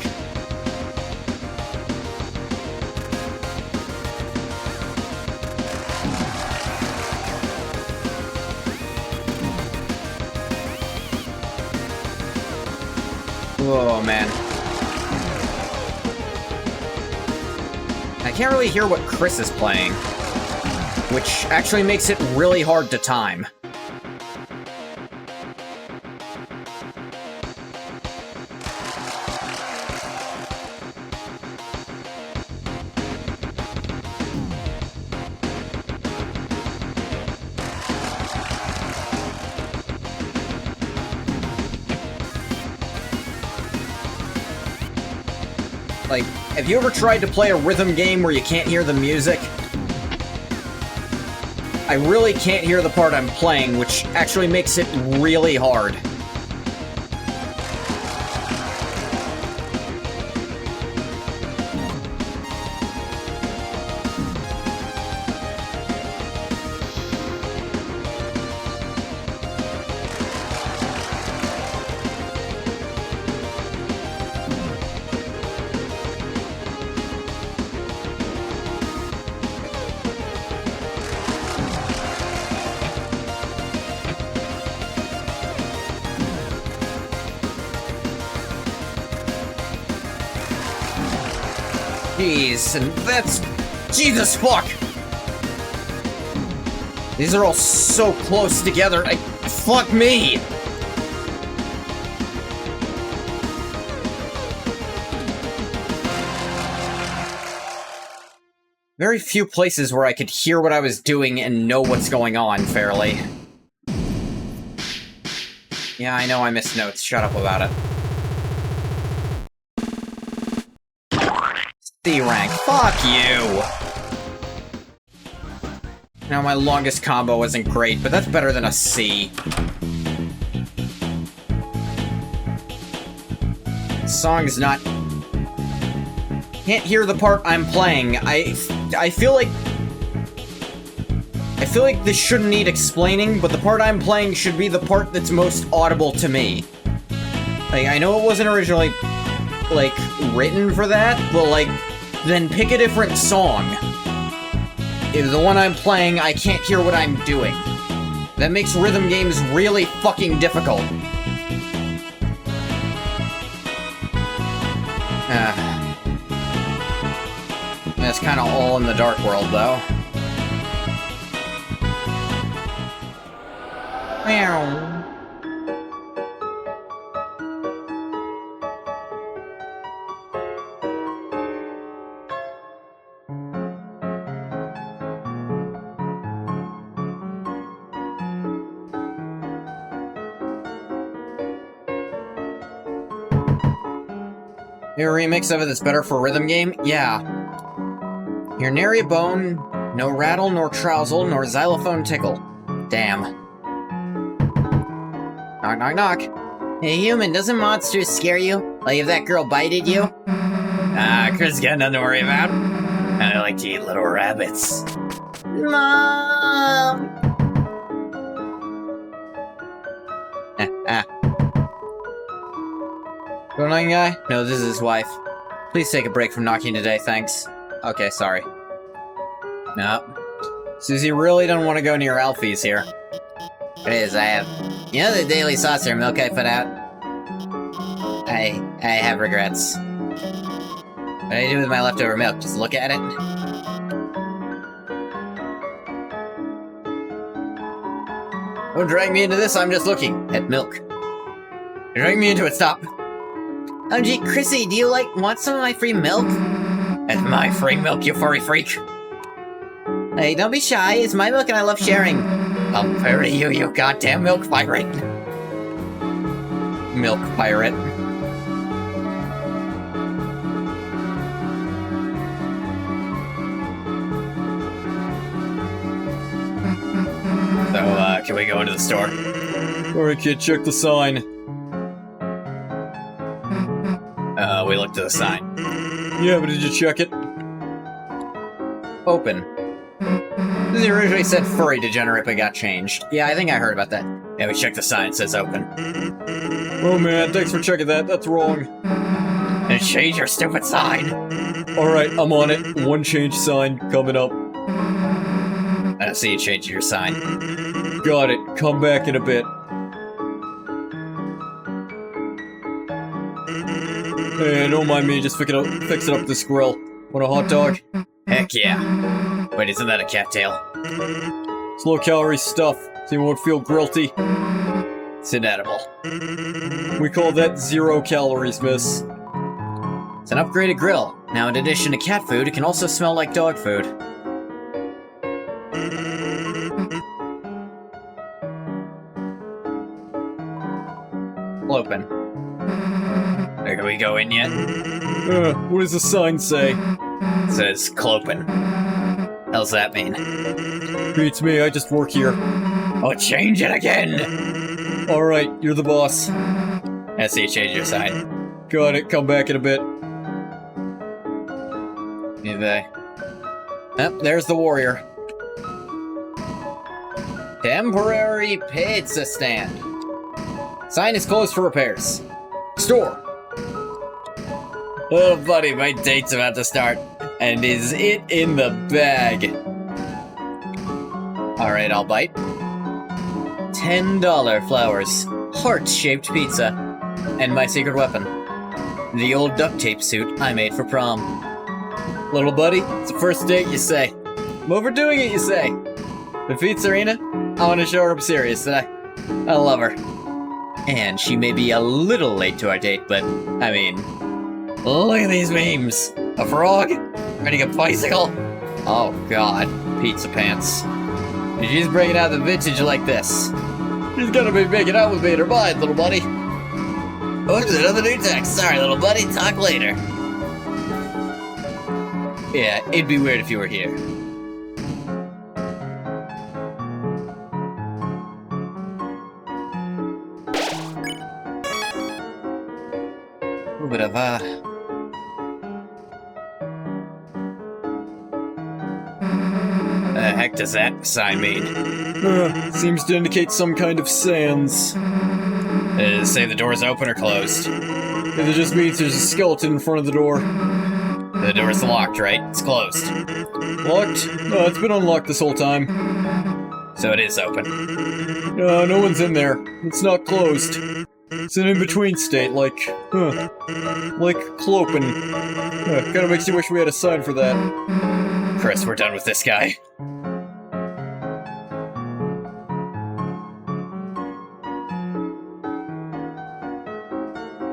Oh man. I can't really hear what Chris is playing, which actually makes it really hard to time. Like, have you ever tried to play a rhythm game where you can't hear the music? I really can't hear the part I'm playing, which actually makes it really hard. Jeez, and that's... Jesus fuck! These are all so close together, fuck me! Very few places where I could hear what I was doing and know what's going on fairly. Yeah, I know I missed notes, shut up about it. C rank. Fuck you! Now, my longest combo isn't great, but that's better than a C. Song's not... Can't hear the part I'm playing. I feel like... I feel like this shouldn't need explaining, but the part I'm playing should be the part that's most audible to me. Like, I know it wasn't originally, like, written for that, but, like, then pick a different song. If the one I'm playing, I can't hear what I'm doing. That makes rhythm games really fucking difficult. That's kind of all in the Dark World, though. Meow. Your remix of it that's better for rhythm game? Yeah. Hear nary a bone, no rattle nor trousle, nor xylophone tickle. Damn. Knock, knock, knock. Hey, human, doesn't monsters scare you? Like if that girl bited you? Chris got nothing to worry about. I like to eat little rabbits. Mom! Going on, guy? No, this is his wife. Please take a break from knocking today, thanks. Okay, sorry. Nope. Susie really don't want to go near Alfie's here. It is, I have... You know the daily saucer milk I put out? I have regrets. What do I do with my leftover milk? Just look at it? Don't drag me into this, I'm just looking at milk. You're dragging me into it, stop. Oh gee, Chrissy, do you, want some of my free milk? That's my free milk, you furry freak. Hey, don't be shy, it's my milk and I love sharing. I'll bury you, you goddamn milk pirate. Milk pirate. So, can we go into the store? Alright, kid, check the sign. We looked at the sign. Yeah, but did you check it? Open. This originally said furry degenerate, but got changed. Yeah, I think I heard about that. Yeah, we checked the sign, it says open. Oh man, thanks for checking that, that's wrong. And change your stupid sign! Alright, I'm on it. One change sign coming up. I don't see you changing your sign. Got it, come back in a bit. Hey, don't mind me, just fixing up this grill. Want a hot dog? Heck yeah. Wait, isn't that a cattail? It's low-calorie stuff, so you won't feel guilty. It's inedible. We call that 0 calories, miss. It's an upgraded grill. Now, in addition to cat food, it can also smell like dog food. Open. Can we go in yet? What does the sign say? It says Clopen. How's that mean? Beats me, I just work here. Oh, change it again! Alright, you're the boss. I see you change your sign. Got it, come back in a bit. Yep, there's the warrior. Temporary pizza stand. Sign is closed for repairs. Store. Oh, buddy, my date's about to start. And is it in the bag? Alright, I'll bite. $10 flowers. Heart-shaped pizza. And my secret weapon. The old duct tape suit I made for prom. Little buddy, it's the first date, you say. I'm overdoing it, you say. Defeat Serena? I want to show her I'm serious, that I love her. And she may be a little late to our date, but, I mean, look at these memes. A frog? Riding a bicycle? Oh god, pizza pants. And she's bringing out the vintage like this. She's gonna be making out with me in her mind, little buddy. Oh, it's another new text. Sorry, little buddy, talk later. Yeah, it'd be weird if you were here. A little bit of, The heck does that sign mean? Seems to indicate some kind of sans. Does it say the door's open or closed? It just means there's a skeleton in front of the door. The door's locked, right? It's closed. Locked? No, it's been unlocked this whole time. So it is open. No one's in there. It's not closed. It's an in-between state, like clopen. Kinda makes you wish we had a sign for that. Chris, we're done with this guy.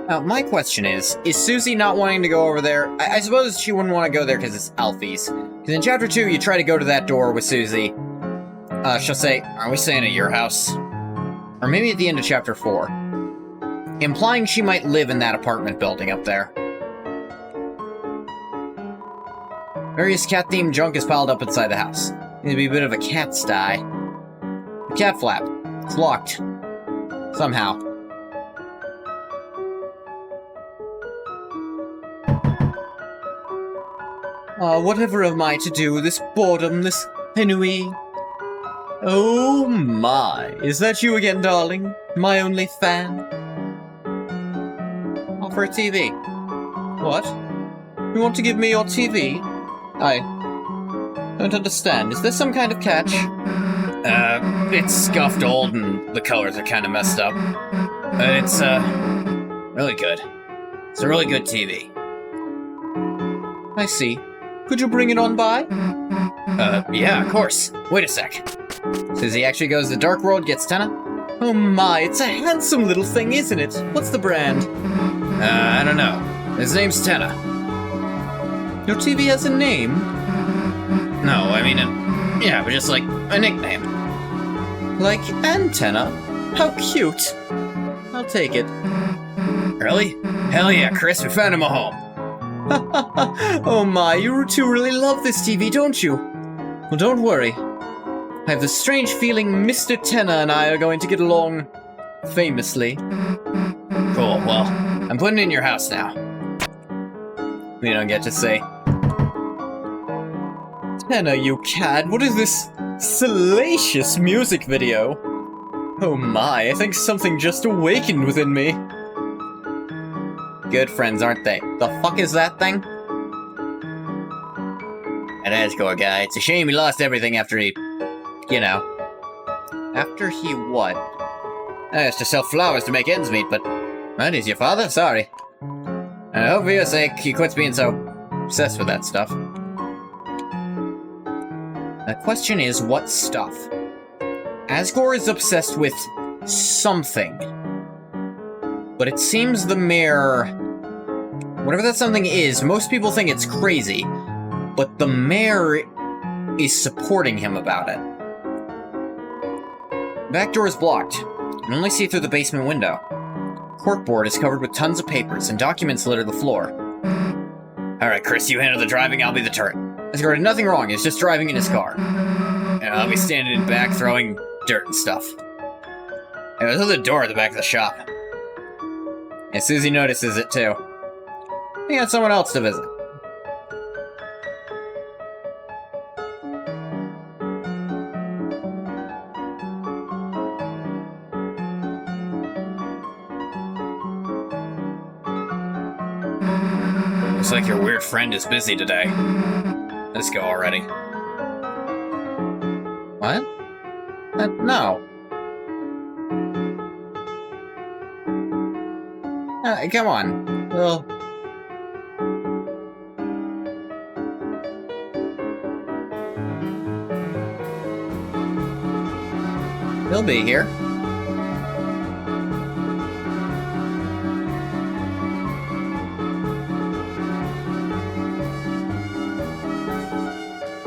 Now, my question is Susie not wanting to go over there? I suppose she wouldn't want to go there because it's Alfie's. Because in Chapter 2, you try to go to that door with Susie. She'll say, "Are we staying at your house?" Or maybe at the end of Chapter 4. Implying she might live in that apartment building up there. Various cat-themed junk is piled up inside the house. It'd be a bit of a cat sty. The cat flap. It's locked. Somehow. Whatever am I to do? This boredom, this ennui. Oh my, is that you again, darling? My only fan? Offer a TV. What? You want to give me your TV? I don't understand. Is there some kind of catch? It's scuffed old and the colors are kind of messed up. But it's, really good. It's a really good TV. I see. Could you bring it on by? Yeah, of course. Wait a sec. Susie actually goes to the Dark World, gets Tenna. Oh my, it's a handsome little thing, isn't it? What's the brand? I don't know. His name's Tenna. Your TV has a name? No, I mean, yeah, but just like a nickname. Like antenna? How cute. I'll take it. Really? Hell yeah, Chris, we found him a home. Oh my, you two really love this TV, don't you? Well, don't worry. I have the strange feeling Mr. Tenna and I are going to get along famously. Cool, well, I'm putting it in your house now. We don't get to say. Tenna, you cad, what is this salacious music video? Oh my, I think something just awakened within me. Good friends, aren't they? The fuck is that thing? An Asgore guy. It's a shame he lost everything after he... you know. After he what? I used to sell flowers to make ends meet, but... What, he's your father? Sorry. I hope for your sake he quits being so obsessed with that stuff. The question is, what stuff? Asgore is obsessed with something. But it seems the mayor... whatever that something is, most people think it's crazy. But the mayor is supporting him about it. Back door is blocked. You can only see through the basement window. Corkboard is covered with tons of papers, and documents litter the floor. Alright, Chris, you handle the driving, I'll be the turret. Asgore did nothing wrong, he's just driving in his car. And I'll be standing in back throwing dirt and stuff. And there's another door at the back of the shop. And Susie notices it too. He got someone else to visit. Looks like your weird friend is busy today. Let's go already. What? No. Come on. Well... he'll be here.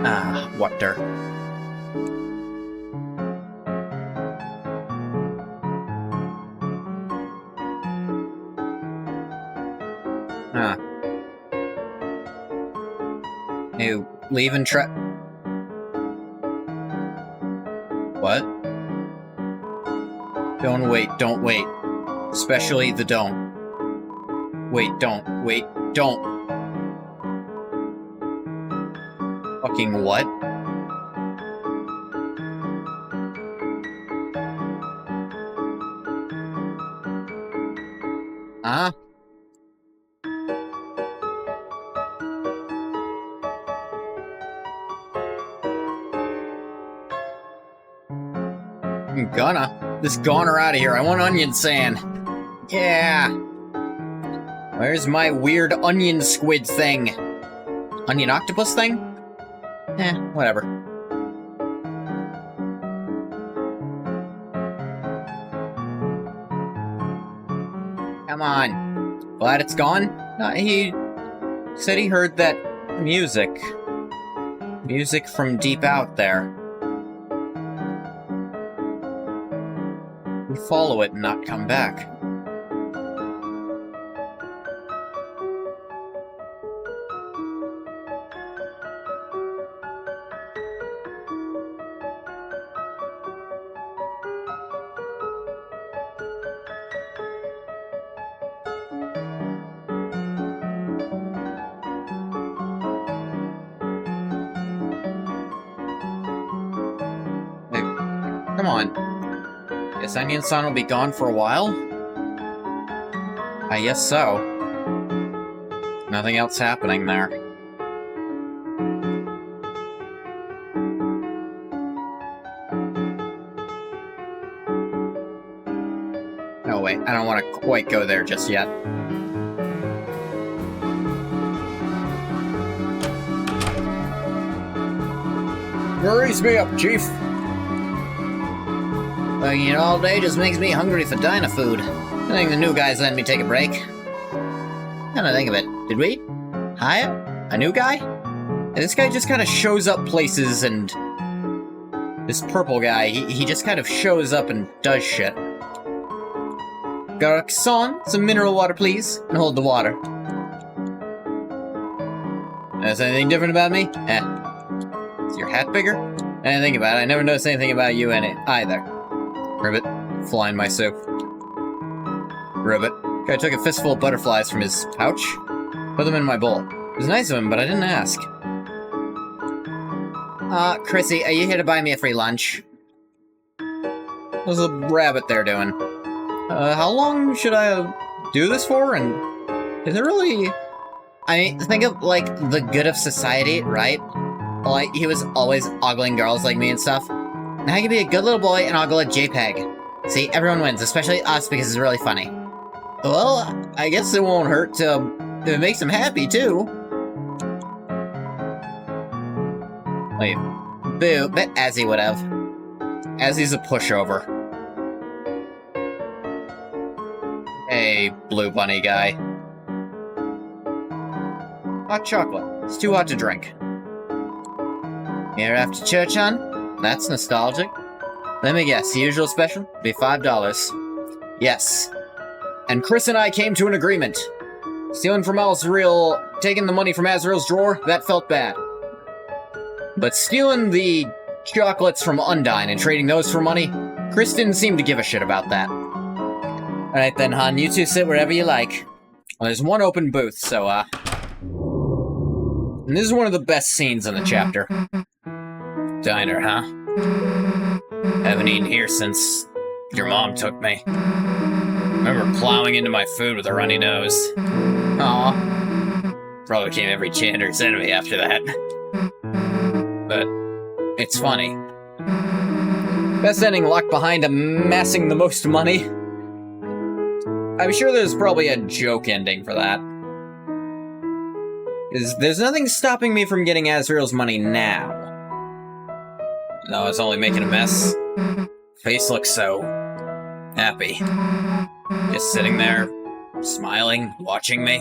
Ah, water. Ah. You leaving What? Don't wait. Especially the don't. Wait, don't. Fucking what? Huh? I'm gonna. This goner out of here. I want onion sand. Yeah. Where's my weird onion squid thing? Onion octopus thing? Whatever. Come on. Glad it's gone? He said he heard that music. Music from deep out there. We follow it and not come back. Come on. Guess Onion Sun will be gone for a while? I guess so. Nothing else happening there. No, wait, I don't want to quite go there just yet. Raise me up, Chief. Working here all day just makes me hungry for diner food. I think the new guy's letting me take a break. Come to think of it, did we hire a new guy? This guy just kind of shows up places, and this purple guy, he just kind of shows up and does shit. Garçon, some mineral water, please, and hold the water. Notice anything different about me? Is your hat bigger? I didn't think about it. I never noticed anything about you in it, either. Ribbit, fly in my soup. Ribbit. Guy took a fistful of butterflies from his pouch, put them in my bowl. It was nice of him, but I didn't ask. Chrissy, are you here to buy me a free lunch? What's the rabbit there doing? How long should I do this for, and is it really... I mean, think of, like, the good of society, right? Like, he was always ogling girls like me and stuff. Now he can be a good little boy and ogle a JPEG. See, everyone wins, especially us, because it's really funny. Well, I guess it won't hurt to... if it makes him happy, too. Wait, boo, bet Azzy would have. Azzy's a pushover. Hey, blue bunny guy. Hot chocolate. It's too hot to drink. Here after church, hon? That's nostalgic. Let me guess, the usual special? Be $5. Yes. And Chris and I came to an agreement. Stealing from Azrael, taking the money from Azrael's drawer, that felt bad. But stealing the chocolates from Undyne and trading those for money, Chris didn't seem to give a shit about that. Alright then, hon, you two sit wherever you like. Well, there's one open booth, so, and this is one of the best scenes in the chapter. Diner, huh? Haven't eaten here since your mom took me. Remember plowing into my food with a runny nose. Aw. Probably became every janitor's enemy after that. But it's funny. Best ending locked behind amassing the most money. I'm sure there's probably a joke ending for that. There's nothing stopping me from getting Azrael's money now. No, it's only making a mess. Face looks so happy. Just sitting there, smiling, watching me.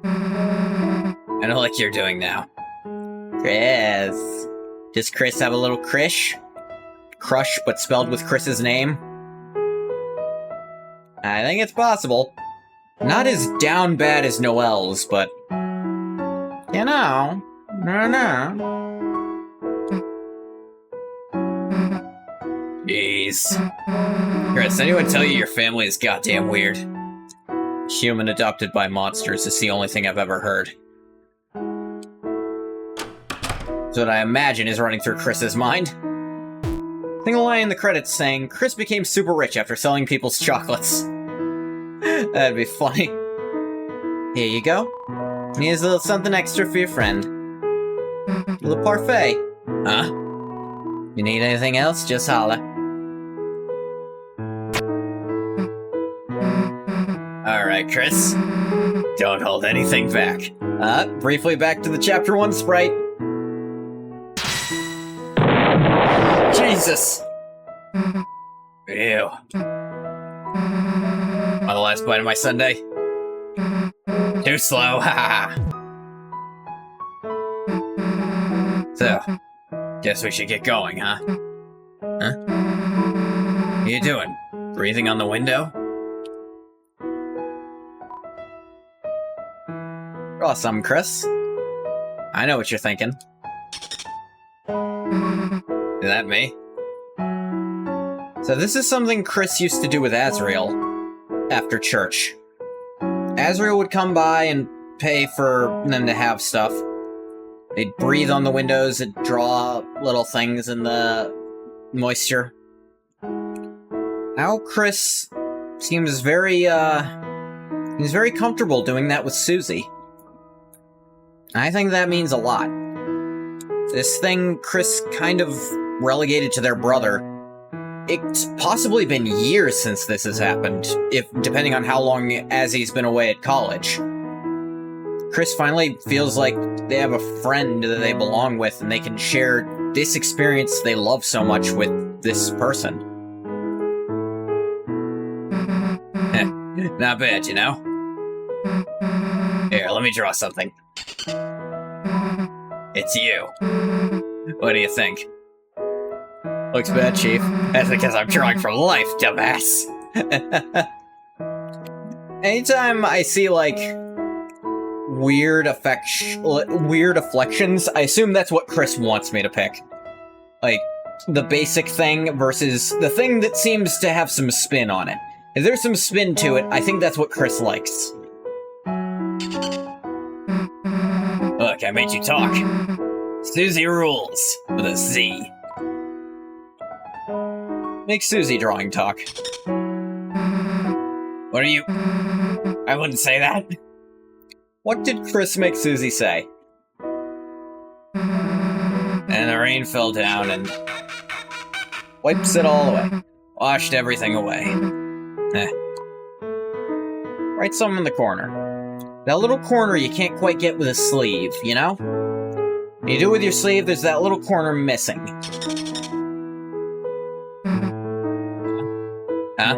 I know like you're doing now. Chris. Does Chris have a little Krish? Crush, but spelled with Chris's name? I think it's possible. Not as down bad as Noelle's, but... you know. No. Jeez. Chris, anyone tell you your family is goddamn weird? Human adopted by monsters is the only thing I've ever heard. That's what I imagine is running through Chris's mind. Think a line in the credits saying, Chris became super rich after selling people's chocolates. That'd be funny. Here you go. Here's a little something extra for your friend. A little parfait. Huh? You need anything else, just holler. Alright, Chris. Don't hold anything back. Briefly back to the Chapter 1 sprite. Jesus! Ew. On the last bite of my sundae? Too slow, haha. So, guess we should get going, huh? Huh? What are you doing? Breathing on the window? Draw some, Chris. I know what you're thinking. Is that me? So this is something Chris used to do with Azrael after church. Azrael would come by and pay for them to have stuff. They'd breathe on the windows and draw little things in the moisture. Now Chris seems very, he's very comfortable doing that with Susie. I think that means a lot. This thing Chris kind of relegated to their brother, it's possibly been years since this has happened, if depending on how long Azzy's been away at college. Chris finally feels like they have a friend that they belong with, and they can share this experience they love so much with this person. Not bad, you know? Here, let me draw something. It's you. What do you think? Looks bad, Chief. That's because I'm drawing for life, dumbass. Anytime I see, like, weird afflictions, I assume that's what Chris wants me to pick. Like, the basic thing versus the thing that seems to have some spin on it. If there's some spin to it, I think that's what Chris likes. Look, I made you talk. Susie rules, with a Z. Make Susie drawing talk. What are you... I wouldn't say that. What did Chris make Susie say? And the rain fell down and Wipes it all away. washed everything away. Write something in the corner. That little corner you can't quite get with a sleeve, you know? When you do it with your sleeve, there's that little corner missing. Huh?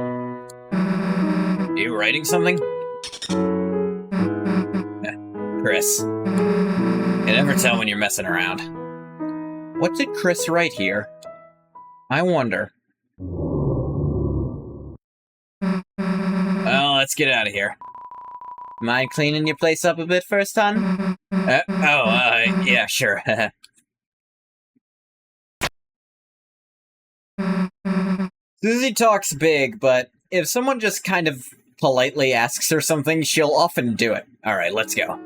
You writing something? Chris. You never tell when you're messing around. What did Chris write here? I wonder. Well, let's get out of here. Mind cleaning your place up a bit first, hon? Yeah, sure. Susie talks big, but if someone just kind of politely asks her something, she'll often do it. Alright, let's go.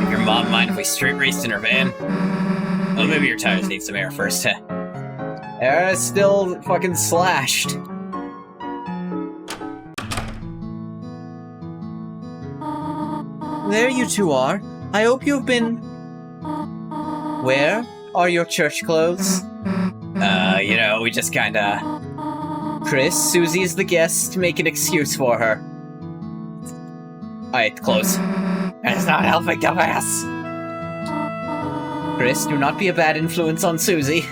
Your mom mind if we street raced in her van? Oh, maybe your tires need some air first. Air's still fucking slashed. There you two are. I hope you've been... Where are your church clothes? We just kinda... Chris, Susie is the guest. Make an excuse for her. Alright, close. It's not helping, dumbass! Chris, do not be a bad influence on Susie.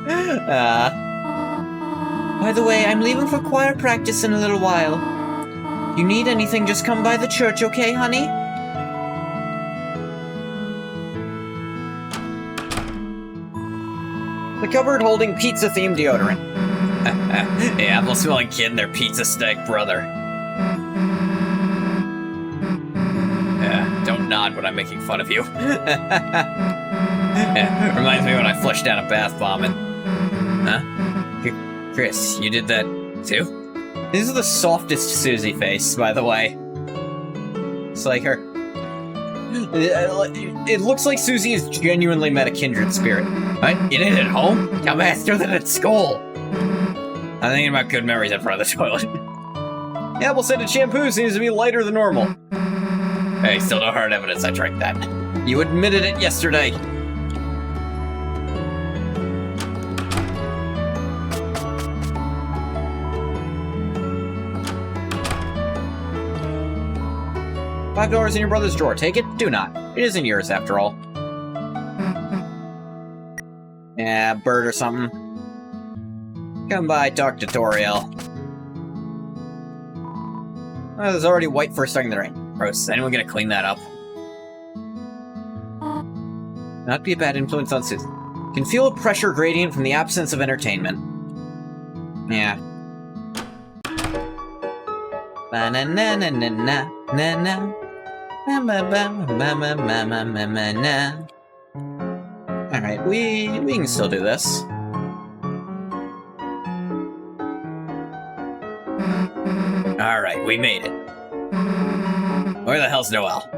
By the way, I'm leaving for choir practice in a little while. You need anything, just come by the church, okay, honey? The cupboard holding pizza-themed deodorant. The apple-smelling kid and their pizza stack brother. Don't nod when I'm making fun of you. Reminds me when I flushed down a bath bomb and... Huh? Chris, you did that too? This is the softest Susie face, by the way. It's like her... It looks like Susie has genuinely met a kindred spirit. What? You did it at home? How faster than at school? I'm thinking about good memories in front of the toilet. The apple-scented shampoo seems to be lighter than normal. Hey, still no hard evidence I drank that. You admitted it yesterday. $5 in your brother's drawer. Take it? Do not. It isn't yours, after all. Yeah, bird or something. Come by, talk to Toriel. Oh, there's already white first starting the rain. Gross. Is anyone gonna clean that up? Not be a bad influence on Susie. Can feel a pressure gradient from the absence of entertainment. Yeah. Alright, we can still do this. Alright, we made it. Where the hell's Noelle?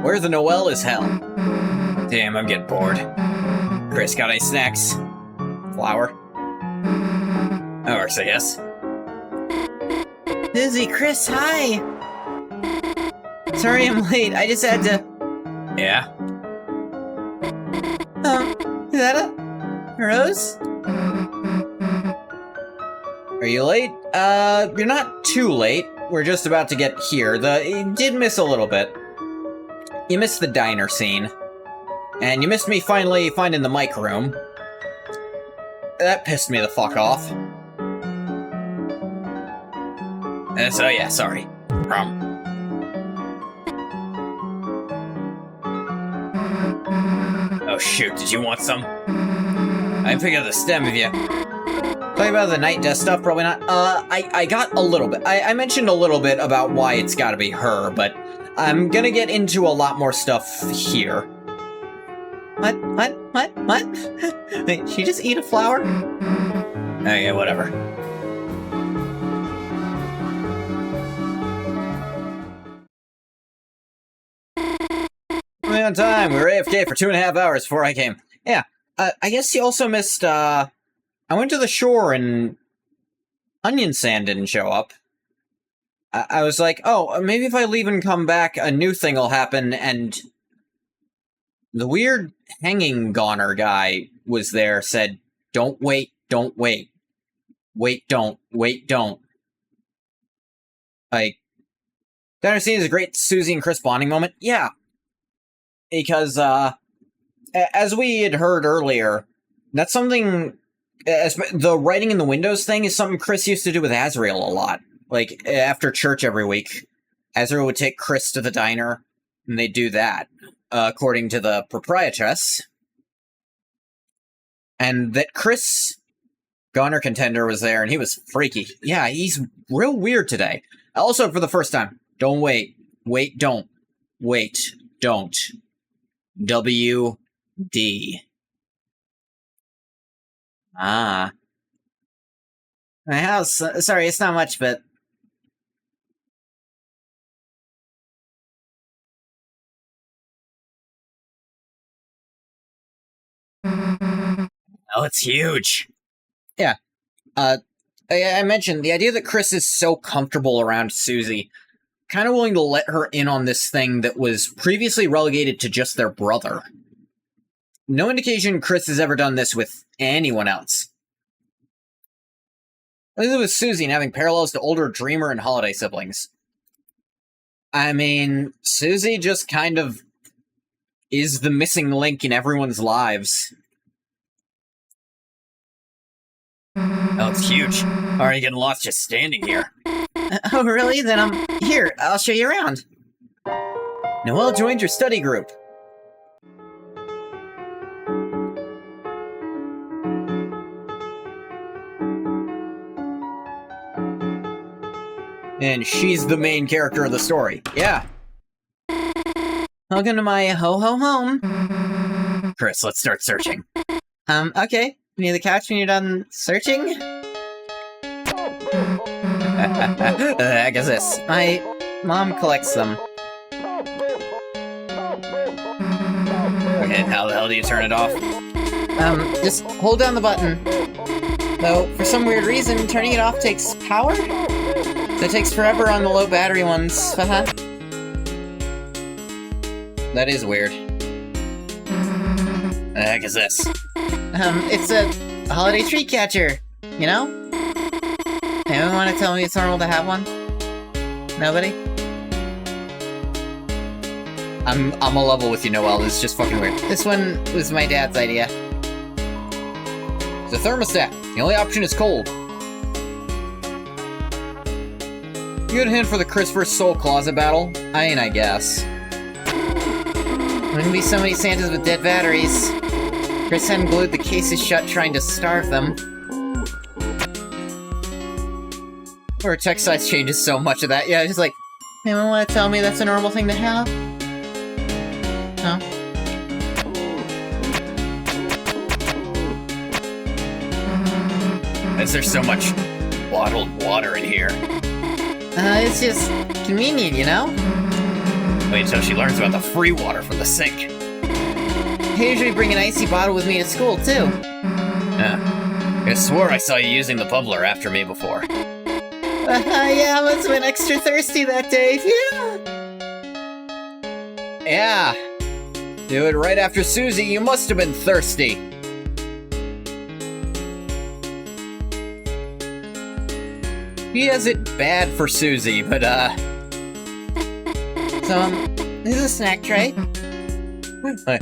Where the Noelle is hell. Damn, I'm getting bored. Chris, got any snacks? Flour. That works, I guess. Susie, Chris, hi! Sorry I'm late, I just had to... Yeah? Is that a rose? Are you late? You're not too late. We're just about to get here. You did miss a little bit. You missed the diner scene. And you missed me finally finding the mic room. That pissed me the fuck off. So yeah, sorry. Oh shoot, did you want some? I can pick up the stem if you... Talking about the night desk stuff, probably not. I got a little bit. I mentioned a little bit about why it's gotta be her, but I'm gonna get into a lot more stuff here. What? Wait, she just eat a flower? Okay, whatever. On time. We were AFK for 2.5 hours before I came. Yeah. I guess you also missed, I went to the shore and Onion Sand didn't show up. I was like, oh, maybe if I leave and come back, a new thing will happen, and the weird hanging goner guy was there, said, don't wait, don't wait. Wait, don't. Wait, don't. Like, Diner Scene is a great Susie and Chris bonding moment. Yeah. Because, as we had heard earlier, that's something... the writing in the windows thing is something Chris used to do with Azrael a lot. Like, after church every week, Azrael would take Chris to the diner, and they'd do that, according to the proprietress. And that Chris, Goner Contender, was there, and he was freaky. Yeah, he's real weird today. Also, for the first time, don't wait. Wait, don't. Wait, don't. W-D. Ah. My house, sorry, it's not much, but... Oh, it's huge. Yeah. I mentioned the idea that Chris is so comfortable around Susie, kind of willing to let her in on this thing that was previously relegated to just their brother. No indication Chris has ever done this with anyone else. At least with Susie and having parallels to older Dreamer and Holiday siblings. I mean, Susie just kind of is the missing link in everyone's lives. Oh, it's huge. Already getting lost just standing here. Oh, really? Then here, I'll show you around. Noelle joined your study group. And she's the main character of the story. Yeah. Welcome to my ho-ho home. Chris, let's start searching. Okay. Need the couch when you're done searching? The heck is this? My mom collects them. Okay, how the hell do you turn it off? Just hold down the button. Though, for some weird reason, turning it off takes power? So it takes forever on the low battery ones, haha. That is weird. The heck is this? It's a holiday tree catcher, you know? Anyone want to tell me it's normal to have one? Nobody? I'm a level with you, Noelle. This is just fucking weird. This one was my dad's idea. It's a thermostat. The only option is cold. Good hint for the Chris vs. Soul Closet battle? I guess. Wouldn't be so many Santas with dead batteries. Chris hadn't glued the cases shut trying to starve them. Or text size changes so much of that. Yeah, just like, anyone want to tell me that's a normal thing to have? No? is there so much bottled water in here? It's just convenient, you know? Wait until she learns about the free water from the sink. I usually bring an icy bottle with me to school, too. I swore I saw you using the bubbler after me before. Yeah, I must have been extra thirsty that day. Yeah! Yeah. Do it right after Susie. You must have been thirsty. He has it bad for Susie, but, So, this is a snack tray. What?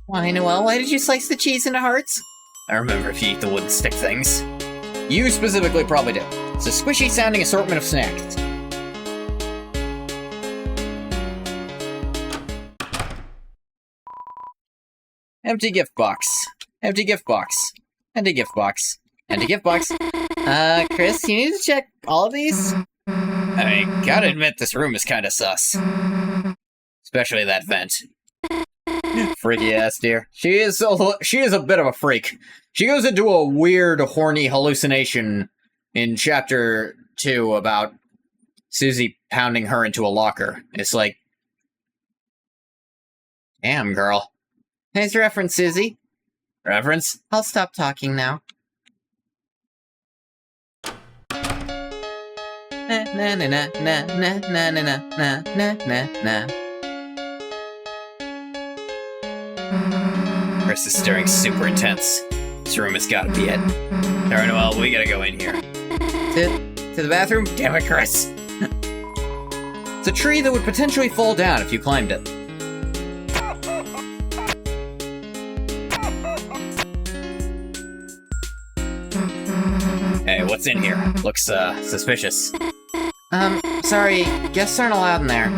Why, Noelle, why did you slice the cheese into hearts? I remember if you eat the wooden stick things. You specifically probably do. It's a squishy-sounding assortment of snacks. Empty gift box. Empty gift box. Empty gift box. Empty gift box. Chris, you need to check all of these? I mean, gotta admit, this room is kinda sus. Especially that vent. Freaky ass dear. She is a bit of a freak. She goes into a weird, horny hallucination in chapter 2 about Susie pounding her into a locker. It's like, damn, girl. Nice reference, Susie. Reference? I'll stop talking now. Na na na na na na na na na na na na. Chris is staring super intense. This room has gotta be it. Alright, Noelle, we gotta go in here. To the bathroom? Damn it, Chris! It's a tree that would potentially fall down if you climbed it. Hey, what's in here? Looks, suspicious. Sorry, guests aren't allowed in there.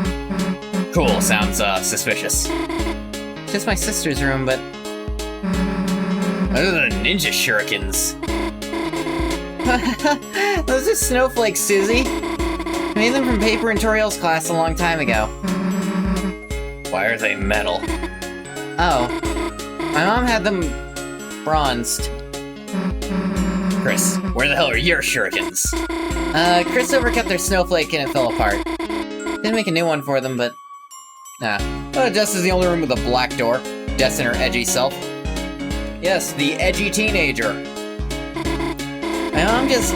Cool, sounds, suspicious. Just my sister's room, but... Other than ninja shurikens. Those are snowflakes, Susie. I made them from paper in Toriel's class a long time ago. Why are they metal? Oh. My mom had them bronzed. Chris, where the hell are your shurikens? Chris overcut their snowflake and it fell apart. Didn't make a new one for them, but... Jess is the only room with a black door. Jess and her edgy self. Yes, the edgy teenager. My mom just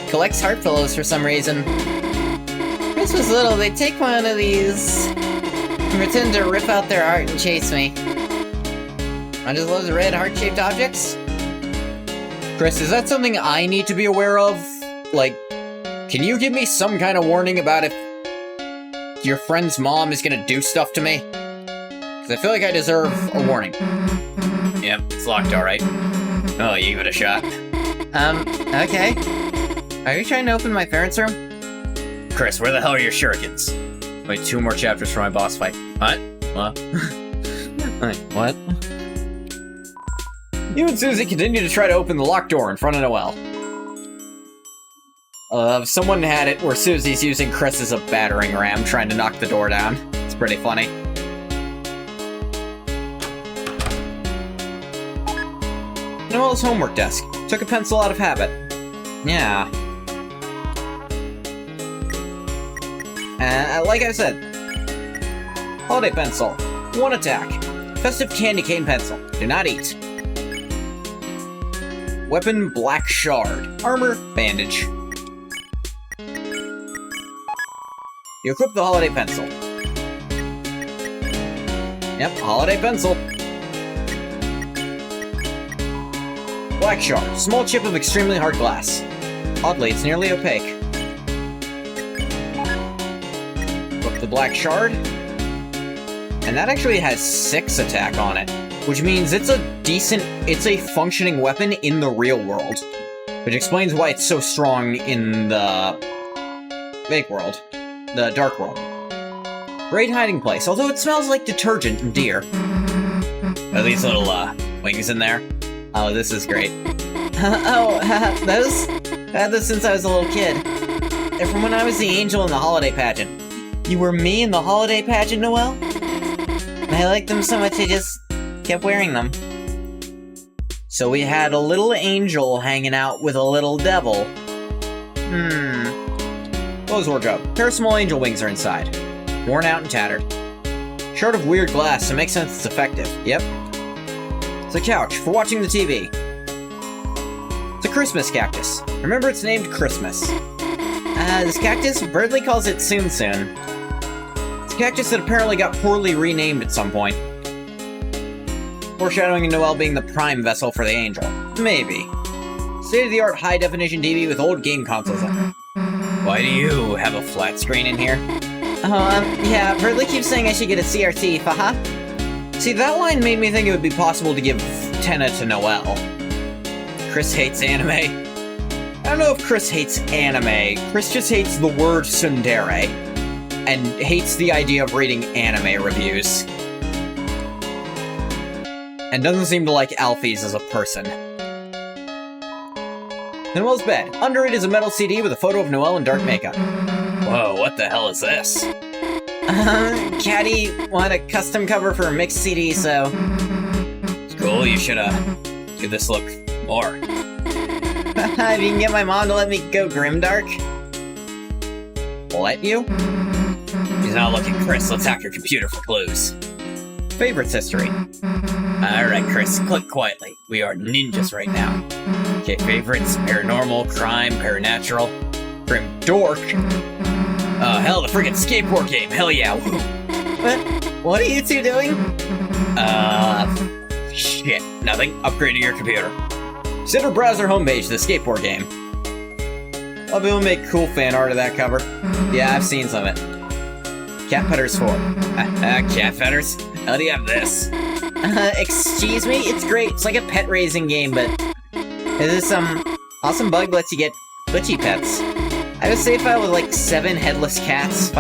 collects heart pillows for some reason. When Chris was little, they'd take one of these and pretend to rip out their heart and chase me. I just love the red heart-shaped objects. Chris, is that something I need to be aware of? Like, can you give me some kind of warning about if your friend's mom is gonna do stuff to me? Because I feel like I deserve a warning. Yep, it's locked, alright. Oh, you give it a shot. Okay. Are you trying to open my parents' room? Chris, where the hell are your shurikens? Wait, 2 more chapters for my boss fight. What? What? Wait, what? You and Susie continue to try to open the locked door in front of Noelle. Someone had it where Susie's using Chris as a battering ram, trying to knock the door down. It's pretty funny. Noelle's homework desk. Took a pencil out of habit. Yeah. Like I said. Holiday pencil. 1 attack. Festive candy cane pencil. Do not eat. Weapon black shard. Armor bandage. You equip the holiday pencil. Yep, holiday pencil. Black shard. Small chip of extremely hard glass. Oddly, it's nearly opaque. Equip the black shard. And that actually has 6 attack on it. Which means it's a functioning weapon in the real world. Which explains why it's so strong in the fake world. The dark world. Great hiding place, although it smells like detergent and deer. Are these little, wings in there? Oh, this is great. Those? I had those since I was a little kid. They're from when I was the angel in the holiday pageant. You were me in the holiday pageant, Noelle? And I liked them so much I just kept wearing them. So we had a little angel hanging out with a little devil. Close wardrobe. Pair of small angel wings are inside. Worn out and tattered. Shard of weird glass, so it makes sense it's effective. Yep. It's a couch for watching the TV. It's a Christmas cactus. Remember, it's named Christmas. This cactus, Birdley calls it Soon Soon. It's Cactus that apparently got poorly renamed at some point. Foreshadowing Noelle being the prime vessel for the Angel. Maybe. State-of-the-art high-definition TV with old game consoles on it. Why do you have a flat screen in here? Yeah, Bradley keeps saying I should get a CRT, haha. See, that line made me think it would be possible to give Tenna to Noelle. Chris hates anime. I don't know if Chris hates anime. Chris just hates the word tsundere. And hates the idea of reading anime reviews. And doesn't seem to like Alphys as a person. Noelle's bed. Under it is a metal CD with a photo of Noelle in dark makeup. Whoa, what the hell is this? Caddy wanted a custom cover for a mixed CD, so... It's cool, you should, do this look more. If you can get my mom to let me go grimdark. Let you? She's not looking, Chris. Let's hack your computer for clues. Favorites history. Alright, Chris, click quietly. We are ninjas right now. Okay, favorites, paranormal, crime, paranatural, grim dork. Hell, the friggin' skateboard game. Hell yeah. What are you two doing? Shit. Nothing. Upgrading your computer. Consider browser homepage, the skateboard game. A lot of people make cool fan art of that cover. Yeah, I've seen some of it. Cat Petters 4. Cat Petters? How do you have this? Excuse me? It's great. It's like a pet raising game, but... There's some awesome bug lets you get butchie pets. I have a save file with like 7 headless cats.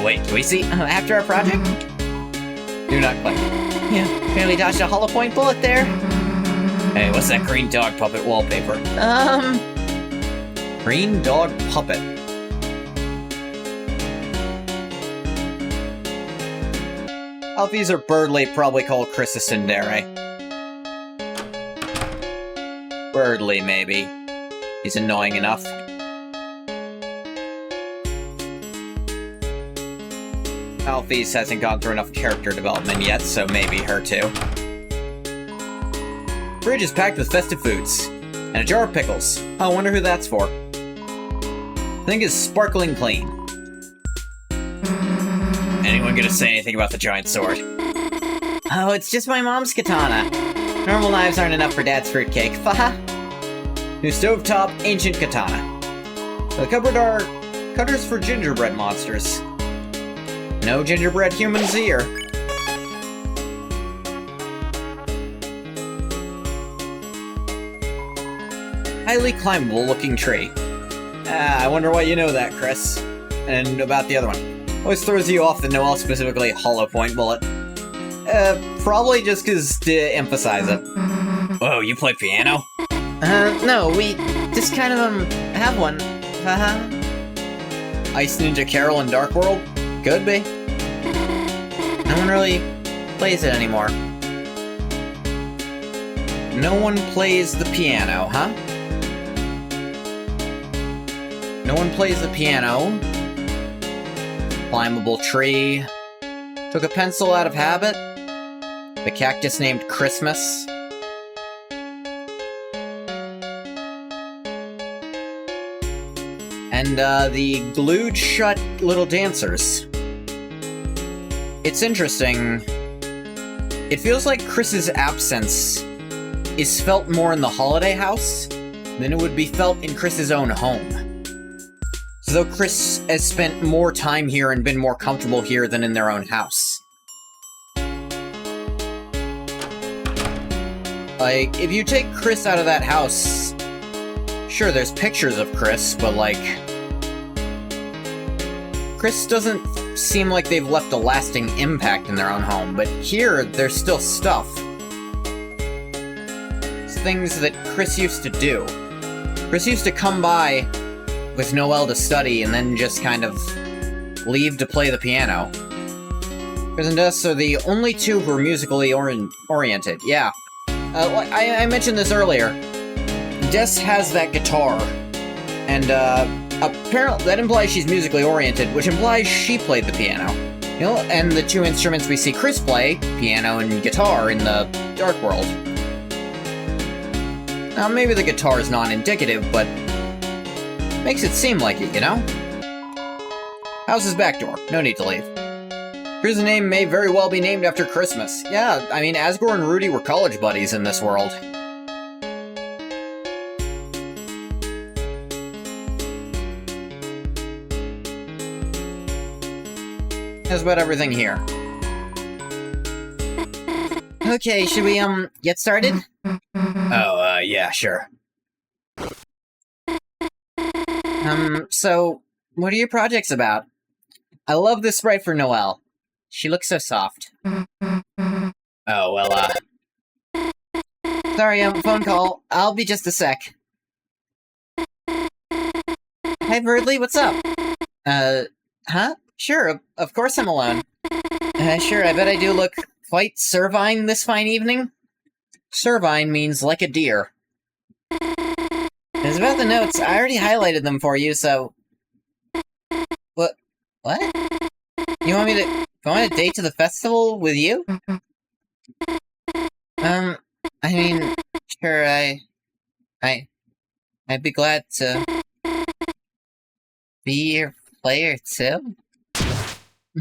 Wait, do we see? After our project? Do not click. Yeah, barely dodged a hollow point bullet there. Hey, what's that green dog puppet wallpaper? Green dog puppet. Alphys or Birdley probably call Chris a tsundere. Birdley, maybe. He's annoying enough. Alphys hasn't gone through enough character development yet, so maybe her too. Fridge is packed with festive foods. And a jar of pickles. I wonder who that's for. I think it's sparkling clean. Anyone gonna say anything about the giant sword? Oh, it's just my mom's katana. Normal knives aren't enough for Dad's fruitcake. New stovetop, ancient katana. The cupboard are cutters for gingerbread monsters. No gingerbread humans here. Highly climbable looking tree. I wonder why you know that, Chris. And about the other one. Always throws you off the Noelle specifically hollow point bullet. Probably just cause to emphasize it. Whoa, you play piano? No, we just kind of, have one. Ice Ninja Carol in Dark World? Could be. No one really plays it anymore. No one plays the piano, huh? No one plays the piano. Climbable tree. Took a pencil out of habit. The cactus named Christmas. And, the glued shut little dancers. It's interesting. It feels like Chris's absence is felt more in the holiday house than it would be felt in Chris's own home. As though Chris has spent more time here and been more comfortable here than in their own house. Like, if you take Chris out of that house, sure, there's pictures of Chris, but like... Chris doesn't seem like they've left a lasting impact in their own home, but here, there's still stuff. It's things that Chris used to do. Chris used to come by with Noelle to study and then just kind of leave to play the piano. Chris and Des are the only two who are musically oriented, yeah. I mentioned this earlier. Des has that guitar, and apparently that implies she's musically oriented, which implies she played the piano. You know, and the two instruments we see Chris play, piano and guitar, in the Dark World. Now, maybe the guitar is non-indicative, but makes it seem like it, you know? House's back door. No need to leave. His name may very well be named after Christmas. Yeah, I mean, Asgore and Rudy were college buddies in this world. That's about everything here. Okay, should we, get started? Oh, yeah, sure. So, what are your projects about? I love this sprite for Noelle. She looks so soft. Oh, well, Sorry, phone call. I'll be just a sec. Hi, Birdly, what's up? Huh? Sure, of course I'm alone. Sure, I bet I do look quite servine this fine evening. Servine means like a deer. It's about the notes. I already highlighted them for you, so... What? You want me to go on a date to the festival with you? I mean, sure, I'd be glad to be your player, too.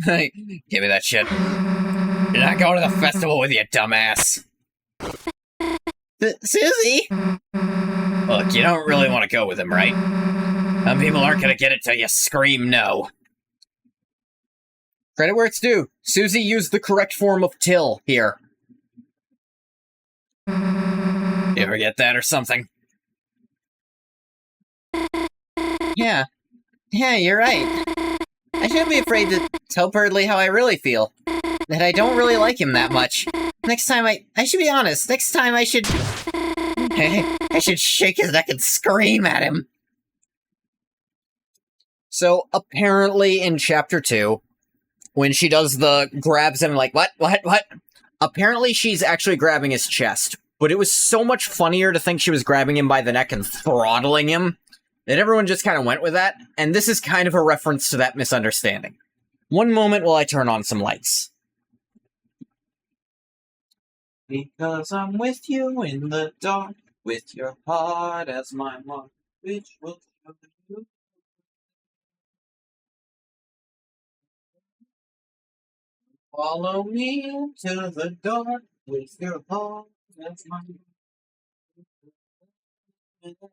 Give me that shit. You're not going to the festival with you, dumbass. Susie! Look, you don't really want to go with him, right? Some people aren't gonna get it till you scream no. Credit where it's due. Susie used the correct form of till here. You ever get that or something? Yeah, you're right. I shouldn't be afraid to tell Birdly how I really feel. That I don't really like him that much. Next time I should be honest. Next time I should... I should shake his neck and scream at him. So, apparently in Chapter 2, when she does the grabs him like, what? Apparently she's actually grabbing his chest. But it was so much funnier to think she was grabbing him by the neck and throttling him that everyone just kind of went with that. And this is kind of a reference to that misunderstanding. One moment while I turn on some lights. Because I'm with you in the dark, with your heart as my mark, which will show you. Follow me into the dark, with your heart as my mark.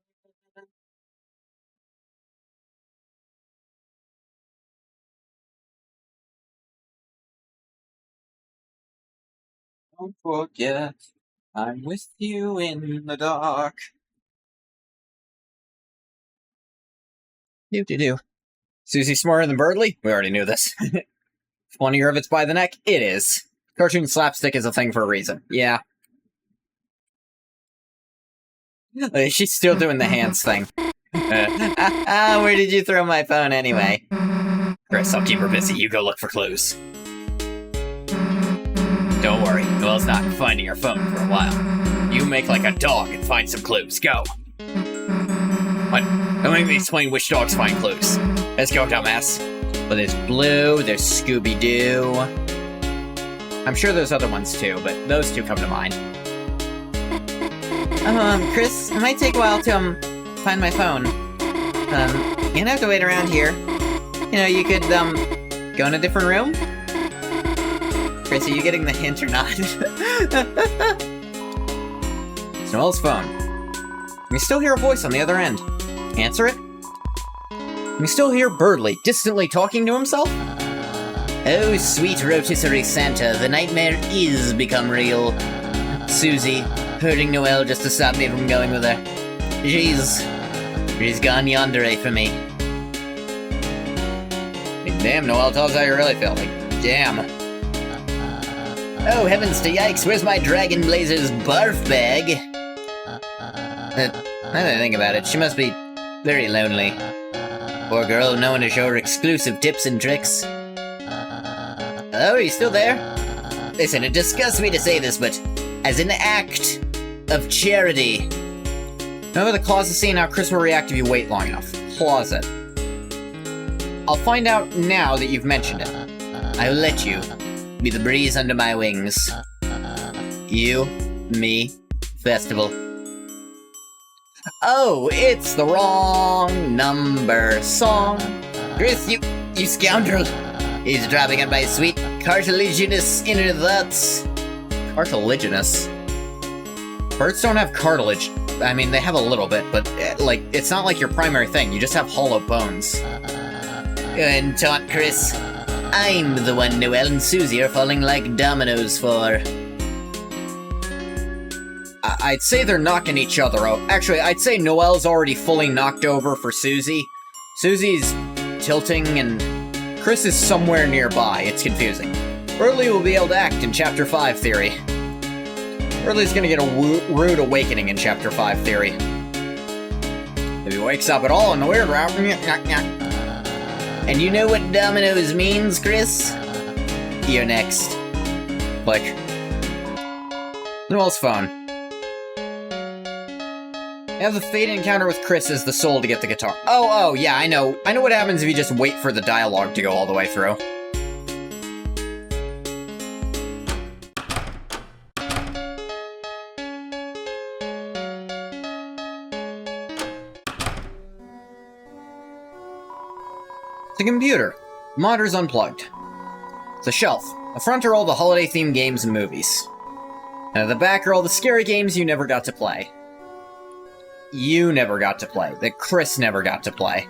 Don't forget, I'm with you in the dark. Do. Susie smarter than Birdly? We already knew this. Funnier if it's by the neck? It is. Cartoon slapstick is a thing for a reason. Yeah. She's still doing the hands thing. Where did you throw my phone anyway? Chris, I'll keep her busy. You go look for clues. Don't worry, Noelle's not finding her phone for a while. You make like a dog and find some clues. Go. What? Don't make me explain which dogs find clues. Let's go, dumbass. Well, there's Blue, there's Scooby-Doo. I'm sure there's other ones too, but those two come to mind. Chris, it might take a while to, find my phone. You don't have to wait around here. You know, you could, go in a different room? Chris, are you getting the hint or not? It's Noelle's phone. You still hear a voice on the other end. Answer it. You still hear Birdly distantly talking to himself. Oh, sweet rotisserie Santa, the nightmare is become real. Susie, hurting Noelle just to stop me from going with her. She's gone yandere for me. Damn, Noelle, tell us how you really feel. Like, damn. Oh, heavens to yikes, where's my Dragon Blazer's barf bag? Now that I think about it, she must be very lonely. Poor girl, no one to show her exclusive tips and tricks. Oh, are you still there? Listen, it disgusts me to say this, but as an act of charity... Remember the closet scene? How Chris will react if you wait long enough. Closet. I'll find out now that you've mentioned it. I will let you be the breeze under my wings. You, me, festival. Oh, it's the wrong number song. Chris, you scoundrel. He's dropping at my sweet cartilaginous inner thoughts. Cartilaginous? Birds don't have cartilage. I mean, they have a little bit, but, like, it's not like your primary thing. You just have hollow bones. And taunt Chris. I'm the one Noelle and Susie are falling like dominoes for. I'd say they're knocking each other out. Actually, I'd say Noelle's already fully knocked over for Susie. Susie's tilting, and Chris is somewhere nearby. It's confusing. Burley will be able to act in Chapter 5 theory. Burley's gonna get a rude awakening in Chapter 5 theory. If he wakes up at all in the weird route, And you know what dominoes means, Chris? You're next. Click. Noelle's phone. Have the fate encounter with Chris as the soul to get the guitar. Oh, yeah, I know. I know what happens if you just wait for the dialogue to go all the way through. The computer. Monitor's unplugged. The shelf. The front are all the holiday-themed games and movies. And at the back are all the scary games you never got to play. You never got to play. That Chris never got to play.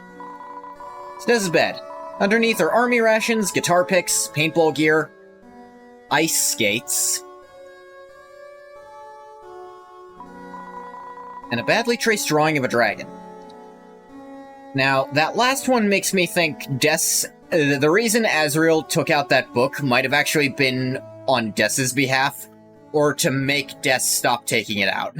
So this is bed. Underneath are army rations, guitar picks, paintball gear, ice skates, and a badly traced drawing of a dragon. Now, that last one makes me think the reason Azrael took out that book might have actually been on Des's behalf, or to make Des stop taking it out.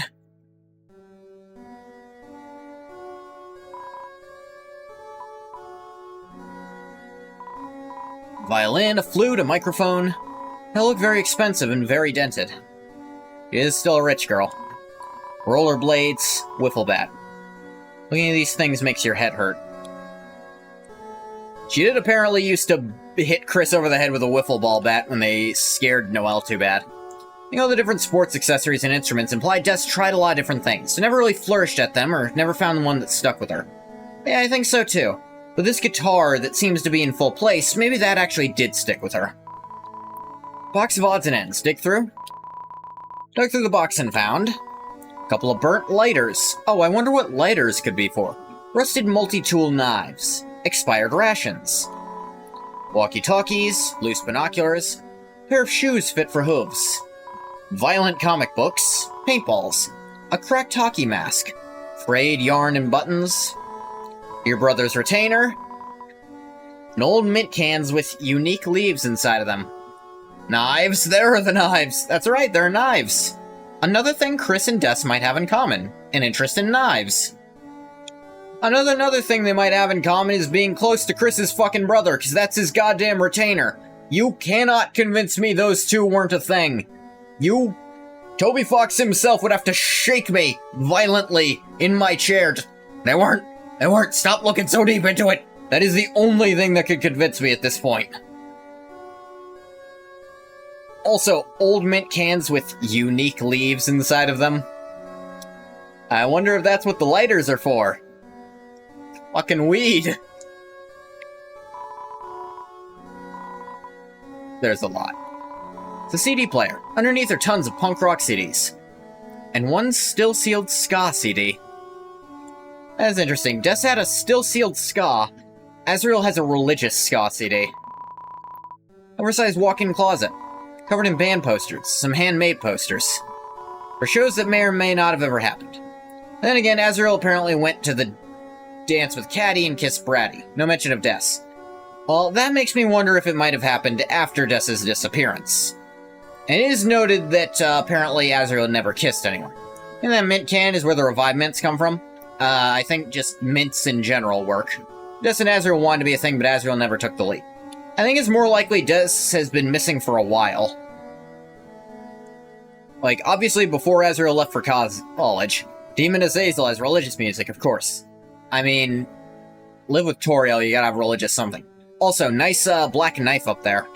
Violin, a flute, a microphone. They look very expensive and very dented. She is still a rich girl. Rollerblades, wiffle bat. Looking at these things makes your head hurt. She did apparently used to hit Chris over the head with a wiffle ball bat when they scared Noelle too bad. You know, the different sports accessories and instruments imply Des tried a lot of different things, so never really flourished at them or never found the one that stuck with her. Yeah, I think so too. But this guitar that seems to be in full place, maybe that actually did stick with her. Box of odds and ends. Dig through? Dug through the box and found couple of burnt lighters. Oh, I wonder what lighters could be for. Rusted multi-tool knives. Expired rations. Walkie-talkies. Loose binoculars. Pair of shoes fit for hooves. Violent comic books. Paintballs. A cracked hockey mask. Frayed yarn and buttons. Your brother's retainer. And old mint cans with unique leaves inside of them. Knives. There are the knives. That's right, they're knives. Another thing Chris and Des might have in common, an interest in knives. Another thing they might have in common is being close to Chris's fucking brother, because that's his goddamn retainer. You cannot convince me those two weren't a thing. Toby Fox himself would have to shake me violently in my chair. They weren't. Stop looking so deep into it. That is the only thing that could convince me at this point. Also, old mint cans with unique leaves inside of them. I wonder if that's what the lighters are for. Fucking weed. There's a lot. It's a CD player. Underneath are tons of punk rock CDs. And one still-sealed ska CD. That's interesting. Des had a still-sealed ska. Azrael has a religious ska CD. Oversized walk-in closet. Covered in band posters, some handmade posters. For shows that may or may not have ever happened. Then again, Azrael apparently went to the dance with Caddy and kissed Braddy. No mention of Des. Well, that makes me wonder if it might have happened after Des's disappearance. And it is noted that apparently Azrael never kissed anyone. And that mint can is where the revived mints come from. I think just mints in general work. Des and Azrael wanted to be a thing, but Azrael never took the leap. I think it's more likely Des has been missing for a while. Like, obviously before Azrael left for college, Demon Azazel has religious music, of course. I mean, live with Toriel, you gotta have religious something. Also, nice black knife up there.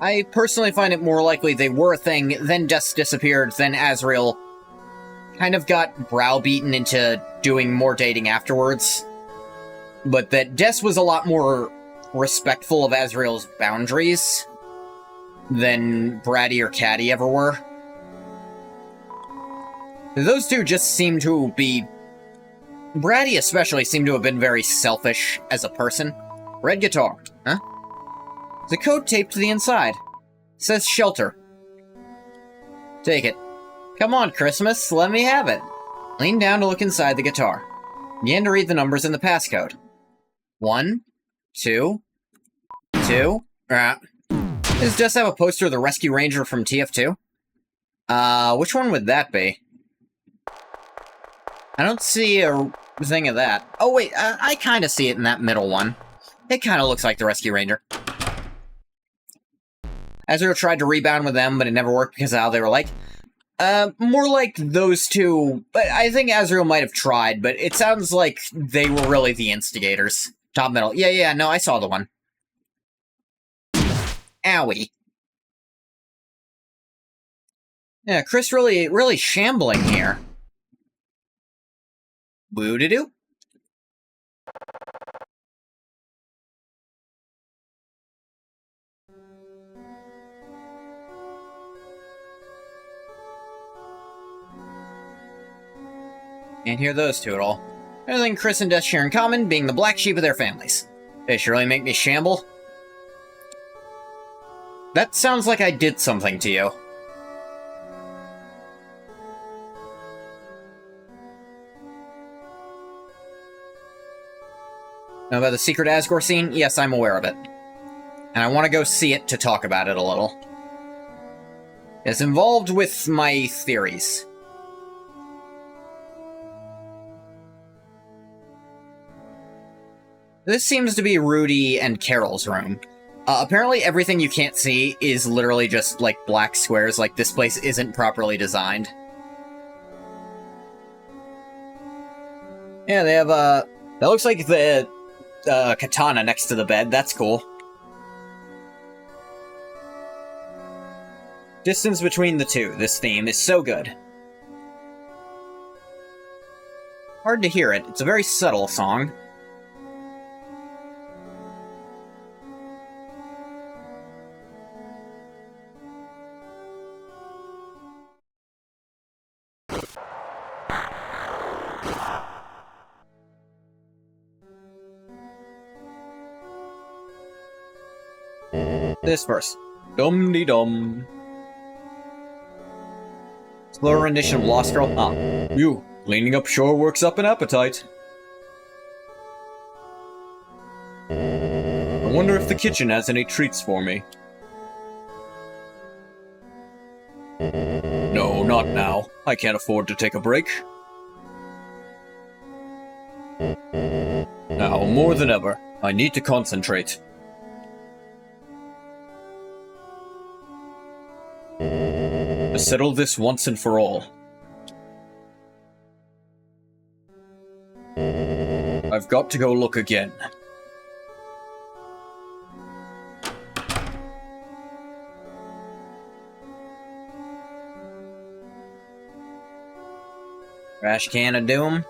I personally find it more likely they were a thing, then Des disappeared, then Azrael kind of got browbeaten into doing more dating afterwards, but that Des was a lot more respectful of Azrael's boundaries than Bratty or Caddy ever were. Those two just seem to be... Bratty especially seemed to have been very selfish as a person. Red guitar, huh? The code taped to the inside. It says shelter. Take it. Come on, Christmas, let me have it. Lean down to look inside the guitar. Begin to read the numbers in the passcode. 1, 2, 2. Does Jess have a poster of the Rescue Ranger from TF2? Which one would that be? I don't see a thing of that. Oh wait, I kinda see it in that middle one. It kinda looks like the Rescue Ranger. Azrael tried to rebound with them, but it never worked because of how they were like. More like those two, but I think Azrael might have tried, but it sounds like they were really the instigators. Top middle. Yeah, no, I saw the one. Owie. Yeah, Chris really shambling here. Woo-de-doo. Can't hear those two at all. Everything Chris and Des share in common, being the black sheep of their families. They surely make me shamble. That sounds like I did something to you. Know about the secret Asgore scene? Yes, I'm aware of it. And I want to go see it to talk about it a little. It's involved with my theories. This seems to be Rudy and Carol's room. Apparently everything you can't see is literally just, like, black squares, like this place isn't properly designed. Yeah, they have, that looks like the, katana next to the bed, that's cool. Distance between the two, this theme is so good. Hard to hear it, it's a very subtle song. This verse. Dum-de-dum. Slower rendition of Lost Girl. Ah. You, cleaning up sure works up an appetite. I wonder if the kitchen has any treats for me. No, not now. I can't afford to take a break. Now, more than ever, I need to concentrate. To settle this once and for all. I've got to go look again. Trash can of doom.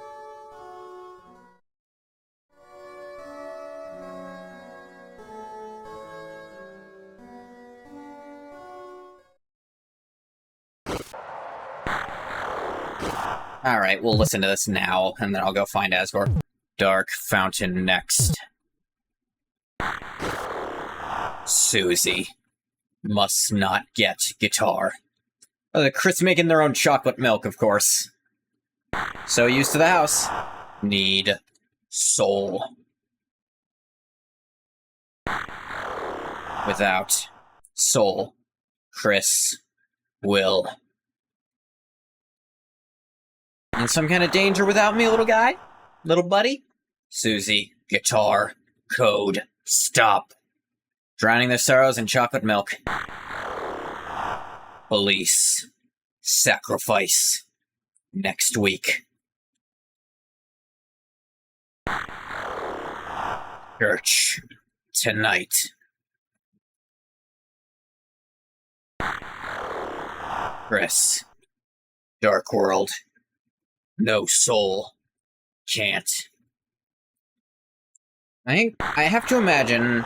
Alright, we'll listen to this now, and then I'll go find Asgore. Dark Fountain next. Susie. Must not get guitar. Oh, the Chris making their own chocolate milk, of course. So used to the house. Need soul. Without soul, Chris will... In some kind of danger without me, little guy? Little buddy? Susie, guitar, code, stop. Drowning their sorrows in chocolate milk. Police. Sacrifice. Next week. Church. Tonight. Chris. Dark World. No soul. Can't. I have to imagine...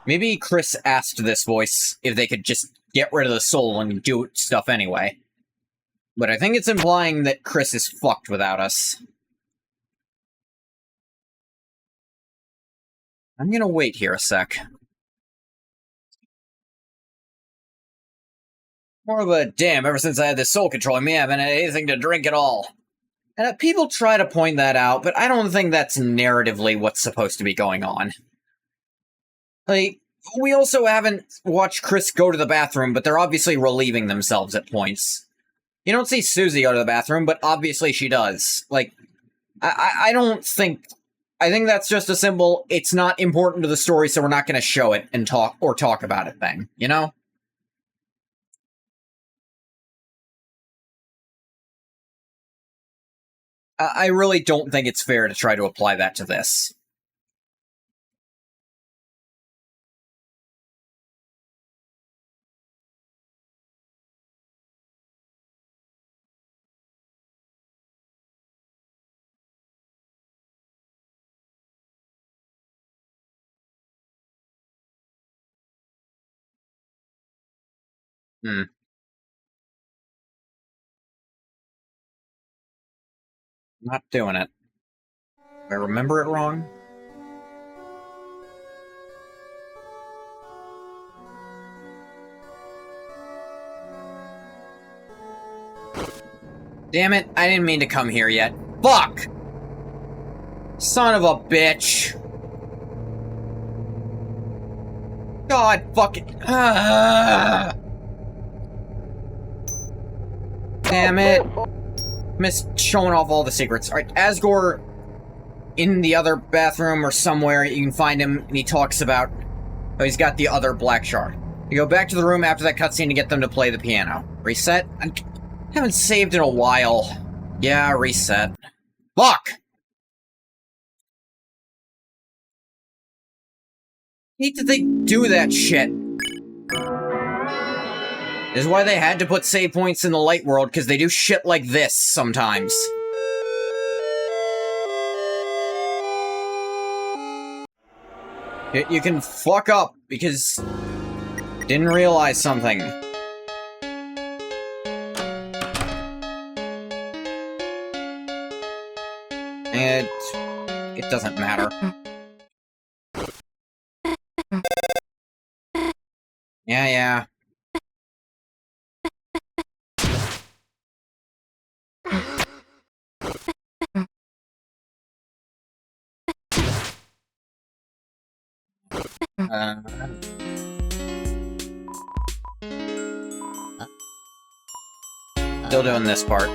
Maybe Chris asked this voice if they could just get rid of the soul and do stuff anyway. But I think it's implying that Chris is fucked without us. I'm gonna wait here a sec. More of a, damn, ever since I had this soul controlling me, I haven't had anything to drink at all. And people try to point that out, but I don't think that's narratively what's supposed to be going on. Like, we also haven't watched Chris go to the bathroom, but they're obviously relieving themselves at points. You don't see Susie go to the bathroom, but obviously she does. Like, I don't think... I think that's just a simple, it's not important to the story, so we're not going to show it and talk about it thing, you know? I really don't think it's fair to try to apply that to this. Not doing it. I remember it wrong? Damn it, I didn't mean to come here yet. Fuck! Son of a bitch! God fucking... Damn it. Missed showing off all the secrets. Alright, Asgore in the other bathroom or somewhere, you can find him, and he talks about how he's got the other black shard. You go back to the room after that cutscene to get them to play the piano. Reset? I haven't saved in a while. Yeah, reset. Fuck! Hate that they do that shit. This is why they had to put save points in the light world, because they do shit like this sometimes. You can fuck up, because... didn't realize something. It doesn't matter. Yeah. Still doing this part.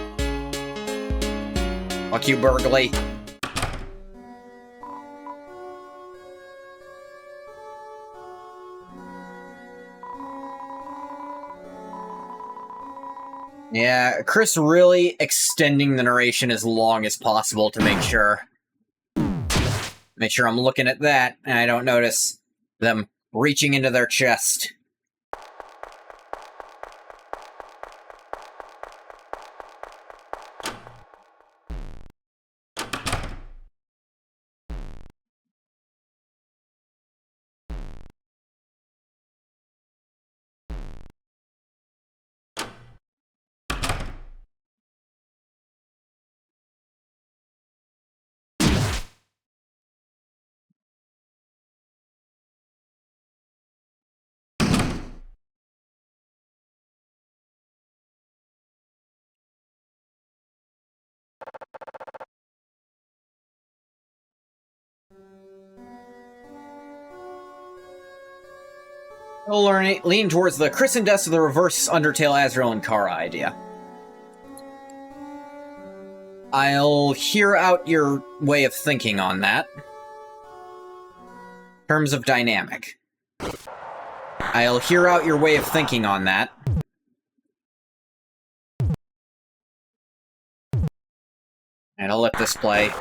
Fuck you, Burgley. Yeah, Chris really extending the narration as long as possible to make sure I'm looking at that and I don't notice them reaching into their chest. We'll lean towards the Chris and Deaths of the Reverse Undertale, Azrael, and Kara idea. I'll hear out your way of thinking on that. In terms of dynamic. I'll hear out your way of thinking on that. And I'll let this play.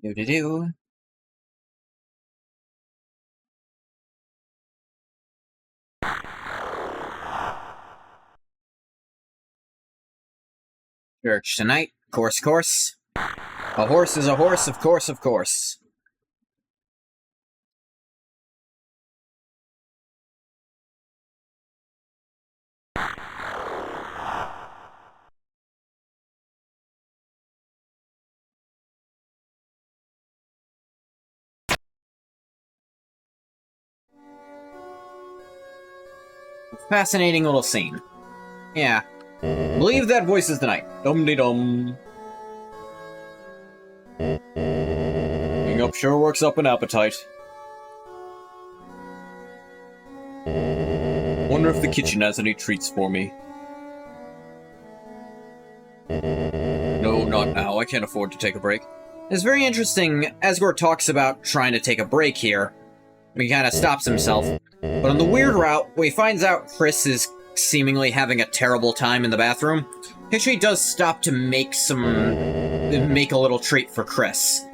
Do-do-do. Church tonight. Course. A horse is a horse, of course. Fascinating little scene. Yeah. Believe that voice is the night. Dum-de-dum. Being up sure works up an appetite. Wonder if the kitchen has any treats for me. No, not now. I can't afford to take a break. It's very interesting. Asgore talks about trying to take a break here. He kind of stops himself. But on the weird route, when he finds out Chris is seemingly having a terrible time in the bathroom, he actually does stop to make a little treat for Chris.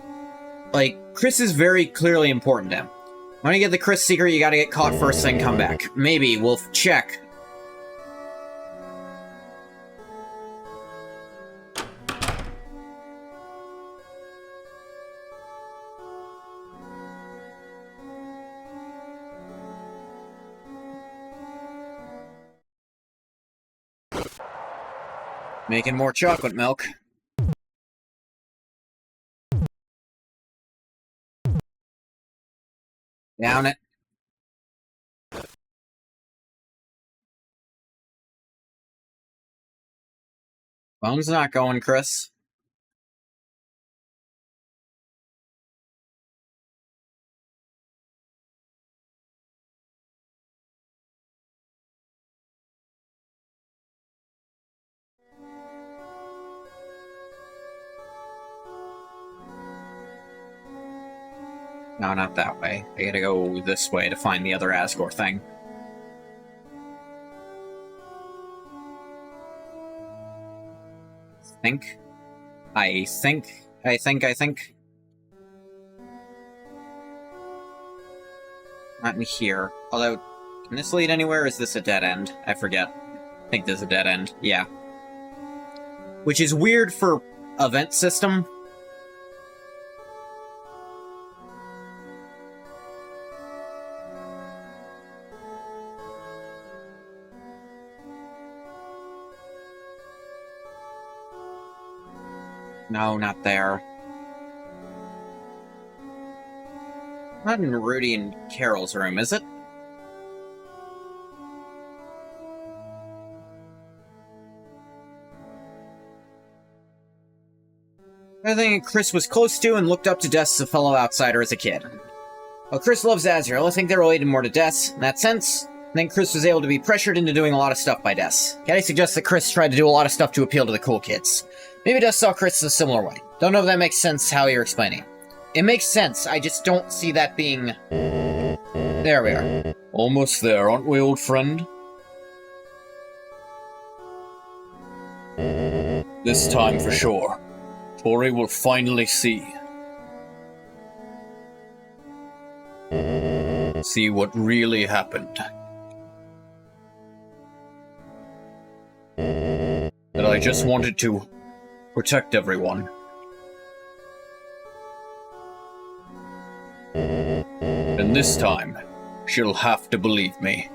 Like, Chris is very clearly important to him. When you get the Chris secret, you gotta get caught first, then come back. Maybe, we'll check. Making more chocolate milk. Down it. Phone's not going, Chris. No, not that way. I gotta go this way to find the other Asgore thing. I think. Not in here. Although, can this lead anywhere, or is this a dead end? I forget. I think this is a dead end. Yeah. Which is weird for event system. No, not there. Not in Rudy and Carol's room, is it? I think Chris was close to and looked up to Des as a fellow outsider as a kid. Well, Chris loves Azrael. I think they're related more to Des. In that sense, I think Chris was able to be pressured into doing a lot of stuff by Des. Caddy suggests that Chris tried to do a lot of stuff to appeal to the cool kids. Maybe Des saw Chris a similar way. Don't know if that makes sense how you're explaining. It makes sense, I just don't see that being... There we are. Almost there, aren't we, old friend? This time for sure. Tori will finally see. See what really happened. That I just wanted to protect everyone. And this time, she'll have to believe me.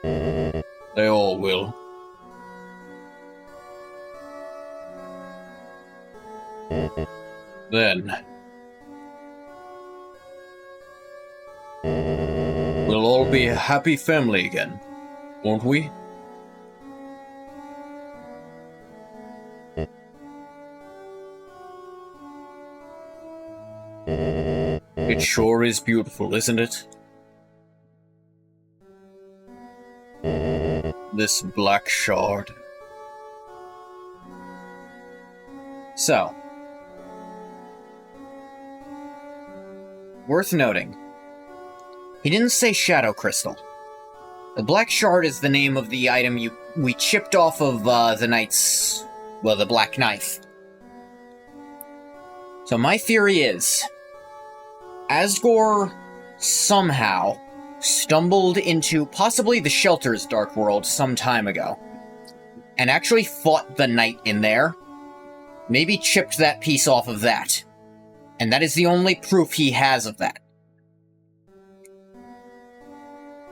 They all will. Then, we'll all be a happy family again, won't we? It sure is beautiful, isn't it? this black shard. So, worth noting, he didn't say shadow crystal. The black shard is the name of the item we chipped off of the knight's, well, the black knife. So my theory is, Asgore somehow stumbled into possibly the Shelter's Dark World some time ago, and actually fought the knight in there, maybe chipped that piece off of that, and that is the only proof he has of that.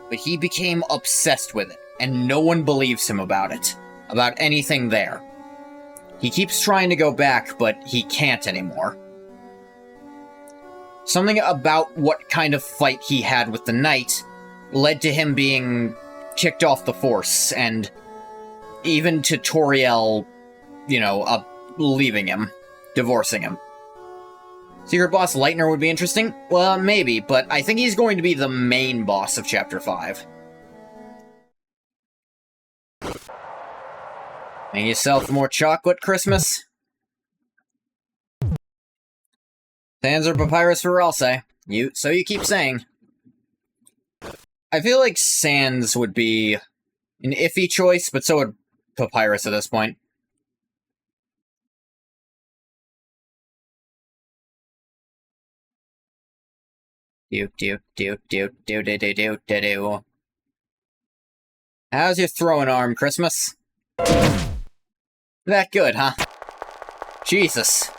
But he became obsessed with it, and no one believes him about it, about anything there. He keeps trying to go back, but he can't anymore. Something about what kind of fight he had with the knight led to him being kicked off the force, and even to Toriel, leaving him, divorcing him. Secret Boss Lightner would be interesting? Well, maybe, but I think he's going to be the main boss of Chapter 5. Make yourself more chocolate, Christmas? Sans or Papyrus for Ralsei. So you keep saying. I feel like Sans would be an iffy choice, but so would Papyrus at this point. Do. How's your throwing arm, Christmas? That good, huh? Jesus.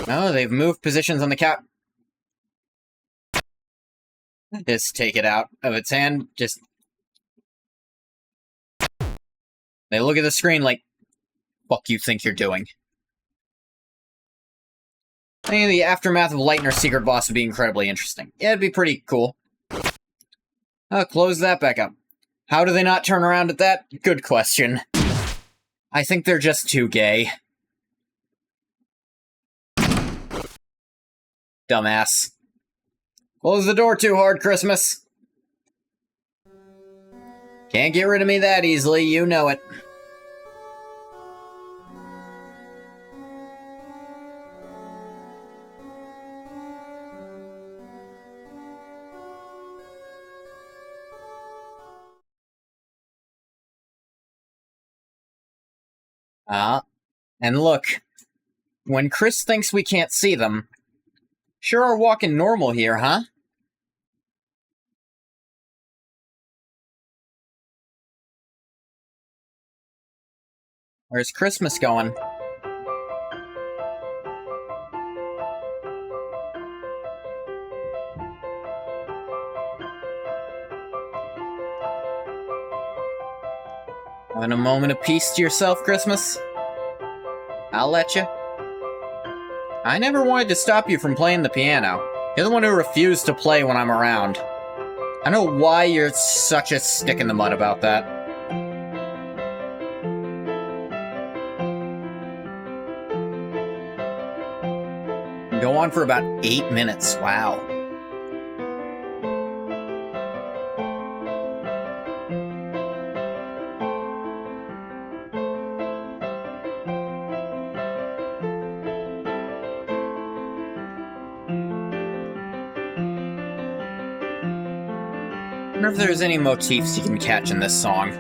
Oh, they've moved positions on the cap. Just take it out of its hand, just... They look at the screen like, fuck you think you're doing? I think the aftermath of Lightner's secret boss would be incredibly interesting. Yeah, it'd be pretty cool. Oh, close that back up. How do they not turn around at that? Good question. I think they're just too gay. Dumbass. Close the door too hard, Christmas. Can't get rid of me that easily, you know it. And look, when Chris thinks we can't see them, sure are walking normal here, huh? Where's Christmas going? Having a moment of peace to yourself, Christmas? I'll let you. I never wanted to stop you from playing the piano. You're the one who refused to play when I'm around. I know why you're such a stick in the mud about that. Go on for about 8 minutes, wow. I wonder if there's any motifs you can catch in this song.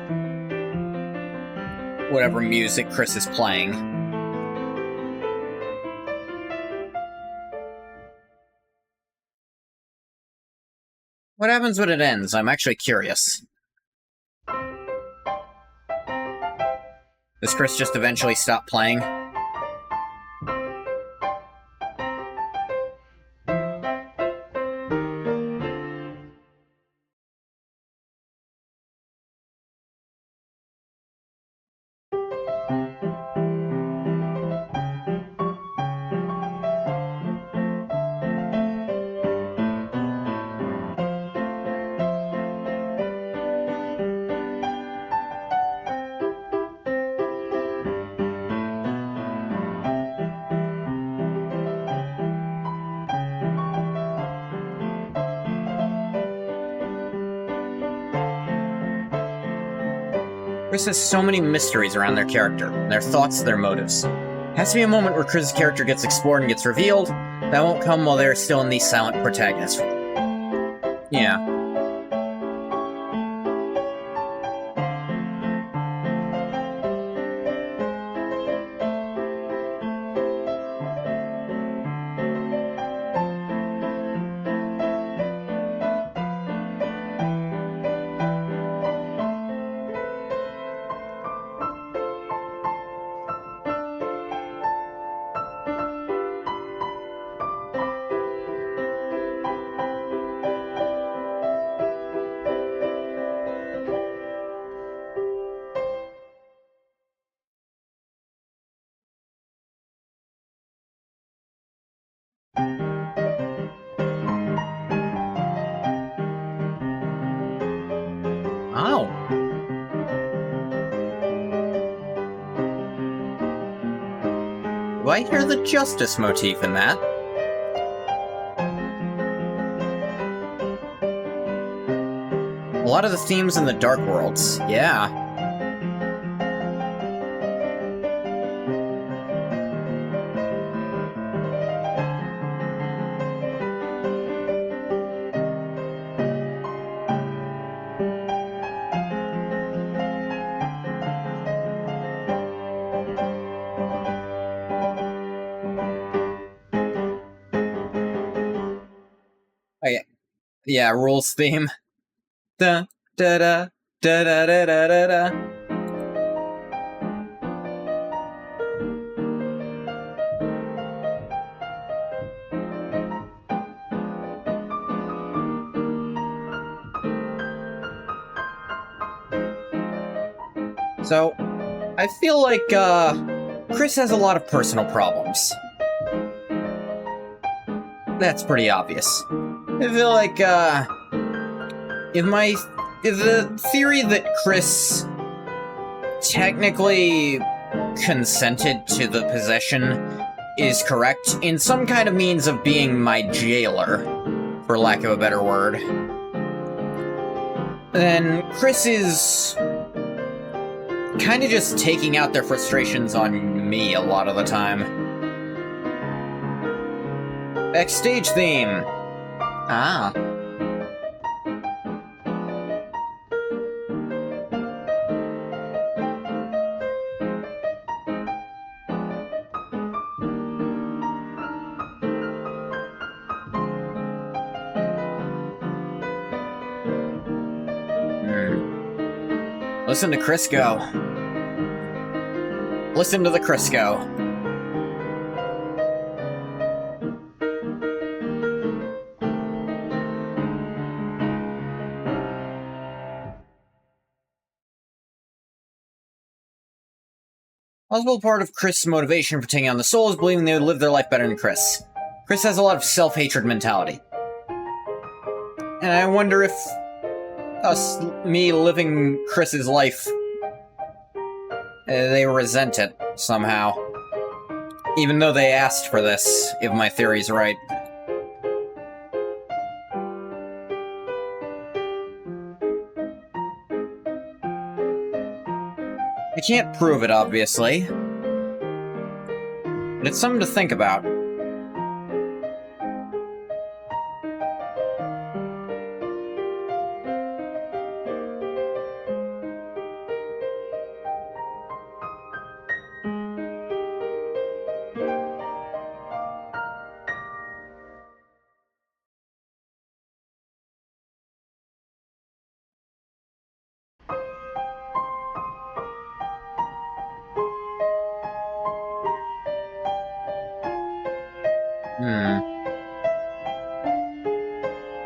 Whatever music Chris is playing. What happens when it ends? I'm actually curious. Does Chris just eventually stop playing? Chris has so many mysteries around their character, their thoughts, their motives. Has to be a moment where Chris's character gets explored and gets revealed. That won't come while they're still in the silent protagonist role. Yeah. Oh. Do I hear the justice motif in that? A lot of the themes in the Dark Worlds, yeah. Oh, yeah, rules theme. Da da da da da da da da da. So, I feel like, Chris has a lot of personal problems. That's pretty obvious. I feel like, if the theory that Chris technically consented to the possession is correct, in some kind of means of being my jailer, for lack of a better word, then Chris is kind of just taking out their frustrations on me a lot of the time. Backstage theme. Ah. Listen to Crisco. Listen to the Crisco. Possible part of Chris' motivation for taking on the soul is believing they would live their life better than Chris. Chris has a lot of self-hatred mentality. And I wonder if me living Chris's life, they resent it somehow. Even though they asked for this, if my theory's right. I can't prove it, obviously. But it's something to think about.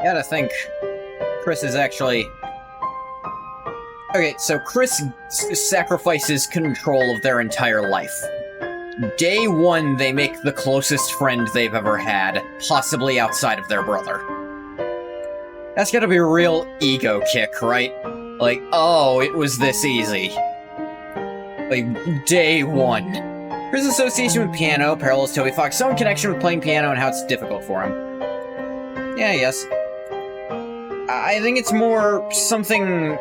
Gotta think. Chris is actually... Okay, so Chris sacrifices control of their entire life. Day one, they make the closest friend they've ever had, possibly outside of their brother. That's gotta be a real ego kick, right? Like, oh, it was this easy. Like, day one. Chris' association with piano parallels Toby Fox's own connection with playing piano and how it's difficult for him. Yeah, yes. I think it's more something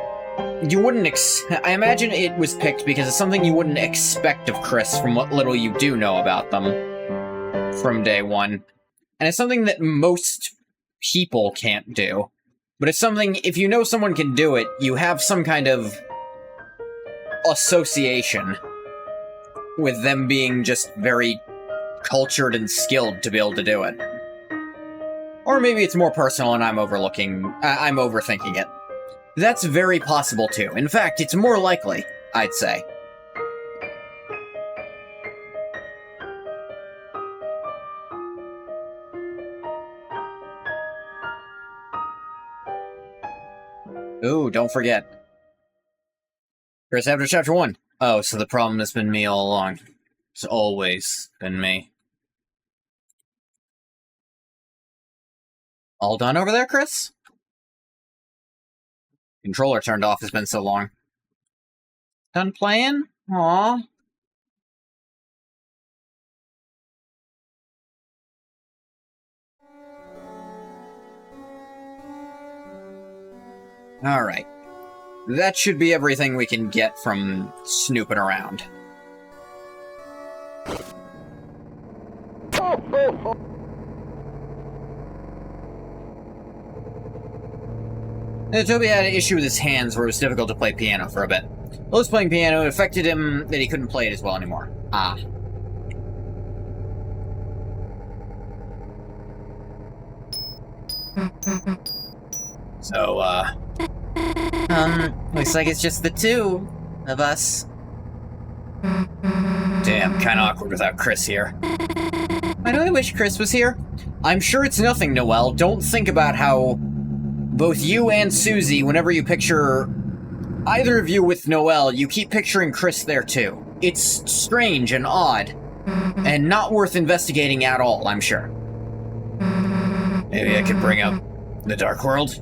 you wouldn't I imagine it was picked because it's something you wouldn't expect of Chris from what little you do know about them from day one. And it's something that most people can't do. But it's something, if you know someone can do it, you have some kind of association with them being just very cultured and skilled to be able to do it. Or maybe it's more personal and I'm overthinking it. That's very possible too. In fact, it's more likely, I'd say. Ooh, don't forget. Chris, after chapter 1. Oh, so the problem has been me all along. It's always been me. All done over there, Chris? Controller turned off, it's been so long. Done playing? Aww. Alright. That should be everything we can get from snooping around. Toby had an issue with his hands where it was difficult to play piano for a bit. While he was playing piano, it affected him that he couldn't play it as well anymore. Ah. So, looks like it's just the two of us. Damn, kinda awkward without Chris here. Why do I wish Chris was here? I'm sure it's nothing, Noelle. Don't think about how both you and Susie, whenever you picture either of you with Noelle, you keep picturing Chris there too. It's strange and odd, and not worth investigating at all, I'm sure. Maybe I could bring up the Dark World?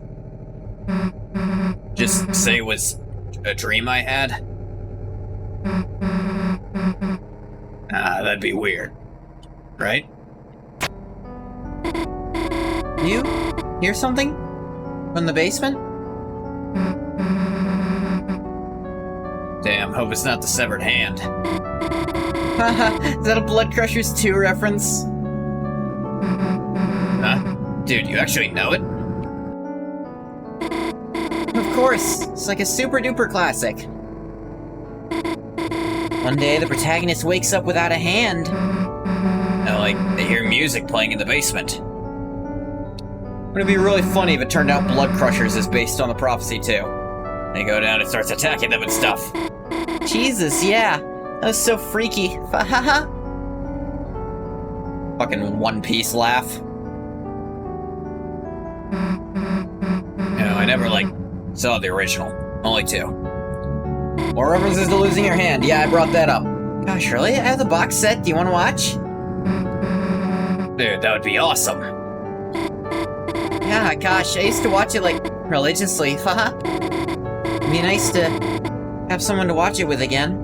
Just say it was a dream I had? That'd be weird. Right? You hear something? From the basement? Damn, hope it's not the severed hand. Haha, is that a Blood Crushers 2 reference? Huh? Dude, you actually know it? Of course, it's like a super duper classic. One day the protagonist wakes up without a hand. And like, they hear music playing in the basement. It'd be really funny if it turned out Blood Crushers is based on the prophecy too. They go down and starts attacking them and stuff. Jesus, yeah. That was so freaky. Haha. Fucking One Piece laugh. You know, I never, saw the original. Only 2. More references to losing your hand. Yeah, I brought that up. Gosh, really? I have the box set. Do you want to watch? Dude, that would be awesome. Yeah, gosh, I used to watch it, religiously. Haha. It'd be nice to have someone to watch it with again.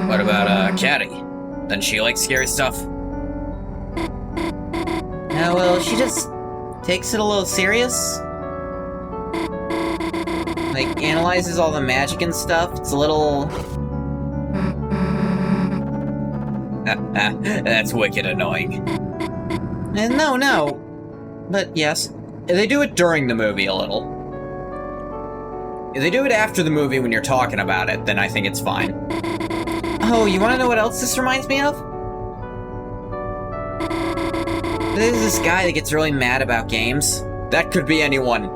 What about, Caddy? Doesn't she like scary stuff? Yeah, well, she just takes it a little serious. Analyzes all the magic and stuff. It's a little... That's wicked annoying. No. But yes, they do it during the movie a little. If they do it after the movie when you're talking about it, then I think it's fine. Oh, you wanna know what else this reminds me of? There's this guy that gets really mad about games. That could be anyone.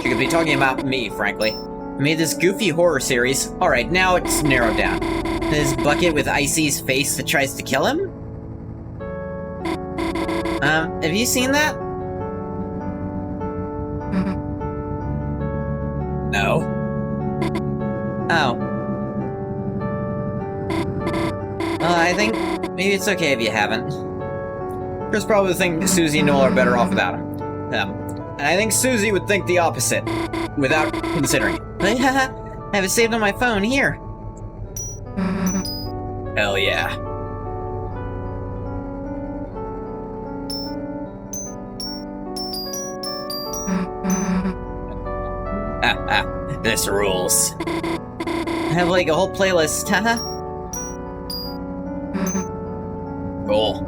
She could be talking about me, frankly. I made this goofy horror series. Alright, now it's narrowed down. This bucket with Icy's face that tries to kill him? Have you seen that? No. Oh. I think maybe it's okay if you haven't. Chris probably would think Susie and Noel are better off without him. And I think Susie would think the opposite, without considering it. I have it saved on my phone, here. Hell yeah. This rules. I have like a whole playlist, haha. Cool.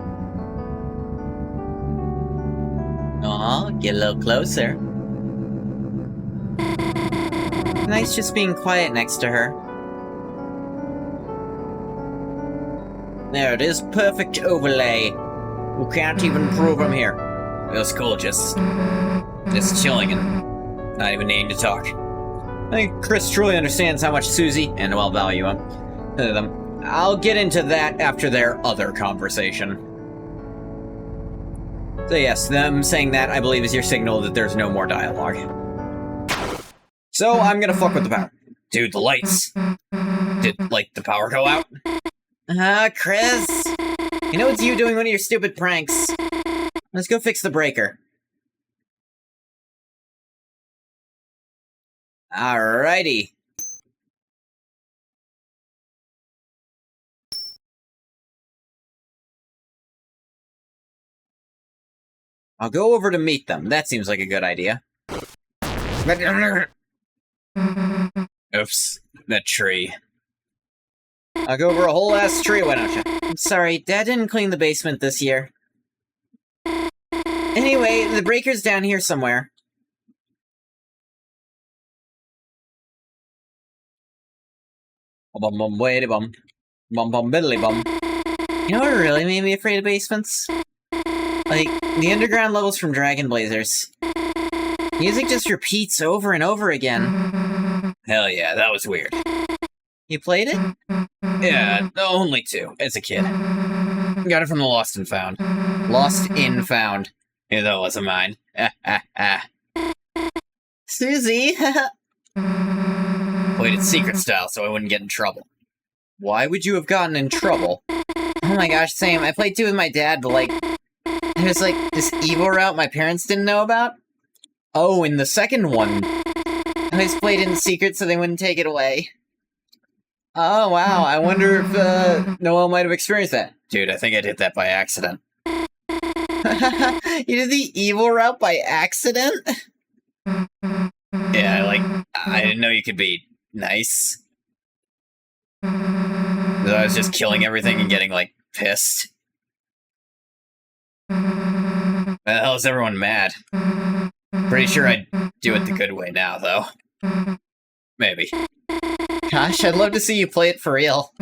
Aw, get a little closer. Nice just being quiet next to her. There it is, perfect overlay. You can't even improve from here. It was cool, just chilling and not even needing to talk. I think Chris truly understands how much Susie and Noelle value them. I'll get into that after their other conversation. So yes, them saying that, I believe, is your signal that there's no more dialogue. So, I'm gonna fuck with the power. Dude, the lights. Did, like, the power go out? Chris! You know it's you doing one of your stupid pranks. Let's go fix the breaker. Alrighty. I'll go over to meet them. That seems like a good idea. Oops, that tree. I'll go over a whole ass tree, why don't you? I'm sorry, Dad didn't clean the basement this year. Anyway, the breaker's down here somewhere. Bum bum waity bum. Bum bum biddly bum. You know what really made me afraid of basements? Like, the underground levels from Dragon Blazers. Music just repeats over and over again. Hell yeah, that was weird. You played it? Yeah, only 2, as a kid. Got it from the Lost and Found. Lost in Found. Yeah, that wasn't mine. Susie! Played it secret style so I wouldn't get in trouble. Why would you have gotten in trouble? Oh my gosh, same. I played 2 with my dad, but like, there's like this evil route my parents didn't know about. Oh, in the second one, I always played in secret so they wouldn't take it away. Oh wow, I wonder if Noelle might have experienced that. Dude, I think I did that by accident. You did the evil route by accident? Yeah, I didn't know you could be nice. I was just killing everything and getting, like, pissed. Why the hell is everyone mad? Pretty sure I'd do it the good way now, though. Maybe. Gosh, I'd love to see you play it for real.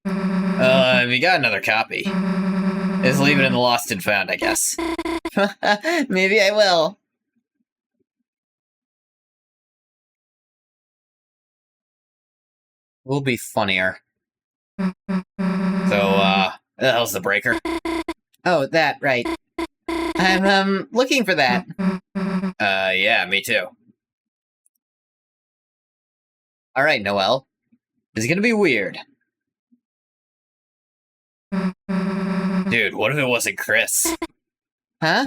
If you got another copy, just leave it in the Lost and Found, I guess. Maybe I will. Will be funnier. So, the hell's the breaker? Oh, that, right. I'm, looking for that. Yeah, me too. Alright, Noelle. This is gonna be weird. Dude, what if it wasn't Chris? Huh?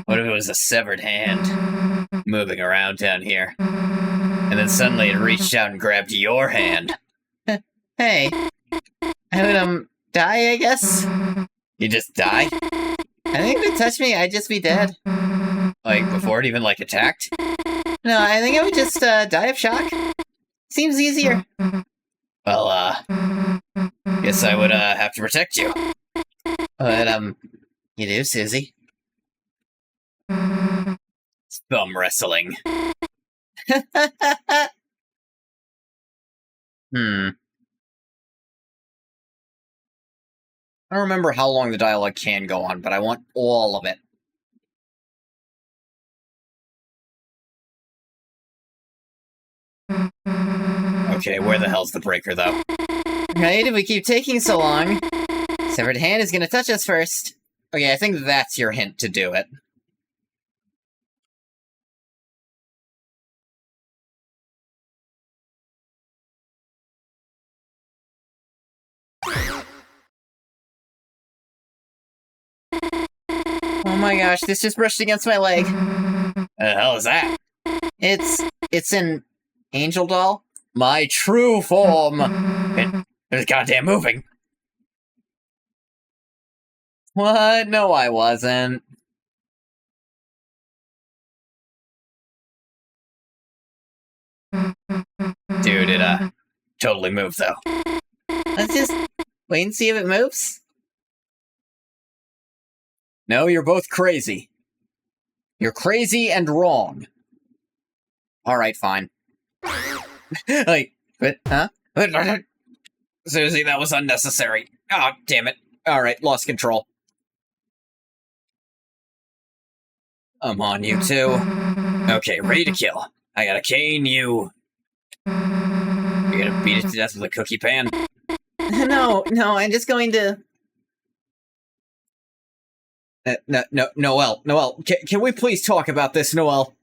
What if it was a severed hand moving around down here? And then suddenly it reached out and grabbed your hand. Hey. I would, die, I guess? You just die? I think if it touched me, I'd just be dead. Like, before it even, like, attacked? No, I think I would just, die of shock. Seems easier. Well, guess I would, have to protect you. But, you do, Susie. Thumb wrestling. I don't remember how long the dialogue can go on, but I want all of it. Okay, where the hell's the breaker, though? Right, if we keep taking so long. Severed hand is gonna touch us first. Okay, I think that's your hint to do it. Oh my gosh, this just brushed against my leg. The hell is that? It's an angel doll. My true form! It's goddamn moving. What? No, I wasn't. Dude, it, totally moved, though. Let's just wait and see if it moves. No, you're both crazy. You're crazy and wrong. Alright, fine. Like, but, huh? Susie, that was unnecessary. Oh, damn it. Alright, lost control. I'm on you two. Okay, ready to kill. I gotta cane you. You're gonna beat it to death with a cookie pan? No, I'm just going to... No, Noelle, can we please talk about this, Noelle?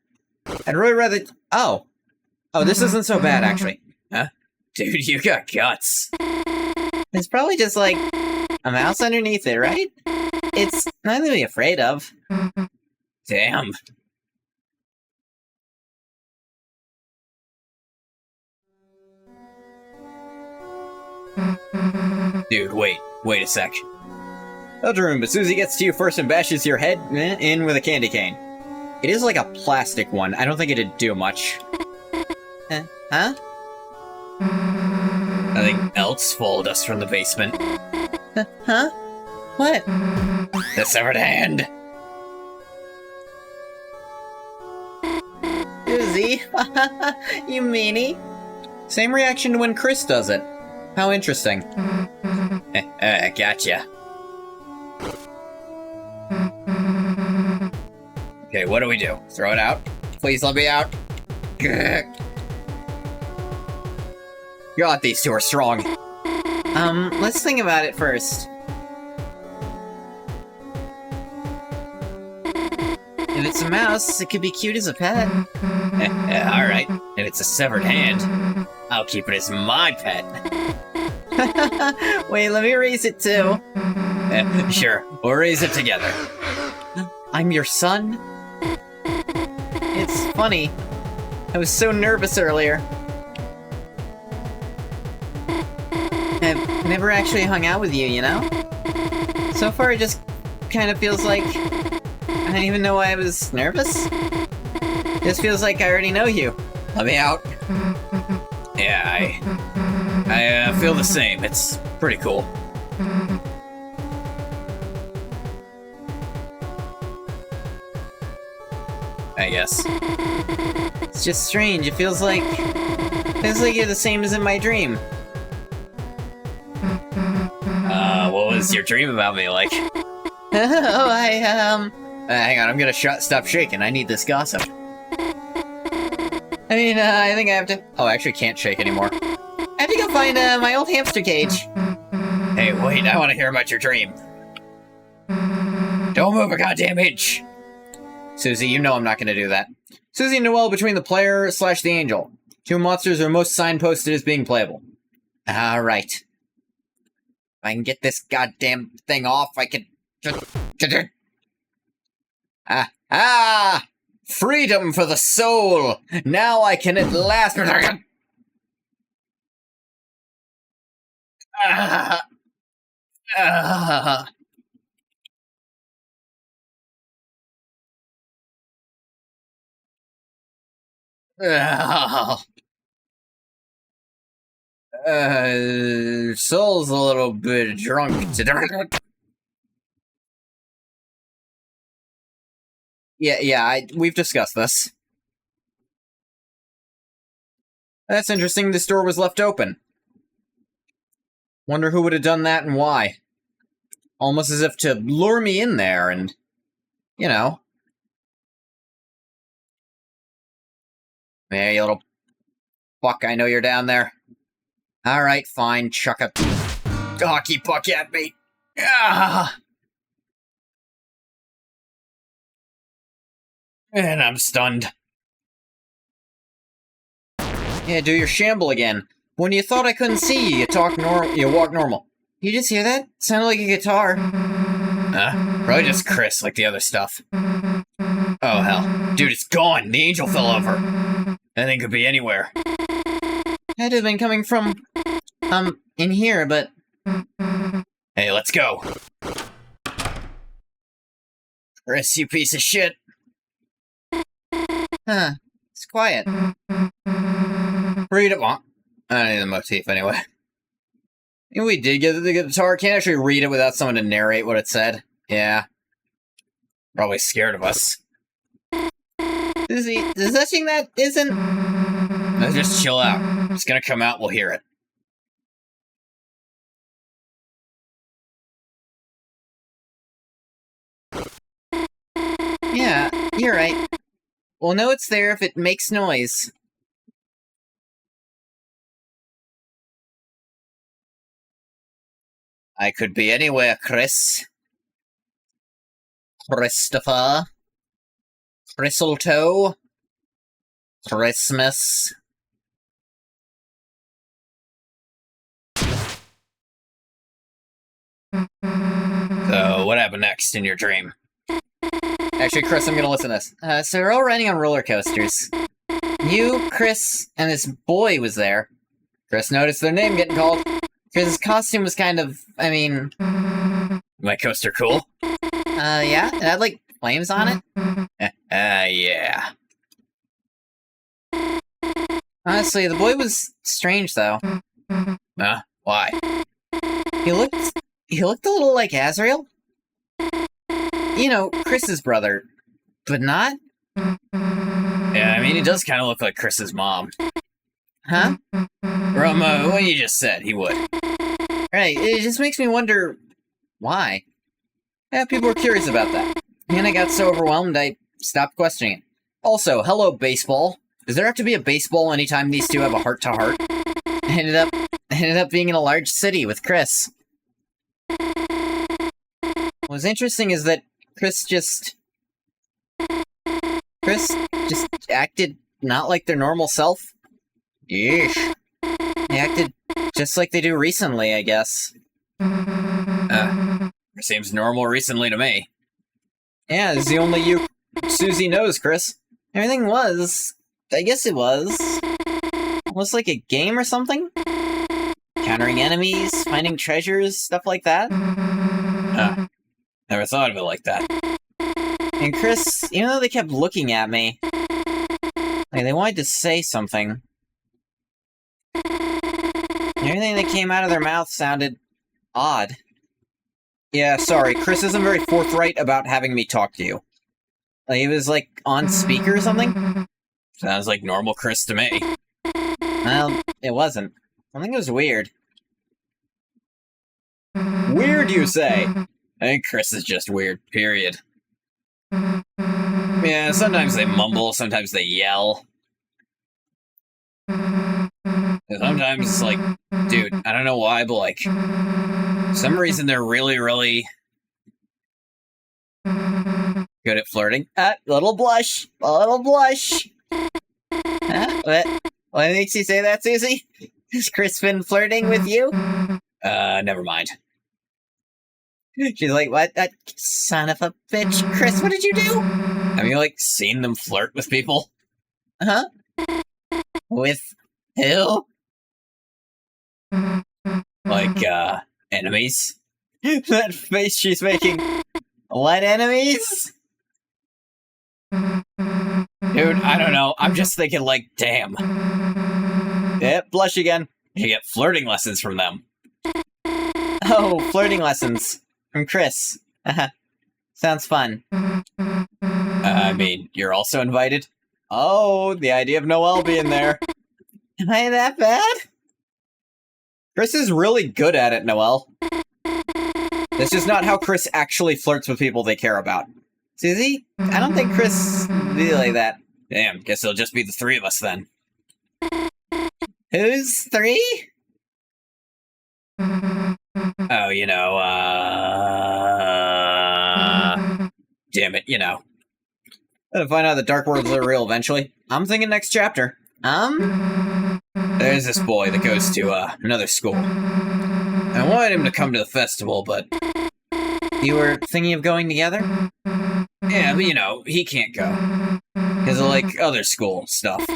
I'd really rather... Oh, this isn't so bad, actually. Huh? Dude, you got guts. There's probably just, like, a mouse underneath it, right? It's nothing to be afraid of. Damn. Dude, wait a sec. DELTARUNE, but Susie gets to you first and bashes your head in with a candy cane. It is like a plastic one. I don't think it'd do much. Huh? Nothing else followed us from the basement. Huh? What? The severed hand! Susie? You meanie? Same reaction to when Chris does it. How interesting. Gotcha. Okay, what do we do? Throw it out? Please let me out. God, these two are strong. Let's think about it first. If it's a mouse, it could be cute as a pet. Alright. If it's a severed hand, I'll keep it as my pet. Wait, let me raise it too. Sure, we'll raise it together. I'm your son? It's funny. I was so nervous earlier. I've never actually hung out with you, you know? So far it just kind of feels like I didn't even know why I was nervous. It just feels like I already know you. Let me out. Yeah, I feel the same. It's pretty cool. I guess. It's just strange. It feels like you're the same as in my dream. What was your dream about me like? Oh, Hang on, I'm gonna stop shaking. I need this gossip. I mean, I think I have to... Oh, I actually can't shake anymore. I have to go find, my old hamster cage. Hey, wait, I want to hear about your dream. Don't move a goddamn inch! Susie, you know I'm not gonna do that. Susie and Noelle between the player / the angel. Two monsters are most signposted as being playable. Alright. If I can get this goddamn thing off, I can... Freedom for the soul! Now I can at last... Soul's a little bit drunk today. Yeah, we've discussed this. That's interesting, this door was left open. Wonder who would have done that and why. Almost as if to lure me in there and, you know. Hey, you little fuck, I know you're down there. Alright, fine, chuck a hockey puck at me. And I'm stunned. Yeah, do your shamble again. When you thought I couldn't see you, you walk normal. You just hear that? Sounded like a guitar. Probably just Chris, like the other stuff. Oh, hell. Dude, it's gone! The angel fell over! That thing could be anywhere. Had to have been coming from, in here, but... Hey, let's go. Chris, you piece of shit. Huh. It's quiet. Freedom. I don't need the motif anyway. We did get the guitar. Can't actually read it without someone to narrate what it said. Yeah. Probably scared of us. Is he touching that isn't... Let's just chill out. It's gonna come out, we'll hear it. Yeah, you're right. We'll know it's there if it makes noise. I could be anywhere, Chris. Christopher. Christletoe. Christmas. So, what happened next in your dream? Actually, Chris, I'm gonna listen to this. So we're all riding on roller coasters. You, Chris, and this boy was there. Chris noticed their name getting called. Chris's costume was kind of, I mean... My coaster cool? Yeah? It had, like, flames on it? Yeah. Honestly, the boy was strange, though. Huh? Why? He looked a little like Azrael. You know, Chris's brother, but not? Yeah, I mean, he does kind of look like Chris's mom. Huh? From what you just said, he would. Right, it just makes me wonder why. Yeah, people were curious about that. And I got so overwhelmed, I stopped questioning it. Also, hello, baseball. Does there have to be a baseball anytime these two have a heart-to-heart? Ended up being in a large city with Chris. What's interesting is that Chris just acted not like their normal self. Yeesh. They acted just like they do recently, I guess. Seems normal recently to me. Yeah, this is the only you Susie knows, Chris. Everything was... I guess it was... almost like a game or something? Countering enemies, finding treasures, stuff like that. Never thought of it like that. And Chris, even though they kept looking at me, like they wanted to say something. Everything that came out of their mouth sounded odd. Yeah, sorry, Chris isn't very forthright about having me talk to you. Like he was like on speaker or something? Sounds like normal Chris to me. Well, it wasn't. I think it was weird. Weird, you say? I think Chris is just weird, period. Yeah, sometimes they mumble, sometimes they yell. Sometimes it's like, dude, I don't know why, but like, for some reason they're really, really good at flirting. Little blush. A little blush. What makes you say that, Susie? Has Chris been flirting with you? Never mind. She's like, what? That son of a bitch. Chris, what did you do? Have you, like, seen them flirt with people? Huh? With who? Like, enemies? That face she's making. What enemies? Dude, I don't know. I'm just thinking, like, damn. Yep, blush again. You get flirting lessons from them. Oh, flirting lessons. From Chris. Sounds fun. I mean, you're also invited? Oh, the idea of Noelle being there. Am I that bad? Chris is really good at it, Noelle. This is not how Chris actually flirts with people they care about. Susie? I don't think Chris really like that. Damn, guess it'll just be the three of us then. Who's three? Oh, you know, damn it, you know. Gonna find out the Dark Worlds are real eventually. I'm thinking next chapter. There's this boy that goes to, another school. I wanted him to come to the festival, but... You were thinking of going together? Yeah, but you know, he can't go. Because of, like, other school stuff.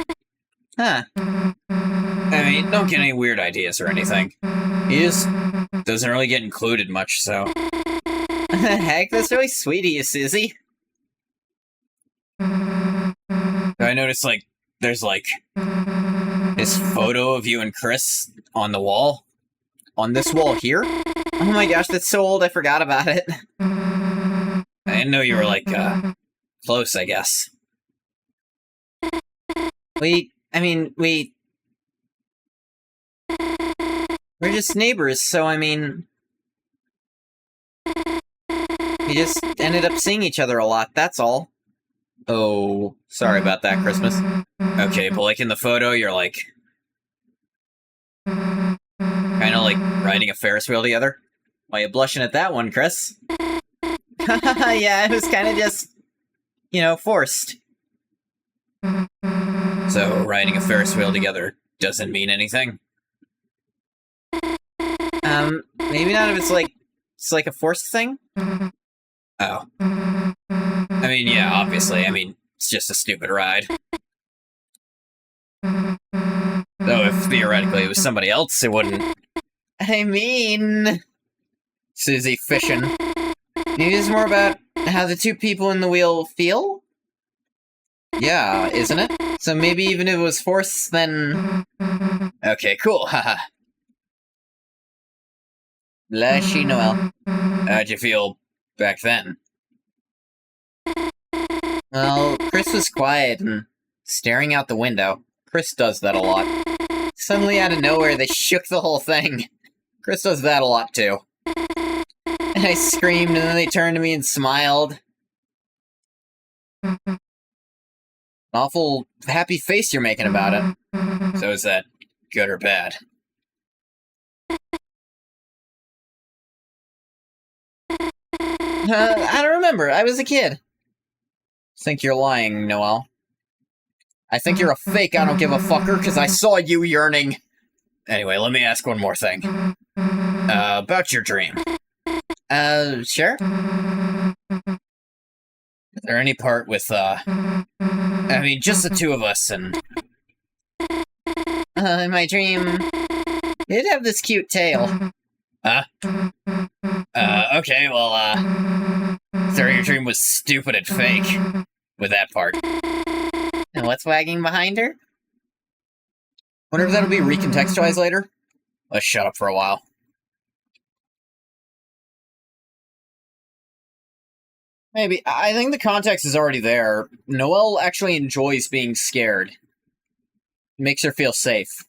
Huh. I mean, don't get any weird ideas or anything. He just doesn't really get included much, so... Heck, that's really sweet of you, Susie. I noticed, like, there's, like... This photo of you and Chris on the wall? On this wall here? Oh my gosh, that's so old, I forgot about it. I didn't know you were, like, close, I guess. We're just neighbors, so I mean... We just ended up seeing each other a lot, that's all. Oh, sorry about that, Christmas. Okay, but like in the photo, you're like... Kinda like riding a Ferris wheel together. Why you blushing at that one, Chris? Yeah, it was kinda just... You know, forced. So, riding a Ferris wheel together doesn't mean anything? Maybe not if it's like a forced thing? Oh. I mean, yeah, obviously, I mean, it's just a stupid ride. Though if theoretically it was somebody else, it wouldn't. I mean... Susie fishing. Maybe it's more about how the two people in the wheel feel? Yeah, isn't it? So maybe even if it was forced, then... Okay, cool, haha. Blushy Noelle. How'd you feel back then? Well, Chris was quiet and staring out the window. Chris does that a lot. Suddenly out of nowhere, they shook the whole thing. Chris does that a lot, too. And I screamed, and then they turned to me and smiled. An awful happy face you're making about it. So is that good or bad? I don't remember. I was a kid. Think you're lying, Noelle. I think you're a fake I don't give a fucker, because I saw you yearning. Anyway, let me ask one more thing. About your dream. Sure? Is there any part with, I mean, just the two of us, and... in my dream... It did have this cute tail. Huh? Okay, well, so your dream was stupid and fake. With that part. And what's wagging behind her? Wonder if that'll be recontextualized later? Let's shut up for a while. Maybe. I think the context is already there. Noelle actually enjoys being scared. It makes her feel safe.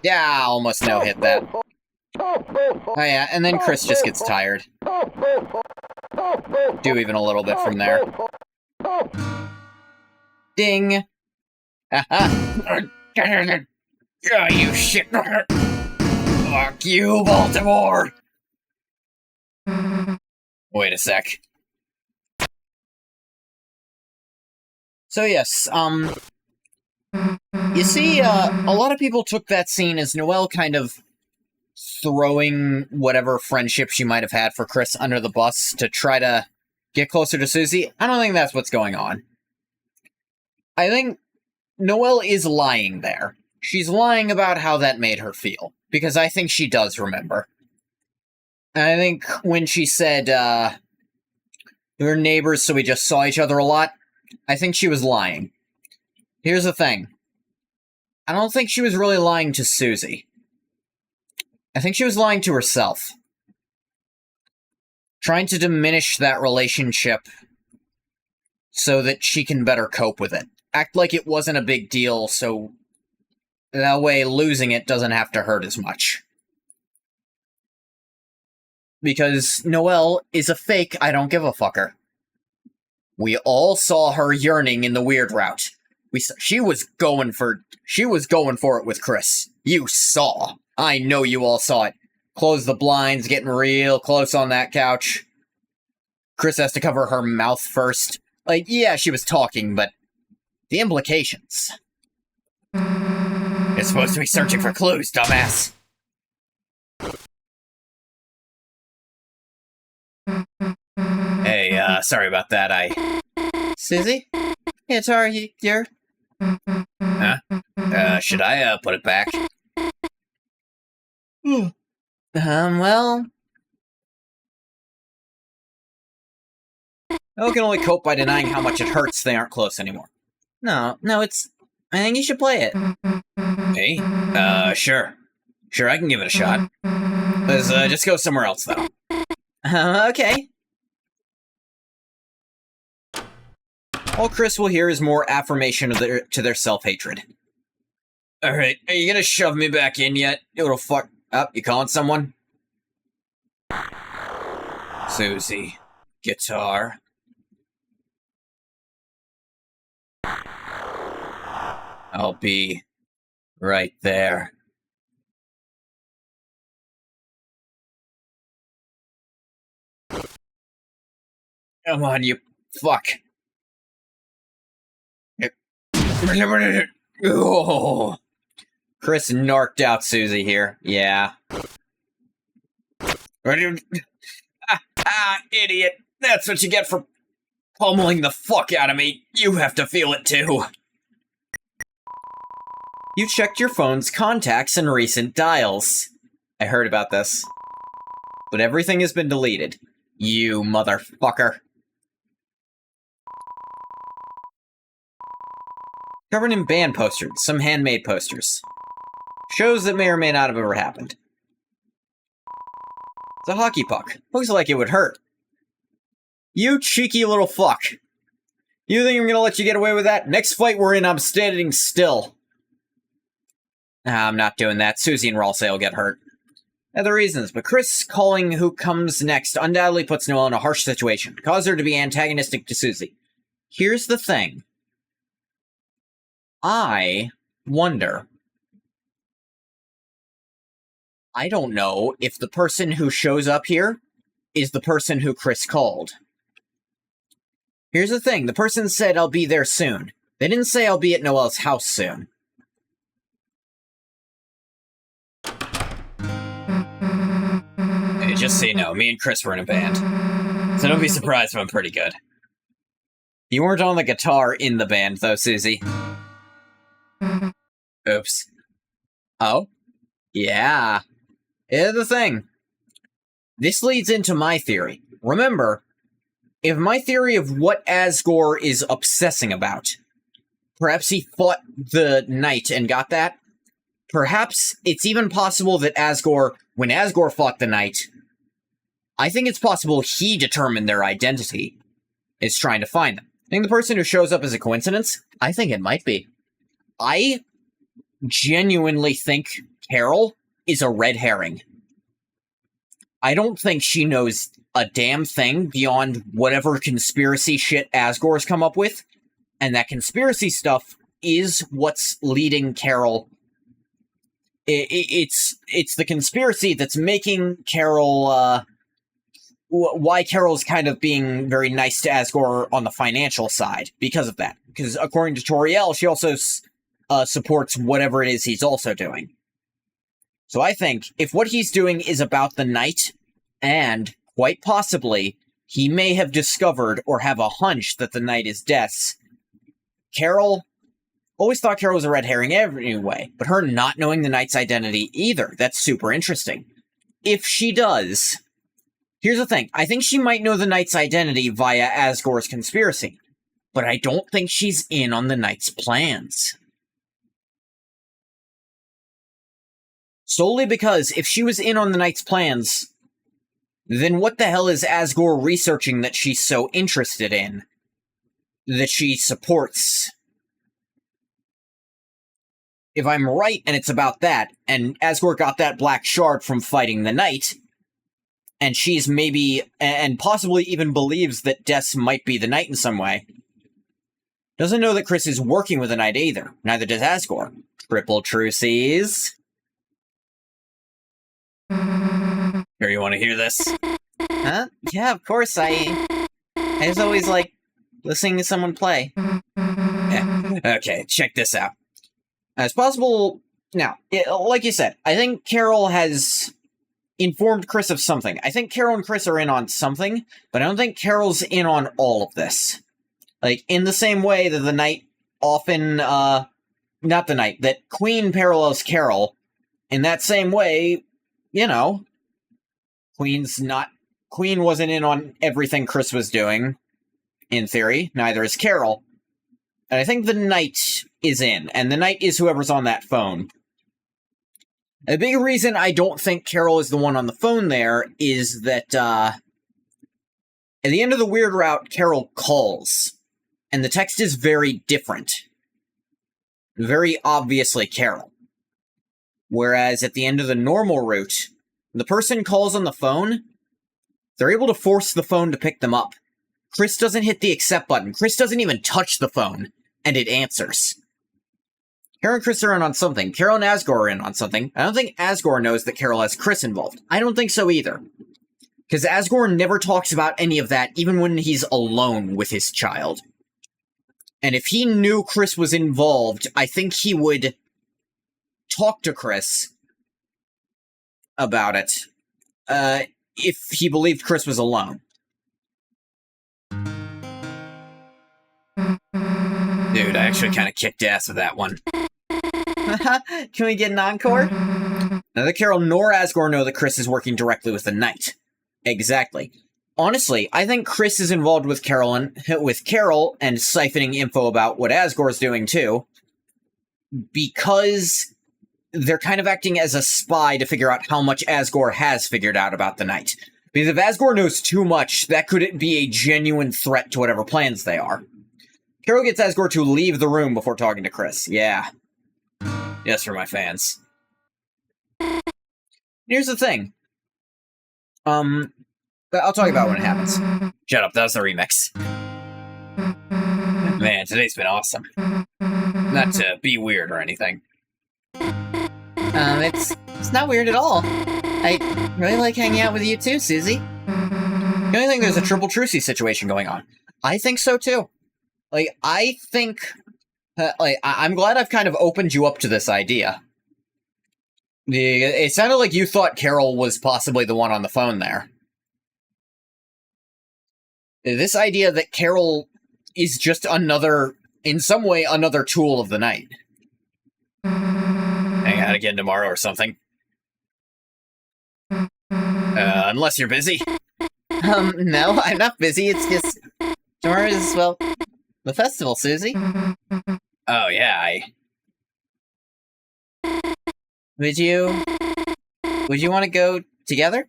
Yeah, almost no hit that. Oh yeah, and then Chris just gets tired. Do even a little bit from there. Ding! Haha! Yeah, you shit! Fuck you, Baltimore! Wait a sec. So yes, you see, a lot of people took that scene as Noelle kind of throwing whatever friendship she might have had for Chris under the bus to try to get closer to Susie. I don't think that's what's going on. I think Noelle is lying there. She's lying about how that made her feel, because I think she does remember. And I think when she said, we're neighbors so we just saw each other a lot, I think she was lying. Here's the thing. I don't think she was really lying to Susie. I think she was lying to herself. Trying to diminish that relationship so that she can better cope with it. Act like it wasn't a big deal, so that way losing it doesn't have to hurt as much. Because Noelle is a fake I don't give a fucker. We all saw her yearning in the weird route. She was going for it with Chris. You saw. I know you all saw it. Close the blinds, getting real close on that couch. Chris has to cover her mouth first. Like, yeah, she was talking, but the implications. You're supposed to be searching for clues, dumbass. Hey, Sorry about that, Susie? It's you're... Should I, put it back? Well... I can only cope by denying how much it hurts they aren't close anymore. No, it's... I think you should play it. Hey? Sure. Sure, I can give it a shot. Let's, just go somewhere else, though. Okay. All Chris will hear is more affirmation of to their self-hatred. Alright, are you gonna shove me back in yet, you little fuck? Up, you calling someone? Susie. Guitar. I'll be right there. Come on, you fuck. Oh. Chris narked out Susie here. Yeah. Idiot. That's what you get for pummeling the fuck out of me. You have to feel it too. You checked your phone's contacts and recent dials. I heard about this. But everything has been deleted. You motherfucker. Covered in band posters, some handmade posters. Shows that may or may not have ever happened. It's a hockey puck. Looks like it would hurt. You cheeky little fuck. You think I'm gonna let you get away with that? Next fight we're in, I'm standing still. I'm not doing that. Susie and Ralsei will get hurt. Other reasons, but Chris calling who comes next undoubtedly puts Noelle in a harsh situation. Cause her to be antagonistic to Susie. Here's the thing. I wonder. I don't know if the person who shows up here is the person who Chris called. Here's the thing. The person said, I'll be there soon. They didn't say I'll be at Noelle's house soon. Hey, just so you know, me and Chris were in a band. So don't be surprised if I'm pretty good. You weren't on the guitar in the band, though, Susie. Oops. Oh? Yeah. Here's the thing. This leads into my theory. Remember, if my theory of what Asgore is obsessing about, perhaps he fought the knight and got that, perhaps it's even possible that Asgore, when Asgore fought the knight, I think it's possible he determined their identity, is trying to find them. I think the person who shows up is a coincidence? I think it might be. I genuinely think Carol is a red herring. I don't think she knows a damn thing beyond whatever conspiracy shit Asgore's come up with, and that conspiracy stuff is what's leading Carol. It's the conspiracy that's making Carol, why Carol's kind of being very nice to Asgore on the financial side, because of that. Because according to Toriel, she also supports whatever it is he's also doing. So I think, if what he's doing is about the knight, and, quite possibly, he may have discovered or have a hunch that the knight is Death's, Carol always thought Carol was a red herring anyway, but her not knowing the knight's identity either, that's super interesting. If she does, here's the thing, I think she might know the knight's identity via Asgore's conspiracy, but I don't think she's in on the knight's plans. Solely because if she was in on the knight's plans, then what the hell is Asgore researching that she's so interested in? That she supports? If I'm right and it's about that, and Asgore got that black shard from fighting the knight, and she's maybe, and possibly even believes that Des might be the knight in some way, doesn't know that Chris is working with the knight either. Neither does Asgore. Triple truces. Here, you want to hear this? Huh? Yeah, of course, I just always like listening to someone play. Yeah. Okay, check this out. It's possible... Now, like you said, I think Carol is informed Chris of something. I think Carol and Chris are in on something, but I don't think Carol's in on all of this. Like, in the same way that the Knight often, not the Knight, that Queen parallels Carol, in that same way, you know, Queen wasn't in on everything Chris was doing, in theory, neither is Carol. And I think the Knight is in, and the Knight is whoever's on that phone. A big reason I don't think Carol is the one on the phone there is that, at the end of the weird route, Carol calls. And the text is very different. Very obviously Carol. Whereas at the end of the normal route, the person calls on the phone, they're able to force the phone to pick them up. Chris doesn't hit the accept button. Chris doesn't even touch the phone, and it answers. Carol and Chris are in on something. Carol and Asgore are in on something. I don't think Asgore knows that Carol has Chris involved. I don't think so either. Because Asgore never talks about any of that, even when he's alone with his child. And if he knew Chris was involved, I think he would talk to Chris about it, if he believed Chris was alone. Dude, I actually kind of kicked ass with that one. Can we get an encore? Neither Carol nor Asgore know that Chris is working directly with the Knight. Exactly. Honestly, I think Chris is involved with Carol and siphoning info about what Asgore's doing too, because they're kind of acting as a spy to figure out how much Asgore has figured out about the Knight. Because if Asgore knows too much, that could be a genuine threat to whatever plans they are. Carol gets Asgore to leave the room before talking to Chris. Yeah. Yes, for my fans. Here's the thing. I'll talk about it when it happens. Shut up, that was the remix. Man, today's been awesome. Not to be weird or anything. It's not weird at all. I really like hanging out with you too, Susie. The only thing, there's a triple trucy situation going on. I think so too. Like, I think... I'm glad I've kind of opened you up to this idea. It sounded like you thought Carol was possibly the one on the phone there. This idea that Carol is just another, in some way, another tool of the Knight. Hang out again tomorrow or something. Unless you're busy. No, I'm not busy, it's just... Tomorrow is, well, the festival, Susie. Oh, yeah, Would you want to go together?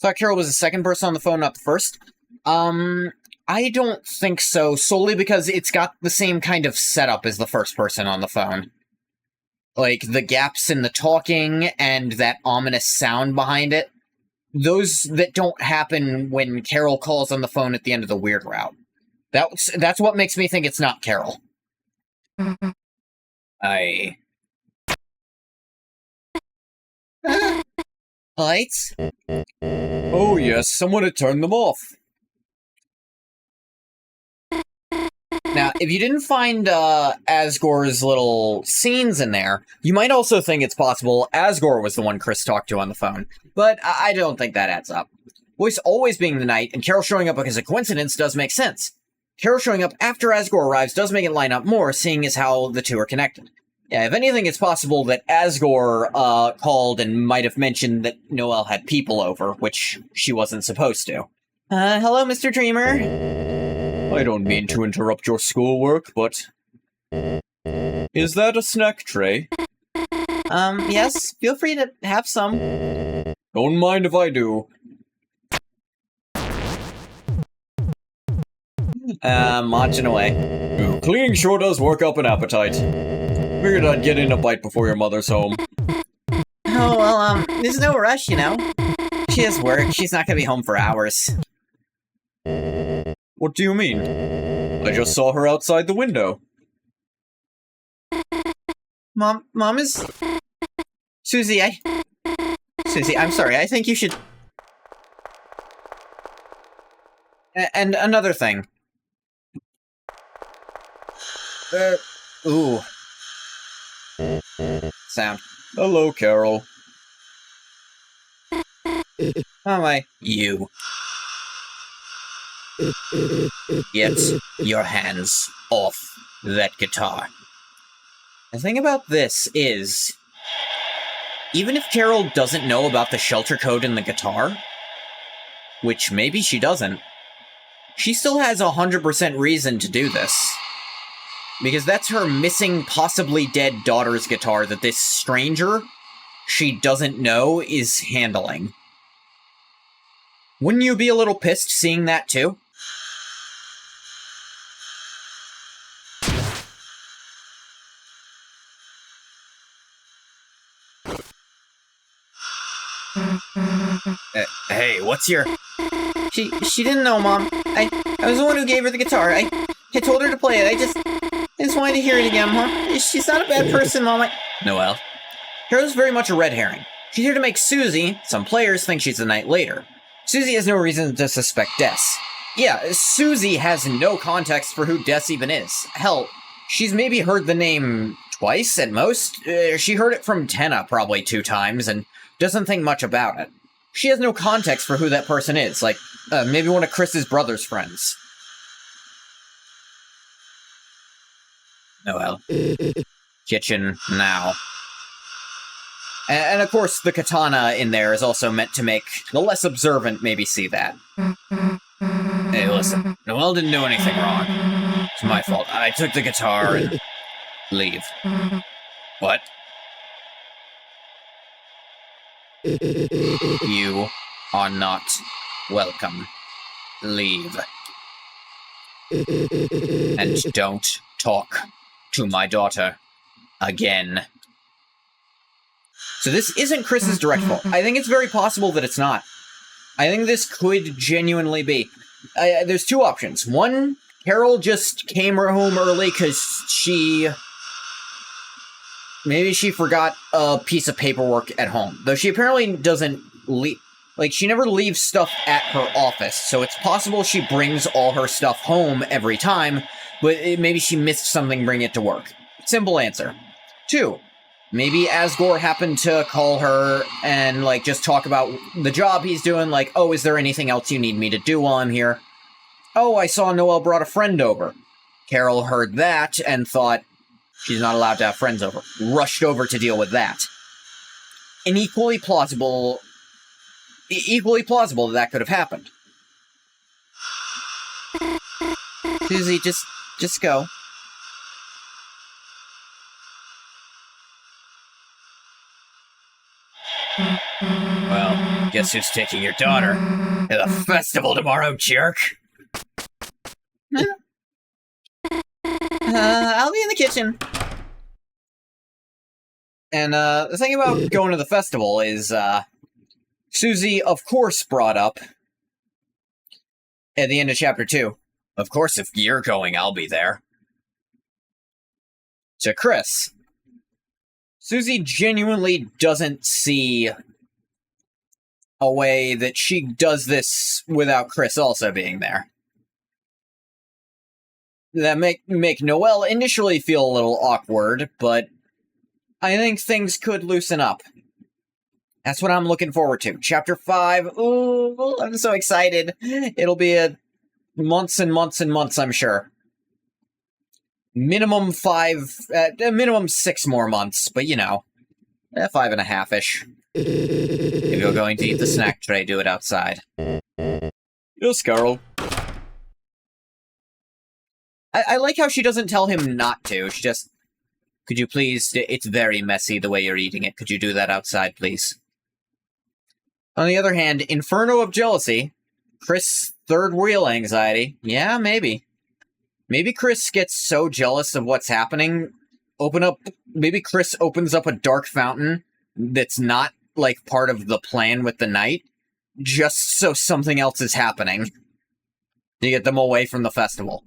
Thought Carol was the second person on the phone, not the first. I don't think so, solely because it's got the same kind of setup as the first person on the phone. Like, the gaps in the talking and that ominous sound behind it. Those that don't happen when Carol calls on the phone at the end of the weird route. That's what makes me think it's not Carol. Lights? Oh yes, someone had turned them off. Now, if you didn't find Asgore's little scenes in there, you might also think it's possible Asgore was the one Chris talked to on the phone. But I don't think that adds up. Voice always being the Knight, and Carol showing up because of coincidence does make sense. Carol showing up after Asgore arrives does make it line up more, seeing as how the two are connected. Yeah, if anything, it's possible that Asgore called and might have mentioned that Noelle had people over, which she wasn't supposed to. Hello, Mr. Dreamer. I don't mean to interrupt your schoolwork, but... Is that a snack tray? Yes, feel free to have some. Don't mind if I do. Munching away. Ooh, cleaning sure does work up an appetite. Figured I'd get in a bite before your mother's home. Oh, well, there's no rush, you know. She has work, she's not gonna be home for hours. What do you mean? I just saw her outside the window. Mom is... Susie, I'm sorry, I think you should... And another thing. Ooh. Sound. Hello, Carol. Oh my. You. Get your hands off that guitar. The thing about this is, even if Carol doesn't know about the shelter code in the guitar, which maybe she doesn't, she still has 100% reason to do this. Because that's her missing, possibly dead daughter's guitar that this stranger she doesn't know is handling. Wouldn't you be a little pissed seeing that too? Hey, what's your... She didn't know, Mom. I was the one who gave her the guitar. I told her to play it. I just wanted to hear it again, Mom. She's not a bad person, Mom. Noelle? Carol's very much a red herring. She's here to make Susie. Some players think she's the Night Later. Susie has no reason to suspect Des. Yeah, Susie has no context for who Des even is. Hell, she's maybe heard the name twice at most. She heard it from Tenna probably 2 times and doesn't think much about it. She has no context for who that person is, like, maybe one of Chris's brother's friends. Noelle. Kitchen now. And of course, the katana in there is also meant to make the less observant maybe see that. Hey, listen. Noelle didn't do anything wrong. It's my fault. I took the guitar and... leave. What? You are not welcome. Leave. And don't talk to my daughter again. So this isn't Chris's direct fault. I think it's very possible that it's not. I think this could genuinely be. There's 2 options. One, Carol just came home early because maybe she forgot a piece of paperwork at home. Though she apparently doesn't leave... Like, she never leaves stuff at her office, so it's possible she brings all her stuff home every time, but maybe she missed something bringing it to work. Simple answer. 2, maybe Asgore happened to call her and, like, just talk about the job he's doing, like, oh, is there anything else you need me to do while I'm here? Oh, I saw Noelle brought a friend over. Carol heard that and thought, she's not allowed to have friends over. Rushed over to deal with that. And equally plausible that could have happened. Susie, just go. Well, guess who's taking your daughter to the festival tomorrow, jerk? I'll be in the kitchen. And, the thing about going to the festival is, Susie, of course, brought up at the end of Chapter 2. Of course, if you're going, I'll be there. To Chris. Susie genuinely doesn't see a way that she does this without Chris also being there. That make Noelle initially feel a little awkward, but I think things could loosen up. That's what I'm looking forward to. Chapter 5, ooh, I'm so excited. It'll be months and months and months, I'm sure. Minimum 6 more months, but you know, 5.5-ish. If you're going to eat the snack tray, do it outside. Yes, Carol. I like how she doesn't tell him not to. She just, could you please, it's very messy the way you're eating it. Could you do that outside, please? On the other hand, Inferno of Jealousy, Chris' third wheel anxiety, yeah, maybe. Maybe Chris gets so jealous of what's happening, maybe Chris opens up a dark fountain that's not, like, part of the plan with the night, just so something else is happening to get them away from the festival.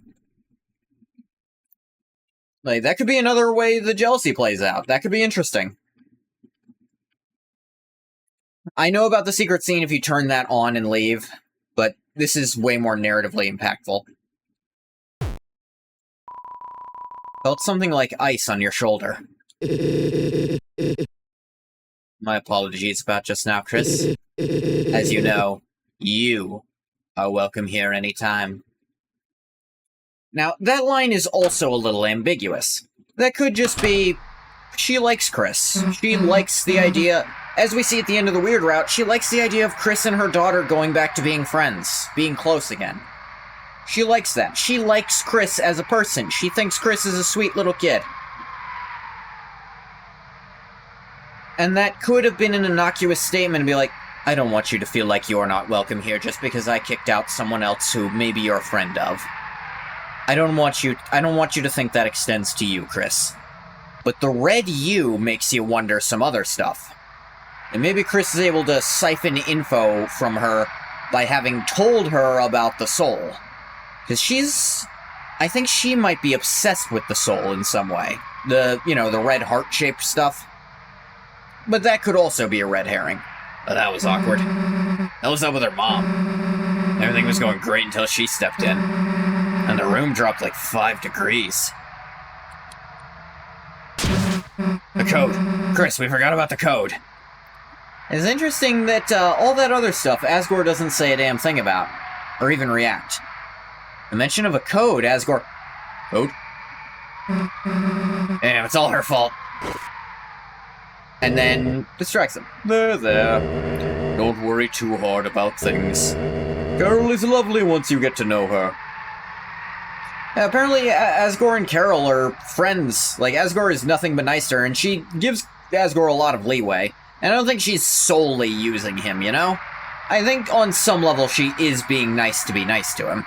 Like, that could be another way the jealousy plays out. That could be interesting. I know about the secret scene if you turn that on and leave, but this is way more narratively impactful. Felt something like ice on your shoulder. My apologies about just now, Chris. As you know, you are welcome here anytime. Now, that line is also a little ambiguous. That could just be, she likes Chris. She likes the idea, as we see at the end of the Weird Route, she likes the idea of Chris and her daughter going back to being friends, being close again. She likes that. She likes Chris as a person. She thinks Chris is a sweet little kid. And that could have been an innocuous statement and be like, I don't want you to feel like you're not welcome here just because I kicked out someone else who maybe you're a friend of. I don't want you to think that extends to you, Chris. But the red U makes you wonder some other stuff. And maybe Chris is able to siphon info from her by having told her about the soul. Because I think she might be obsessed with the soul in some way. The red heart-shaped stuff. But that could also be a red herring. Oh, that was awkward. That was up with her mom. Everything was going great until she stepped in. And the room dropped like 5 degrees. The code. Chris, we forgot about the code. It's interesting that all that other stuff Asgore doesn't say a damn thing about. Or even react. The mention of a code, Asgore... Code? Damn, it's all her fault. And then distracts him. There. Don't worry too hard about things. Carol is lovely once you get to know her. Apparently, Asgore and Carol are friends. Like, Asgore is nothing but nice to her, and she gives Asgore a lot of leeway. And I don't think she's solely using him, you know? I think on some level she is being nice to be nice to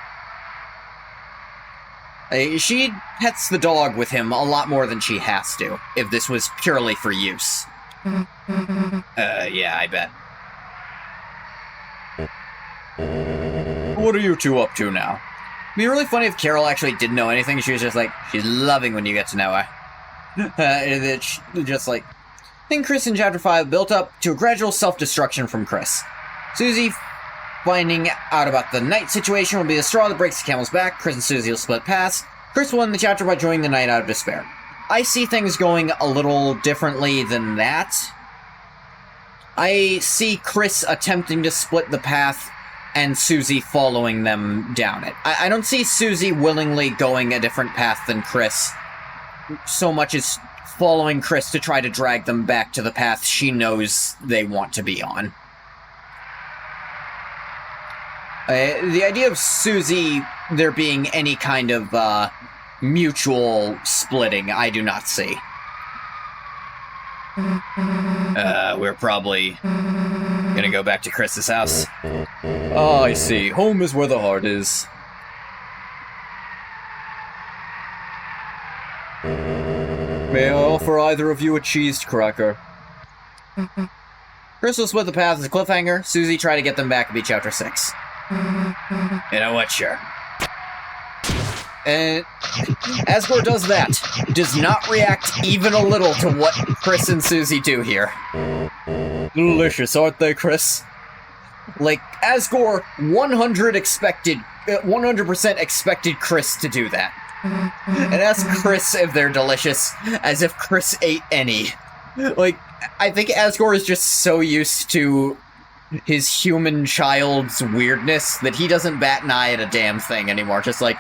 him. She pets the dog with him a lot more than she has to, if this was purely for use. Yeah, I bet. What are you two up to now? It'd be really funny if Carol actually didn't know anything. She was just like, she's loving when you get to know her. It's just like... I think Chris in Chapter 5 built up to a gradual self-destruction from Chris. Susie finding out about the Knight situation will be the straw that breaks the camel's back. Chris and Susie will split paths. Chris will end the chapter by joining the Knight out of despair. I see things going a little differently than that. I see Chris attempting to split the path and Susie following them down it. I don't see Susie willingly going a different path than Chris, so much as following Chris to try to drag them back to the path she knows they want to be on. The idea of Susie there being any kind of mutual splitting, I do not see. We're probably gonna go back to Chris's house. Ah, I see. Home is where the heart is. May I offer either of you a cheesed cracker? Chris will split the path as a cliffhanger. Susie try to get them back to be Chapter 6. You know what, sure. And Asgore does that. Does not react even a little to what Chris and Susie do here. Delicious, aren't they, Chris? Like, Asgore 100% expected Chris to do that. And ask Chris if they're delicious, as if Chris ate any. Like, I think Asgore is just so used to his human child's weirdness that he doesn't bat an eye at a damn thing anymore. Just like,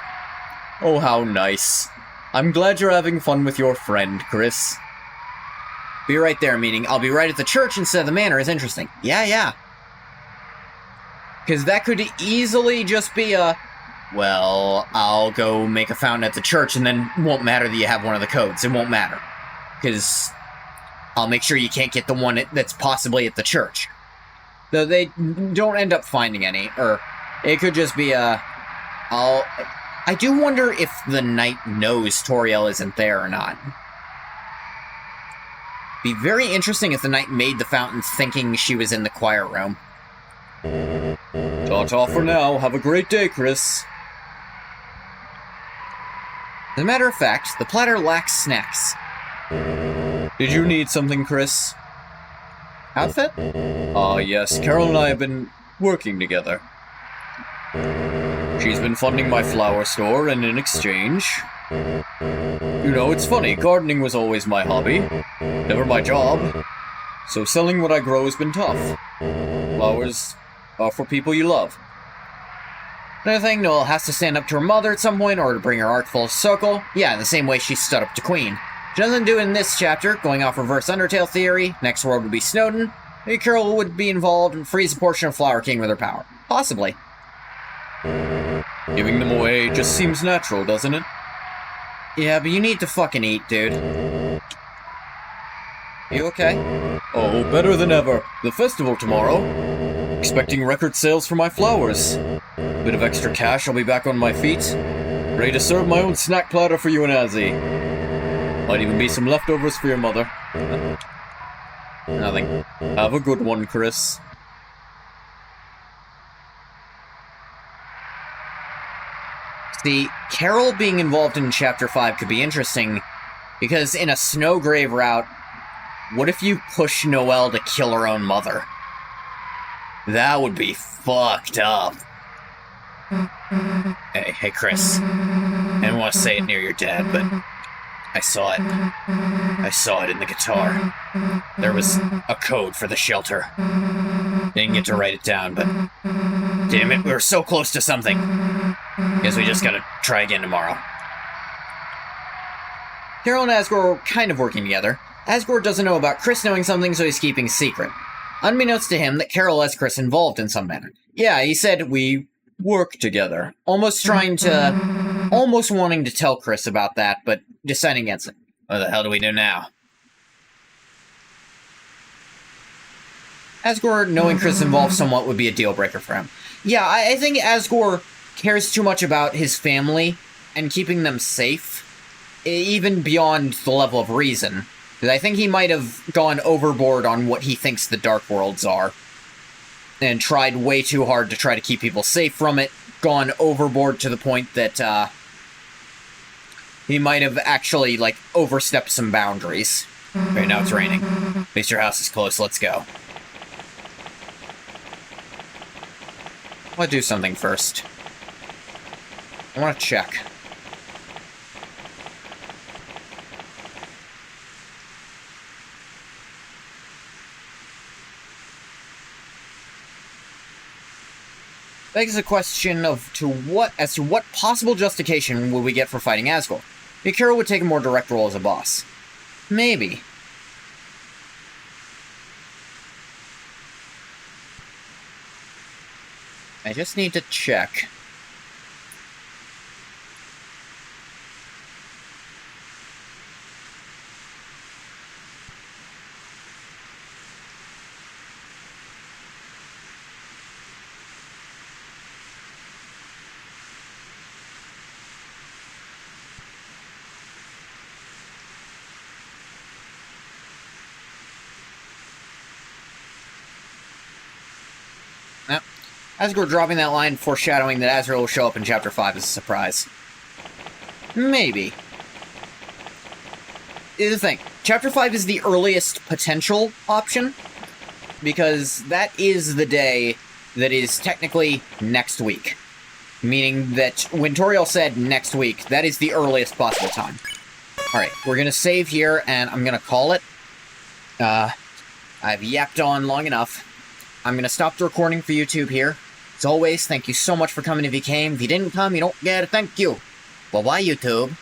oh, how nice. I'm glad you're having fun with your friend, Chris. Be right there, meaning I'll be right at the church instead of the manor is interesting. Yeah. Because that could easily just be a, well, I'll go make a fountain at the church and then it won't matter that you have one of the codes. It won't matter. Because I'll make sure you can't get the one that's possibly at the church. Though they don't end up finding any. Or it could just be a, I do wonder if the knight knows Toriel isn't there or not. Be very interesting if the knight made the fountain thinking she was in the choir room. Ta-ta for now. Have a great day, Chris. As a matter of fact, the platter lacks snacks. Did you need something, Chris? Outfit? Ah, yes. Carol and I have been working together. She's been funding my flower store, and in exchange... You know, it's funny, gardening was always my hobby, never my job, so selling what I grow has been tough. Flowers are for people you love. Another thing, Noelle has to stand up to her mother at some point in order to bring her arc full circle. Yeah, in the same way she stood up to Queen. She doesn't do it in this chapter, going off reverse Undertale theory. Next world would be Snowden. Maybe Carol would be involved and freeze a portion of Flower King with her power. Possibly. Giving them away just seems natural, doesn't it? Yeah, but you need to fucking eat, dude. You okay? Oh, better than ever. The festival tomorrow. Expecting record sales for my flowers. Bit of extra cash, I'll be back on my feet. Ready to serve my own snack platter for you and Azzy. Might even be some leftovers for your mother. Nothing. Have a good one, Chris. See, Carol being involved in Chapter 5 could be interesting, because in a Snowgrave route, what if you push Noelle to kill her own mother? That would be fucked up. Hey, Chris. I didn't want to say it near your dad, but I saw it. I saw it in the guitar. There was a code for the shelter. Didn't get to write it down, but damn it, we were so close to something. Guess we just gotta try again tomorrow. Carol and Asgore are kind of working together. Asgore doesn't know about Chris knowing something, so he's keeping a secret. Unbeknownst to him that Carol has Chris involved in some manner. Yeah, he said we work together. Almost wanting to tell Chris about that, but deciding against it. What the hell do we do now? Asgore knowing Chris involved somewhat would be a deal breaker for him. Yeah, I think Asgore cares too much about his family and keeping them safe, even beyond the level of reason. Because I think he might have gone overboard on what he thinks the Dark Worlds are, and tried way too hard to try to keep people safe from it, gone overboard to the point that, he might have actually, like, overstepped some boundaries. Okay, now it's raining. At least your house is close, let's go. I want to do something first. I want to check. Begs the question as to what possible justification would we get for fighting Asgore? Mikura would take a more direct role as a boss. Maybe. I just need to check. Yep. Asgore dropping that line, foreshadowing that Azrael will show up in Chapter 5 as a surprise. Maybe. Here's the thing. Chapter 5 is the earliest potential option, because that is the day that is technically next week. Meaning that when Toriel said next week, that is the earliest possible time. Alright, we're gonna save here, and I'm gonna call it. I've yapped on long enough. I'm gonna stop the recording for YouTube here. As always, thank you so much for coming if you came. If you didn't come, you don't get a thank you. Bye-bye, YouTube.